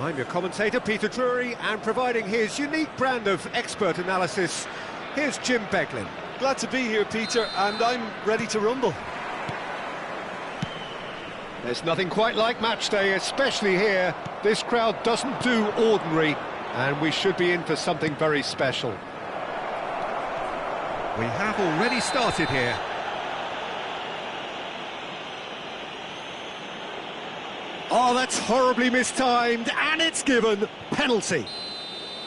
S1: I'm your commentator, Peter Drury, and providing his unique brand of expert analysis, here's Jim Beglin.
S3: Glad to be here, Peter, and I'm ready to rumble.
S1: There's nothing quite like match day, especially here. This crowd doesn't do ordinary, and we should be in for something very special. We have already started here. Oh, that's horribly mistimed, and it's given. Penalty.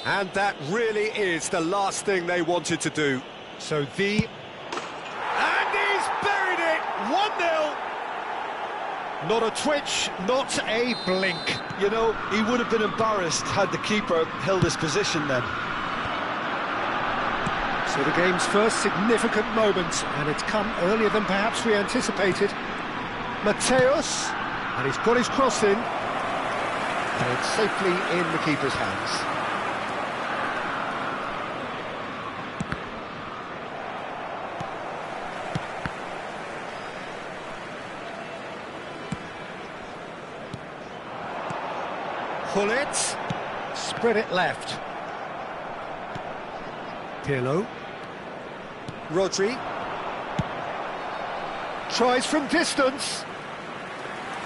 S1: And that really is the last thing they wanted to do. So the... And he's buried it! 1-0! Not a twitch, not a blink.
S3: You know, he would have been embarrassed had the keeper held his position then.
S1: So the game's first significant moment, and it's come earlier than perhaps we anticipated. Mateus, and he's got his cross in, and it's safely in the keeper's hands. Pull it, spread it left. Pirlo. Rodri. Tries from distance.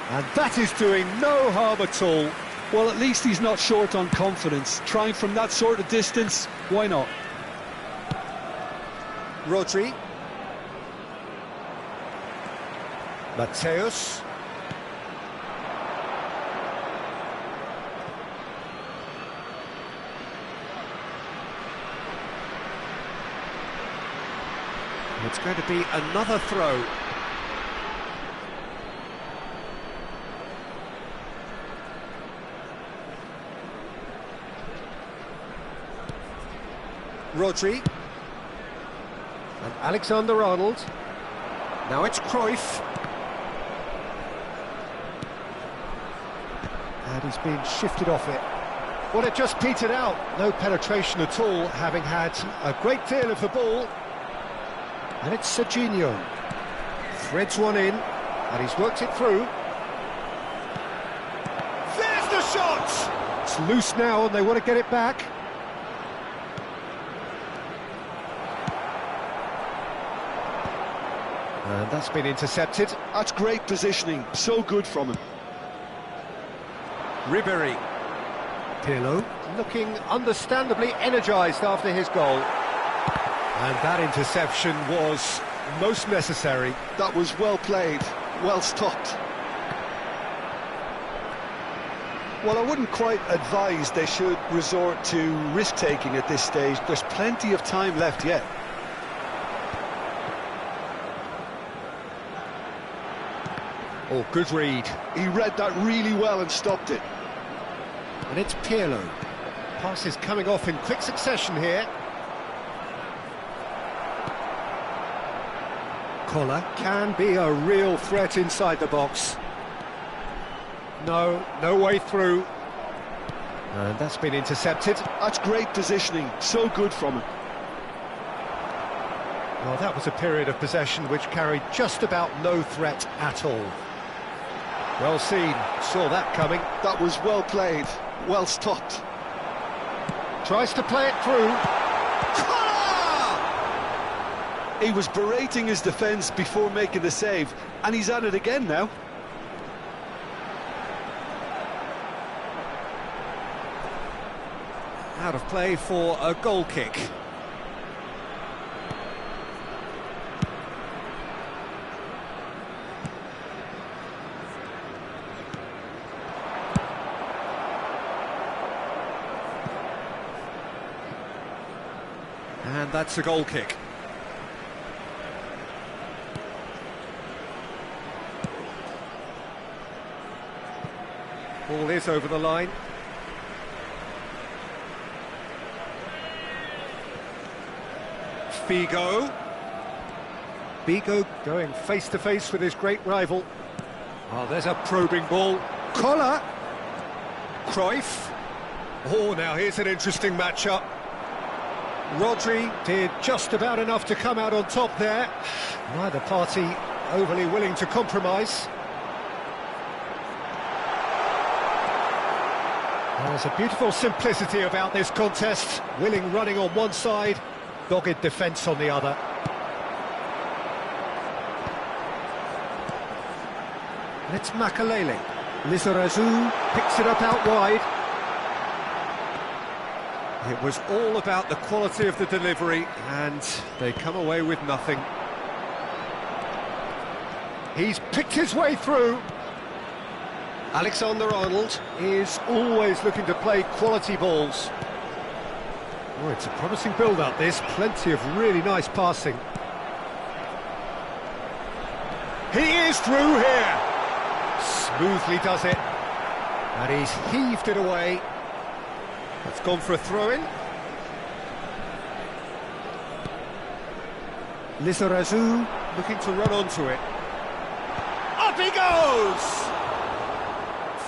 S1: And that is doing no harm at all.
S3: Well, at least he's not short on confidence. Trying from that sort of distance, why not?
S1: Rodri. Mateus. It's going to be another throw. Rodri. And Alexander-Arnold. Now it's Cruyff. And he's been shifted off it. Well, it just petered out. No penetration at all, having had a great deal of the ball. And it's Serginho. Threads one in, and he's worked it through. There's the shot! It's loose now, and they want to get it back. And that's been intercepted.
S3: That's great positioning, so good from him.
S1: Ribéry. Pirlo, looking understandably energised after his goal. And that interception was most necessary.
S3: That was well played, well stopped. Well, I wouldn't quite advise they should resort to risk-taking at this stage. There's plenty of time left yet.
S1: Oh, good read.
S3: He read that really well and stopped it.
S1: And it's Pirlo. Passes coming off in quick succession here. Koller can be a real threat inside the box. No way through. And that's been intercepted.
S3: That's great positioning, so good from him.
S1: Well, that was a period of possession which carried just about no threat at all. Well seen, saw that coming.
S3: That was well played, well stopped.
S1: Tries to play it through.
S3: He was berating his defence before making the save, and he's at it again now.
S1: Out of play for a goal kick. And that's a goal kick. Ball is over the line. Figo. Figo going face-to-face with his great rival. Oh, there's a probing ball. Koller. Cruyff. Oh, now here's an interesting matchup. Rodri did just about enough to come out on top there. Neither party overly willing to compromise. There's a beautiful simplicity about this contest. Willing running on one side, dogged defence on the other. And it's Makalele. Lizarazu picks it up out wide. It was all about the quality of the delivery, and they come away with nothing. He's picked his way through. Alexander-Arnold is always looking to play quality balls. Oh, it's a promising build-up, this. Plenty of really nice passing. He is through here. Smoothly does it. And he's heaved it away. It's gone for a throw-in. Lizarazu looking to run onto it. Up he goes!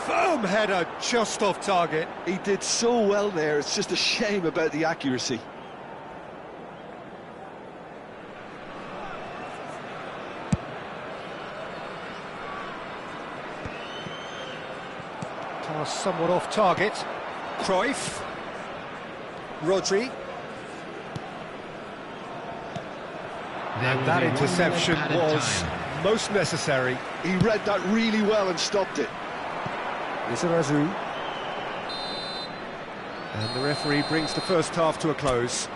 S1: Firm header just off target.
S3: He did so well there, it's just a shame about the accuracy.
S1: Pass somewhat off target. Cruyff. Rodri. And that interception was most necessary.
S3: He read that really well and stopped it.
S1: Lizarazu. And the referee brings the first half to a close.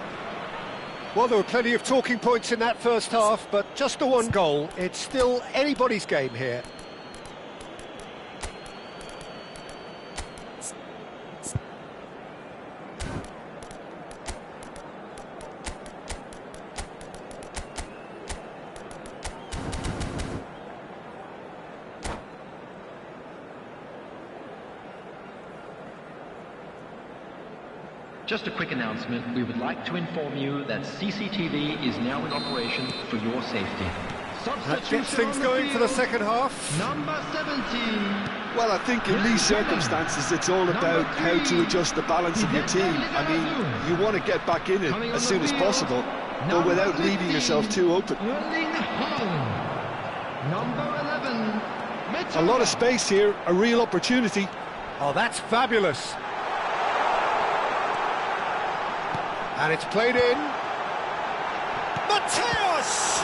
S1: Well, there were plenty of talking points in that first half, but just the one goal. It's still anybody's game here.
S5: Just a quick announcement. We would like to inform you that CCTV is now in operation for your safety.
S1: That gets things going for the second half.
S4: Number 17.
S3: Well, I think in these circumstances it's all about how to adjust the balance of your team. I mean, you want to get back in it as soon as possible, but without leaving yourself too open.
S4: Number 11.
S3: A lot of space here, a real opportunity.
S1: Oh, that's fabulous. And it's played in. Mateus!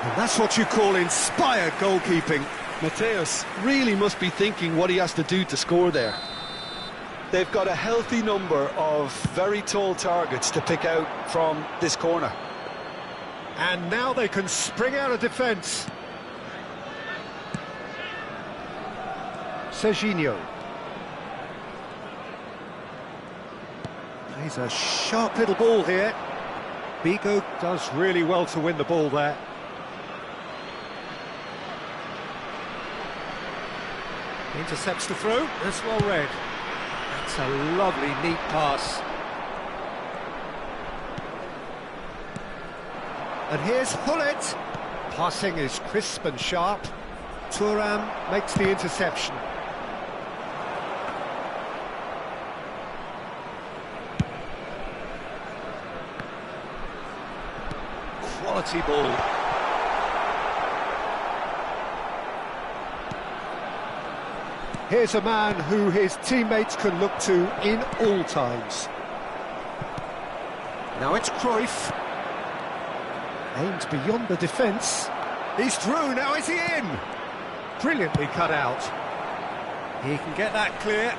S1: And that's what you call inspired goalkeeping.
S3: Mateus really must be thinking what he has to do to score there. They've got a healthy number of very tall targets to pick out from this corner.
S1: And now they can spring out of defence. Serginho. Plays a sharp little ball here. Bigo does really well to win the ball there. Intercepts the throw. That's well read. That's a lovely, neat pass. And here's Hullet. Passing is crisp and sharp. Thuram makes the interception. Quality ball. Here's a man who his teammates can look to in all times. Now it's Cruyff. Aimed beyond the defence. He's through, now is he in? Brilliantly cut out. He can get that clear.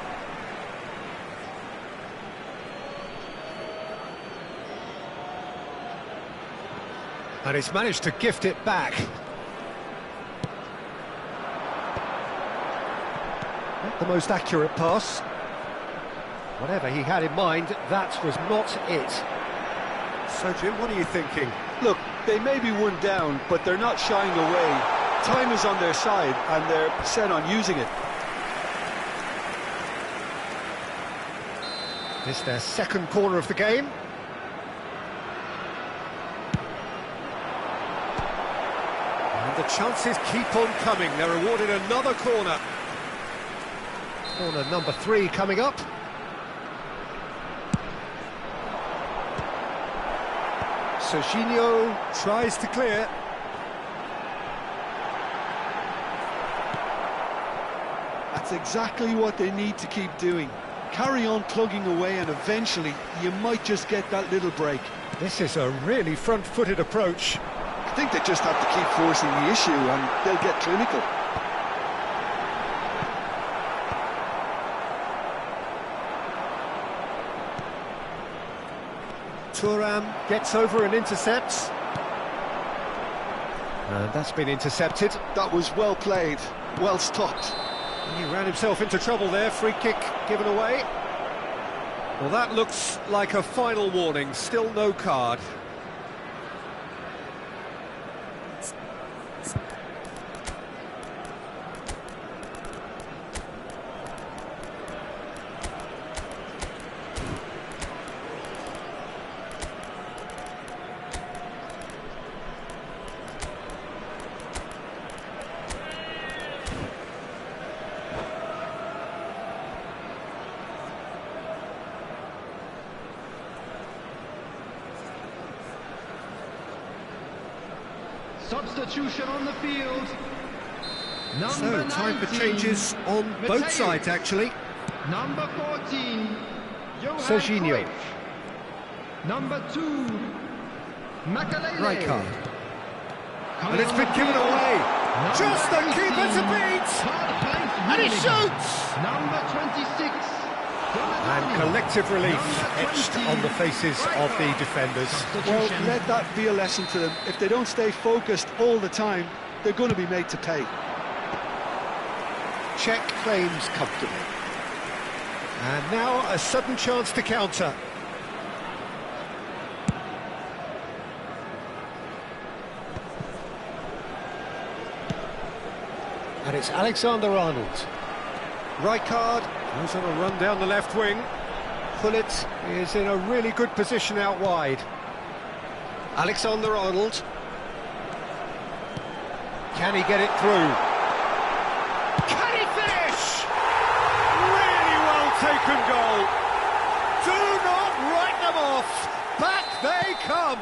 S1: And he's managed to gift it back. Not the most accurate pass. Whatever he had in mind, that was not it. So, Jim, what are you thinking?
S3: Look, they may be one down, but they're not shying away. Time is on their side, and they're set on using it.
S1: This is their second corner of the game. And the chances keep on coming. They're awarded another corner. Corner number 3 coming up. Serginho tries to clear.
S3: That's exactly what they need to keep doing. Carry on plugging away and eventually you might just get that little break.
S1: This is a really front-footed approach.
S3: I think they just have to keep forcing the issue and they'll get clinical.
S1: Thuram gets over and intercepts. And that's been intercepted.
S3: That was well played, well stopped.
S1: He ran himself into trouble there, free kick given away. Well, that looks like a final warning, still no card.
S4: Substitution on the field.
S1: So, time for changes on both sides, actually.
S4: Number 14, Johan
S1: Serginho.
S4: Cruyff. Number 2, Makalele.
S1: Right card.
S4: Coming
S1: And it's
S4: on
S1: been
S4: the
S1: given
S4: field,
S1: away.
S4: number
S1: Just the
S4: 18,
S1: keeper to beat.
S4: Karl-Heinz
S1: And he
S4: Rummenigge.
S1: shoots!
S4: Number 26,
S1: And
S4: Donadoni.
S1: collective relief
S4: Number
S1: etched
S4: 20,
S1: on the faces of the defenders.
S3: Well,
S4: Substitution.
S3: let that be a lesson to them. If they don't stay focused all the time, they're going to be made to pay.
S1: Czech claims comfortably. And now a sudden chance to counter. And it's Alexander-Arnold. Rijkaard goes on a run down the left wing. Gullit is in a really good position out wide. Alexander-Arnold. Can he get it through? Can he finish? Really well taken goal. Do not write them off. Back they come.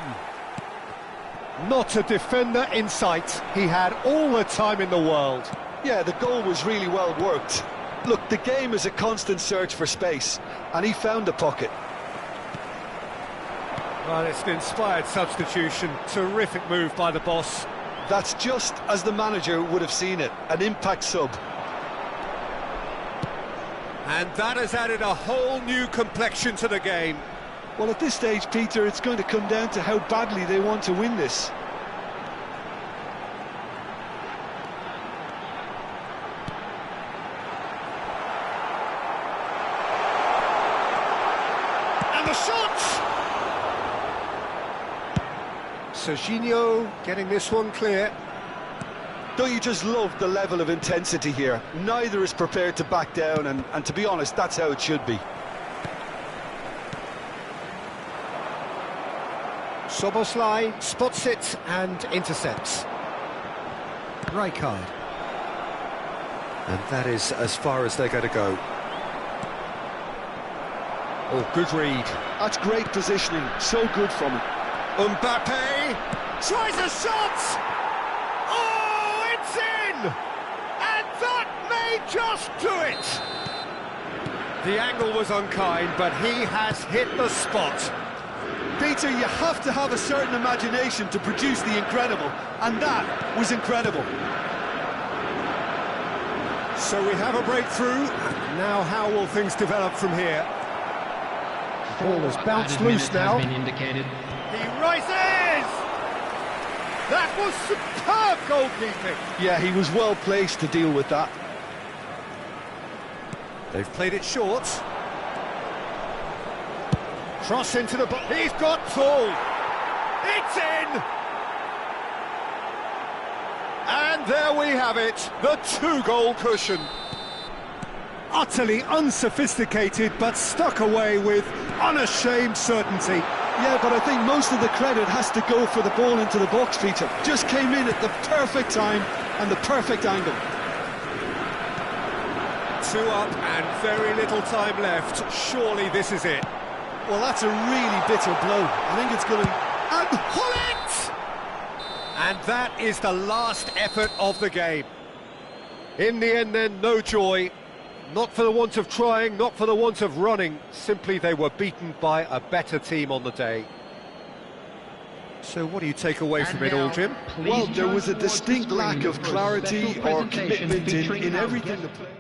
S1: Not a defender in sight. He had all the time in the world.
S3: Yeah, the goal was really well worked. Look, the game is a constant search for space, and he found the pocket.
S1: Well, it's an inspired substitution. Terrific move by the boss.
S3: That's just as the manager would have seen it, an impact sub.
S1: And that has added a whole new complexion to the game.
S3: Well, at this stage, Peter, it's going to come down to how badly they want to win this.
S1: And the shot! Serginho getting this one clear.
S3: Don't you just love the level of intensity here? Neither is prepared to back down, and to be honest, that's how it should be.
S1: Szoboszlai spots it and intercepts. Rijkaard. And that is as far as they're going to go. Oh, good read.
S3: That's great positioning, so good from him.
S1: Mbappe tries a shot! Oh, it's in! And that may just do it! The angle was unkind, but he has hit the spot.
S3: Peter, you have to have a certain imagination to produce the incredible, and that was incredible.
S1: So we have a breakthrough. Now how will things develop from here? The ball has bounced loose now.
S4: Has been indicated.
S1: He rises! That was superb goalkeeping!
S3: Yeah, he was well placed to deal with that.
S1: They've played it short. Cross into the box. He's got tall. It's in! And there we have it, the two-goal cushion. Utterly unsophisticated, but stuck away with unashamed certainty.
S3: Yeah, but I think most of the credit has to go for the ball into the box, Peter. Just came in at the perfect time and the perfect angle.
S1: 2 up and very little time left. Surely this is it.
S3: Well, that's a really bitter blow. I think it's going to be
S1: And Hullet! And that is the last effort of the game. In the end then, no joy. Not for the want of trying, not for the want of running. Simply they were beaten by a better team on the day. So what do you take away from it all, Jim?
S3: Well, there was a distinct lack of clarity or commitment in everything the play.